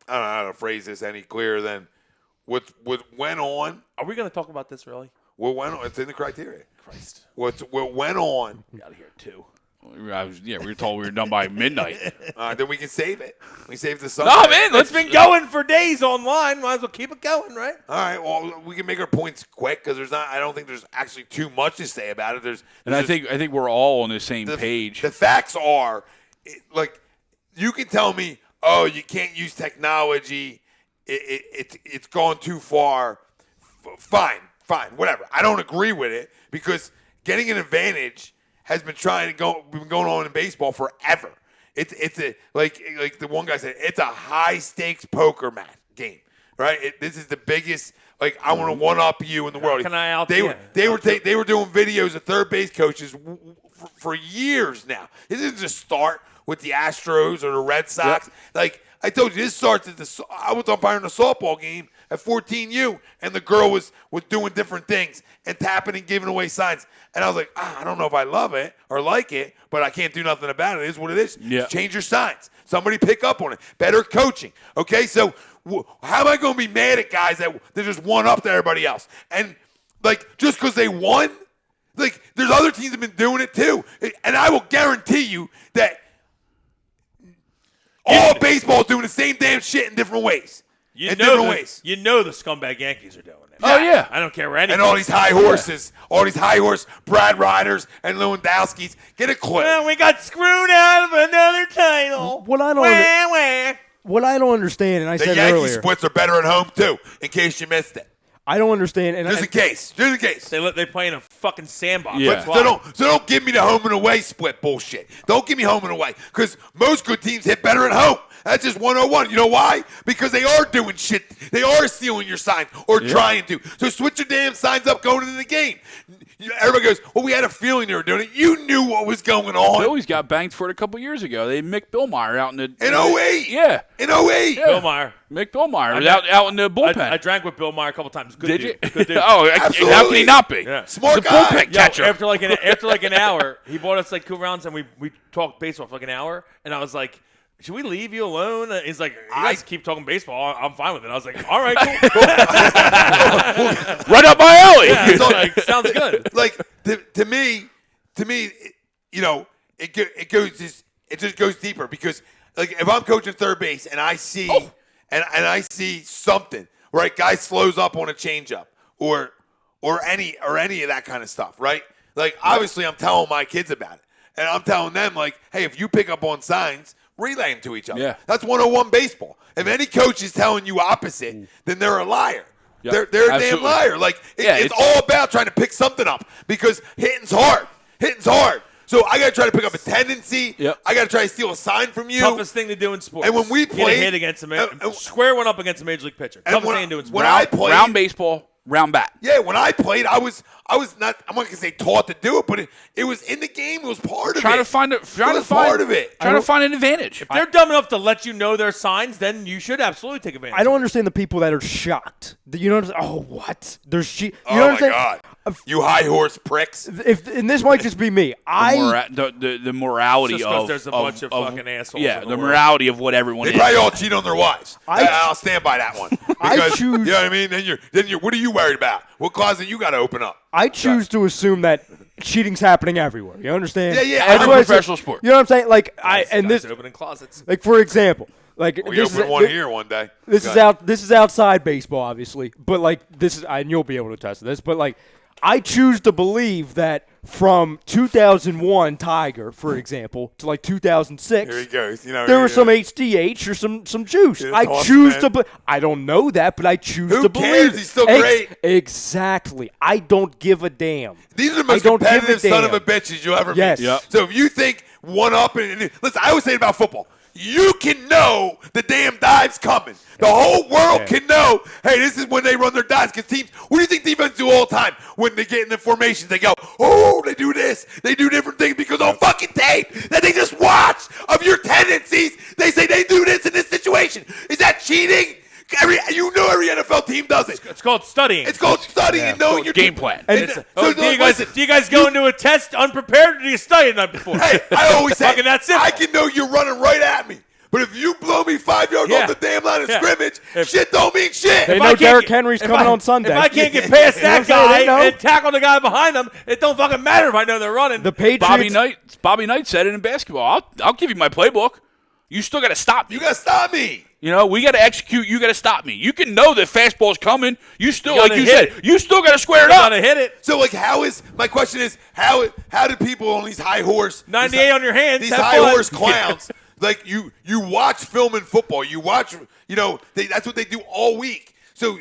I don't know how to phrase this any clearer than what went on. Are we going to talk about this really? What went on? It's in the criteria. Christ, What went on? we out of here too. we were told we were done by midnight. Then we can save it. We save the Sunday. No, man, It's been going for days online. Might as well keep it going, right? All right. Well, we can make our points quick because I don't think there's actually too much to say about it. And I think we're all on the same page. The facts are, you can tell me, oh, you can't use technology. It's gone too far. Fine, whatever. I don't agree with it because getting an advantage has been going on in baseball forever. It's a like the one guy said, it's a high stakes poker game, right? This is the biggest. Like I want to one up you in the world. Can I out- They yeah. they were doing videos of third base coaches for years now. This didn't just start with the Astros or the Red Sox. Yep. Like I told you, this starts at I was umpiring a softball game at 14U, and the girl was doing different things and tapping and giving away signs. And I was like, I don't know if I love it or like it, but I can't do nothing about it. It is what it is. Yeah. Change your signs. Somebody pick up on it. Better coaching. Okay, so how am I going to be mad at guys that just one up to everybody else? And, like, just because they won, like, there's other teams that have been doing it too. And I will guarantee you that all baseball is doing the same damn shit in different ways. You know the scumbag Yankees are doing it. Oh, yeah. I don't care where any. And all these high horses, Brad Riders and Lewandowski's. Get a clue. Well, we got screwed out of another title. What I don't understand, and I The said Yankee earlier, splits are better at home too, in case you missed it. I don't understand. And Just in case. They play in a fucking sandbox. Yeah. That's why. So don't give me the home and away split bullshit. Don't give me home and away, because most good teams hit better at home. That's just 101. You know why? Because they are doing shit. They are stealing your signs or trying to. So switch your damn signs up going into the game. Everybody goes, well, we had a feeling they were doing it. You knew what was going on. Phillies got banged for it a couple years ago. They Mick Billmeyer out in the In 08. Yeah. In 08. Yeah. Bill Meyer. Mick Billmeyer was out in the bullpen. I drank with Bill Meyer a couple times. Good Did dude. you? Good dude. Oh, Absolutely. how can he not be? Yeah. Smart He's a guy. bullpen catcher. After like an hour, he bought us like 2 rounds, and we talked baseball for like an hour. And I was like, should we leave you alone? He's like, you guys keep talking baseball. I'm fine with it. I was like, all right, cool. Right up my alley. Yeah, it's like, sounds good. Like to me, you know, it just goes deeper, because like if I'm coaching third base and I see and I see something, right? Guy slows up on a changeup or any of that kind of stuff, right? Like obviously I'm telling my kids about it, and I'm telling them like, hey, if you pick up on signs, relay them to each other. Yeah. That's 101 baseball. If any coach is telling you opposite, then they're a liar. Yep. They're a Absolutely. damn liar. Like it's it's all about trying to pick something up, because hitting's hard. So I got to try to pick up a tendency. Yep. I got to try to steal a sign from you. Toughest thing to do in sports. And when we Get a played- hit against and- square one up against a major league pitcher. And Toughest when thing to do in when sports. I played- round baseball, round bat. Yeah, when I played, I was not. I'm not gonna say taught to do it, but it was in the game. It was part of Trying it. to find It was part of it. Trying to find an advantage. If they're dumb enough to let you know their signs, then you should absolutely take advantage. I don't understand the people that are shocked. You know what I'm saying? Oh, what? There's you know Oh what I'm my saying? god! You high horse pricks. And this might just be me. The morality Just 'cause of there's a bunch of fucking assholes Yeah, in the the world. morality of what everyone They is. probably all cheat on their wives. I'll stand by that one. I Because, choose- you know what I mean? Then you're. What are you worried about? What closet you got to open up? I choose to assume that cheating's happening everywhere. You understand? Yeah, yeah. That's Every why I said- professional sport. You know what I'm saying? Like Guys opening closets. like for example, like We this open is one here one day. This Go is ahead. This is outside baseball, obviously, but like this is, and you'll be able to attest to this. But like, I choose to believe that from 2001 Tiger, for example, to like 2006, Here he goes. You know, there was some HDH or some juice. Yeah, I toss choose him to. I don't know that, but I choose Who to cares? believe. He's still great. Exactly. I don't give a damn. These are the I most don't give a competitive son of a damn. bitches you'll ever Yes. meet. Yep. So if you think one up and listen, I always say about football, you can know the damn dive's coming. The whole world can know, hey, this is when they run their dives. Because teams, what do you think defense do all the time when they get in the formations? They go, oh, they do this. They do different things because on fucking tape that they just watch of your tendencies, they say they do this in this situation. Is that cheating? Every NFL team does it. It's called studying. It's called studying and knowing your game plan. And Do you guys go into a test unprepared, or do you study the night before? Hey, I always say, Fucking that simple. I can know you're running right at me. But if you blow me 5 yards Yeah. off the damn line of Yeah. scrimmage, If- shit don't mean shit. They If know I can't Derrick get- Henry's if coming I- on Sunday. If I can't get past You know what that I'm saying? They guy know. and tackle the guy behind him, it don't fucking matter if I know they're running. The Patriots. Bobby Knight said it in basketball. I'll give you my playbook. You still got to stop me. You gotta stop me. You know, we got to execute. You got to stop me. You can know that fastball's coming. You still, You like gotta you hit said, it. you still got to square it you up. gotta hit it. So like, my question is, how do people on these high horse 98 on your hands. these have high fun. horse clowns, like you watch film and football, you watch, that's what they do all week. So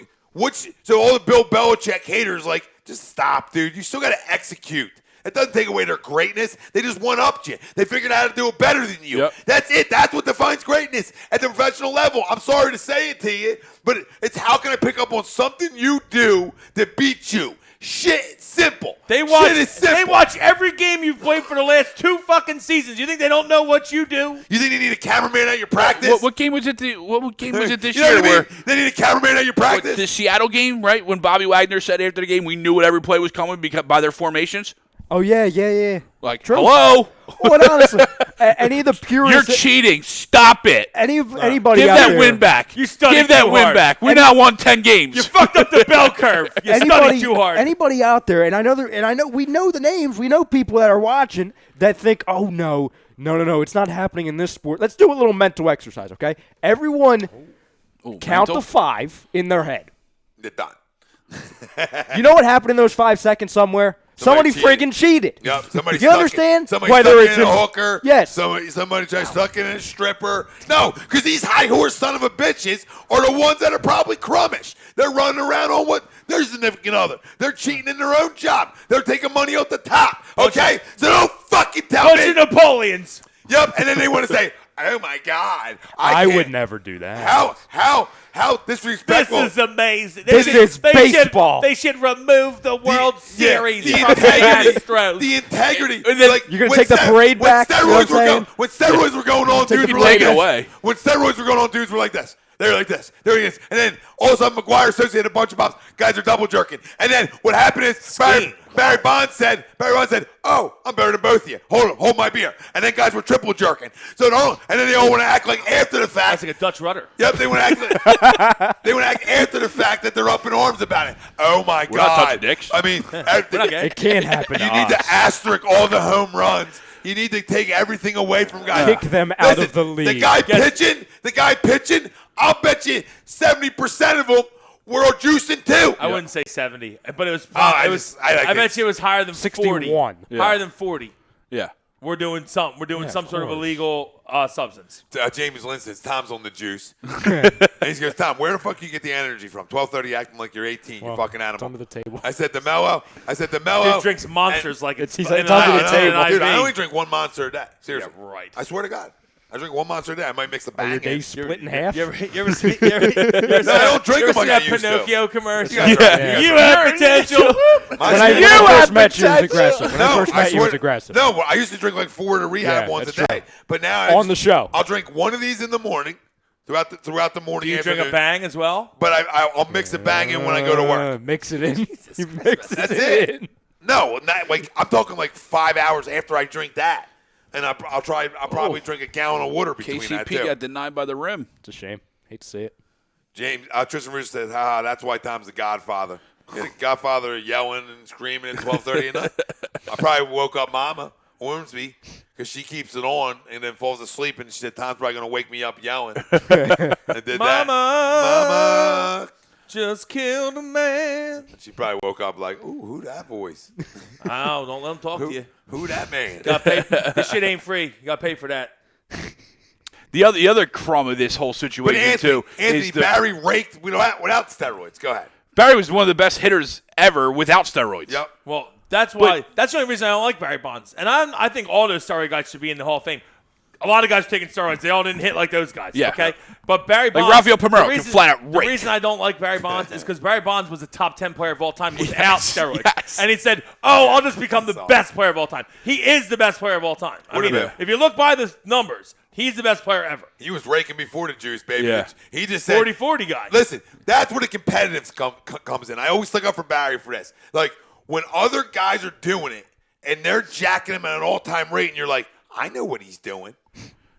all the Bill Belichick haters like, just stop, dude. You still got to execute. It doesn't take away their greatness. They just one-upped you. They figured out how to do it better than you. Yep. That's it. That's what defines greatness at the professional level. I'm sorry to say it to you, but it's how can I pick up on something you do that beats you? Shit, simple. simple. They watch. Shit is simple. They watch every game you've played for the last 2 fucking seasons. You think they don't know what you do? You think they need a cameraman at your practice? What game was it? What game was it this You know year? what I mean? Where They need a cameraman at your practice? the Seattle game, right? When Bobby Wagner said after the game, we knew what every play was coming because by their formations. Oh, yeah. Like, True. hello, Well, honestly, any of the purists. you're cheating. Stop it. Anybody Give out that there, win back. You studied Give that too win hard. back. We now won 10 games. You fucked up the bell curve. You studied too hard. Anybody out there, and I know we know the names. We know people that are watching that think, oh no, it's not happening in this sport. Let's do a little mental exercise, okay? Everyone, count to 5 in their head. They're done. You know what happened in those 5 seconds somewhere? Somebody cheated. friggin' cheated. Yep, somebody You understand? Somebody Whether stuck it's in a in- hooker. Yes. Somebody tries stuck in a stripper. No, because these high horse son of a bitches are the ones that are probably crummish. They're running around on what their significant other. They're cheating in their own job. They're taking money off the top. Okay, so don't fucking tell Bunch me. of Napoleons. Yep, and then they want to say, "Oh my God, I can't- would never do that. How disrespectful." This is amazing. This is baseball. They should remove the World Series the from the integrity, Astros. the integrity. And then like, you're gonna when take the parade when back, you know what I'm saying? When steroids were going on, Take dudes the were like parade this. away. When steroids were going on, dudes were like this. They were like this. There he is. And then all of a sudden, McGuire associated a bunch of bombs. Guys are double jerking. And then what happened is Barry Bonds said, "Oh, I'm better than both of you. Hold my beer." And then guys were triple jerking. And then they all want to act like after the fact. That's like a Dutch rudder. Yep, they want to act. They want to act after the fact that they're up in arms about it. Oh my We're not God! touching dicks. I mean, It can't happen. you need to asterisk all the home runs. You need to take everything away from guys. Kick them out of the league. The guy pitching. I'll bet you 70% of them were juicing too. I wouldn't say 70, but it was. I I bet you it was higher than 40. 61. Yeah. Higher than 40. Yeah. We're doing some sort of illegal substance. James Lynn says Tom's on the juice. And he goes, "Tom, where the fuck you get the energy from? 12:30 acting like you're 18, you fucking animal." It's under the table. I said the mellow. He drinks monsters like it's he's in it's under an- the in table. an Dude, IV. I only drink one monster a day. Seriously. Yeah, right. I swear to God. I drink one monster a day. I might mix the Your bang day in. split in half. You ever see that Pinocchio commercial? Yeah. You have potential. When I first met you, it was aggressive. When I first met you, it was aggressive. No, I used to drink like 4 to rehab Yeah, once a that's day. true. But now On the show. I'll drink one of these in the morning, throughout the morning. Do you drink a afternoon. bang as well? But I'll mix the bang in when I go to work. Mix it in. You mix That's it it. in. No, not, like I'm talking like 5 hours after I drink that, and I'll probably drink a gallon of water between that KCP too. got denied by the rim. It's a shame. Hate to see it. James Tristan Rooster says, that's why Tom's the Godfather. Yeah, the Godfather yelling and screaming at 12:30 at night. I probably woke up Mama Ormsby because she keeps it on and then falls asleep, and she said, "Tom's probably gonna wake me up yelling." I did Mama. Mama. Just killed a man. She probably woke up like, "Ooh, who that voice? Oh, don't let him talk to you. Who that man?" Got pay. This shit ain't free. You got to pay for that. The other crumb of this whole But situation too Anthony is Barry raked without steroids. Go ahead. Barry was one of the best hitters ever without steroids. Yep. Well, that's why. That's the only reason I don't like Barry Bonds. And I think all those steroid guys should be in the Hall of Fame. A lot of guys taking steroids. They all didn't hit like those guys. Yeah. Okay. But Barry Bonds. Rafael Palmeiro can flat out The rake. reason I don't like Barry Bonds is because Barry Bonds was a top 10 player of all time without steroids. Yes. And he said, "Oh, I'll just become the best player of all time." He is the best player of all time. I mean, about- if you look by the numbers, he's the best player ever. He was raking before the juice, baby. Yeah. He just said 40-40 guy. Listen, that's where the competitive comes in. I always look up for Barry for this. Like, when other guys are doing it and they're jacking him at an all-time rate, and you're like, I know what he's doing.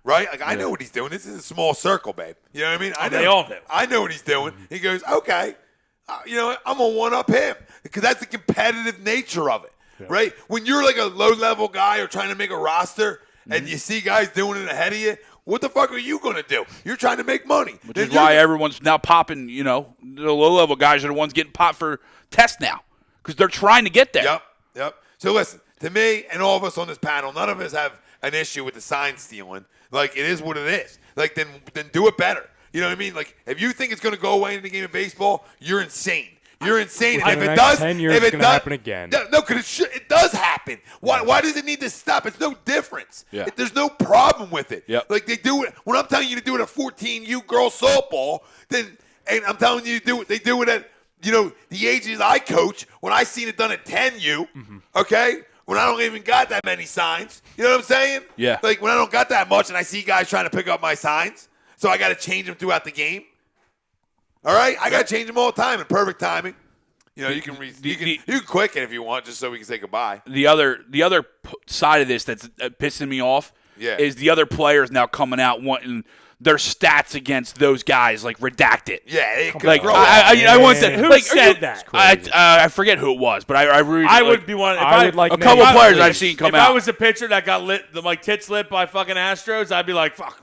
Right? Like, I know what he's doing. This is a small circle, babe. You know what I mean? They all do. I know what he's doing. He goes, okay, you know what? I'm going to one-up him. Because that's the competitive nature of it. Right? When you're like a low-level guy or trying to make a roster and you see guys doing it ahead of you, what the fuck are you going to do? You're trying to make money. Which is why everyone's now popping, the low-level guys are the ones getting popped for tests now because they're trying to get there. Yep. So listen, to me and all of us on this panel, none of us have an issue with the sign stealing. Like, it is what it is. Like, then do it better. You know what I mean? Like, if you think it's going to go away in the game of baseball, you're insane. You're insane. Within And if the it next does, 10 years, if it's it gonna does, happen again. No, because it does happen. Why does it need to stop? It's no difference. Yeah. There's no problem with it. Yep. Like, they do it. When I'm telling you to do it at 14U girls softball, and I'm telling you to do it, they do it at the ages I coach, when I seen it done at 10U, okay, when I don't even got that many signs, you know what I'm saying? Yeah. Like when I don't got that much and I see guys trying to pick up my signs, so I got to change them throughout the game. All right? I got to change them all the time in perfect timing. You can quick it if you want, just so we can say goodbye. The other side of this that's pissing me off is the other players now coming out wanting their stats against those guys like redacted. Yeah, it could like grow I want that. Who like, said that? I forget who it was, but I really I would be one. I would like a couple Nate, players please. I've seen come if out. I was a pitcher that got tits lit by fucking Astros, I'd be like, fuck.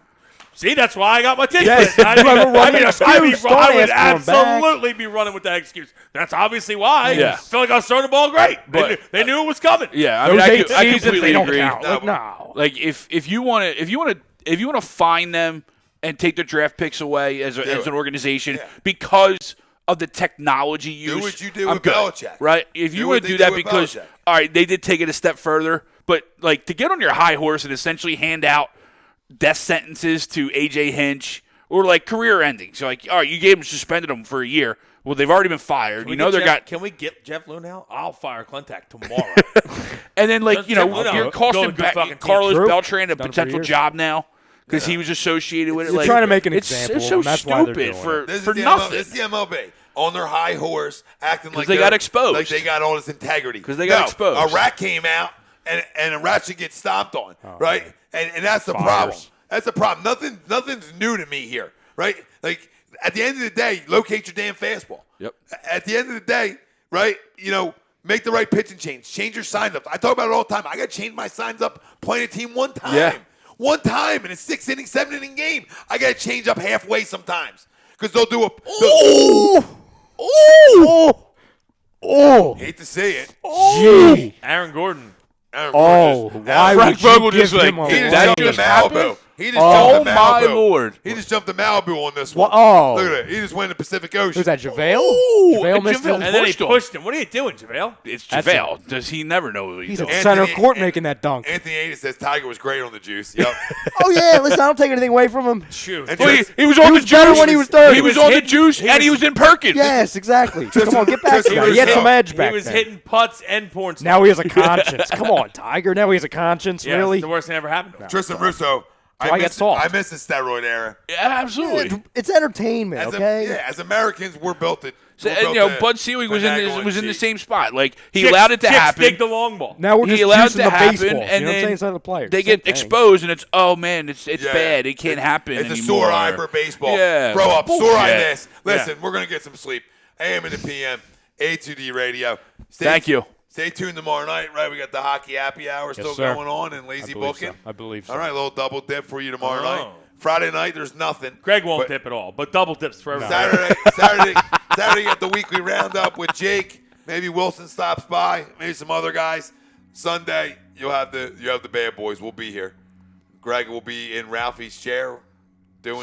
See, that's why I got my tits Yes, lit. you have a running excuse. I Don't would ask for 'em back. absolutely be running with that excuse. That's obviously why. Yeah. I feel like I was throwing the ball great. But- They knew it was coming. Yeah, I Those mean, 8 I seasons, completely they don't agree. count. Like, no. Like if you want to find them and take their draft picks away as an organization because of the technology use, Do what you do I'm with good, Belichick. right? If you Do want what to they do do that with because Belichick. all right, they did take it a step further, but like to get on your high horse and essentially hand out death sentences to AJ Hinch or like career endings. So like, all right, you gave them suspended them for a year. Well, they've already been fired. Can we get Jeff Lunau? I'll fire Clintack tomorrow. And then like Jeff Lunau, you're costing build a good fucking team. Carlos True. Beltran a Done for potential years. job now. Because he was associated with it. You're like, trying to make an it's example, so and that's why they're stupid doing for, it. This for is the nothing. This is the MLB on their high horse, acting like they got exposed. like they got all this integrity. 'Cause they got exposed. A rat came out, and a rat should get stomped on, right? And that's the Fires. problem. That's the problem. Nothing's new to me here, right? Like at the end of the day, locate your damn fastball. Yep. At the end of the day, right? Make the right pitching change. Change your signs up. I talk about it all the time. I got to change my signs up playing a team one time. Yeah. One time in a 6-inning, 7-inning game. I got to change up halfway sometimes because they'll do a. Hate to say it. Gee. Aaron Gordon. Aaron Oh, Gordon why Frank would you Vogel give just like, him a He just That jumped to just Malibu. happened? He just Oh, jumped to my Malibu. Lord. He just jumped to Malibu on this one. Oh. Look at it. He just went to the Pacific Ocean. Who's that, JaVale? Ooh, JaVale and missed JaVale him? And then he Pushed him. pushed him. What are you doing, JaVale? It's That's JaVale. Does he never know what he's He's doing? at center Anthony- court making that dunk. Anthony Aiden says Tiger was great on the juice. Yep. Oh, yeah. Listen, I don't take anything away from him. Shoot. And Well, Tristan- he was on the better juice when he was 30. He was He was on the hitting- juice, he and he was- was in Perkins. Yes, exactly. Come on, get back to that. He had some edge back He was then. hitting putts and porn stars. Now he has a conscience. Come on, Tiger. Now he has a conscience, Yeah, really? it's the worst thing ever happened to him. Tristan Russo. I get soft. I miss the steroid era. Yeah, absolutely. It's entertainment, okay? As Americans, we're built to. So, we're and, built to Bud Selig was in finagle was in and the cheat. same spot. Like he Chicks- allowed it to chicks happen. dig the long ball. Now we're He just allowed using it the to happen, baseball. and You know what I'm then saying? It's not the players. They Same get thing. exposed, and it's man, it's Yeah. bad. It can't happen It's anymore. a sore eye for baseball. Yeah. Grow up. Sore eye Bullshit. this. Listen, we're going to get some sleep. AM and the PM, A2D Radio. Thank you. Stay tuned tomorrow night, right? We got the hockey happy hour still sir. going on and lazy booking. I believe so. All right, a little double dip for you tomorrow Oh. night. Friday night, there's nothing. Greg won't But dip at all, but double dips for everyone. Saturday, you got the weekly roundup with Jake. Maybe Wilson stops by. Maybe some other guys. Sunday, you have the bad boys. We'll be here. Greg will be in Ralphie's chair,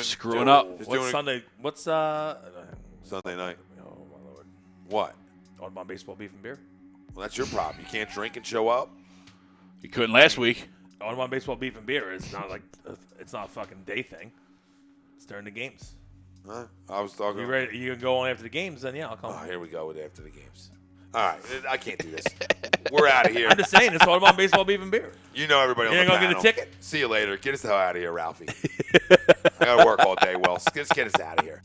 Screwing up. just What's doing Sunday? What's Sunday night. Oh my lord! What? Audubon baseball, beef and beer. Well, that's your problem. You can't drink and show up. He couldn't last week. Audubon baseball, beef and beer is not like it's not a fucking day thing. It's during the games. Huh? I was talking. You ready? You can go on after the games, then yeah, I'll come. Oh, here we go with after the games. All right, I can't do this. We're out of here. I'm just saying, it's Audubon baseball, beef and beer. You know everybody on You the ain't gonna get a panel. ticket? See you later. Get us the hell out of here, Ralphie. I got to work all day, Wells. Just get us out of here.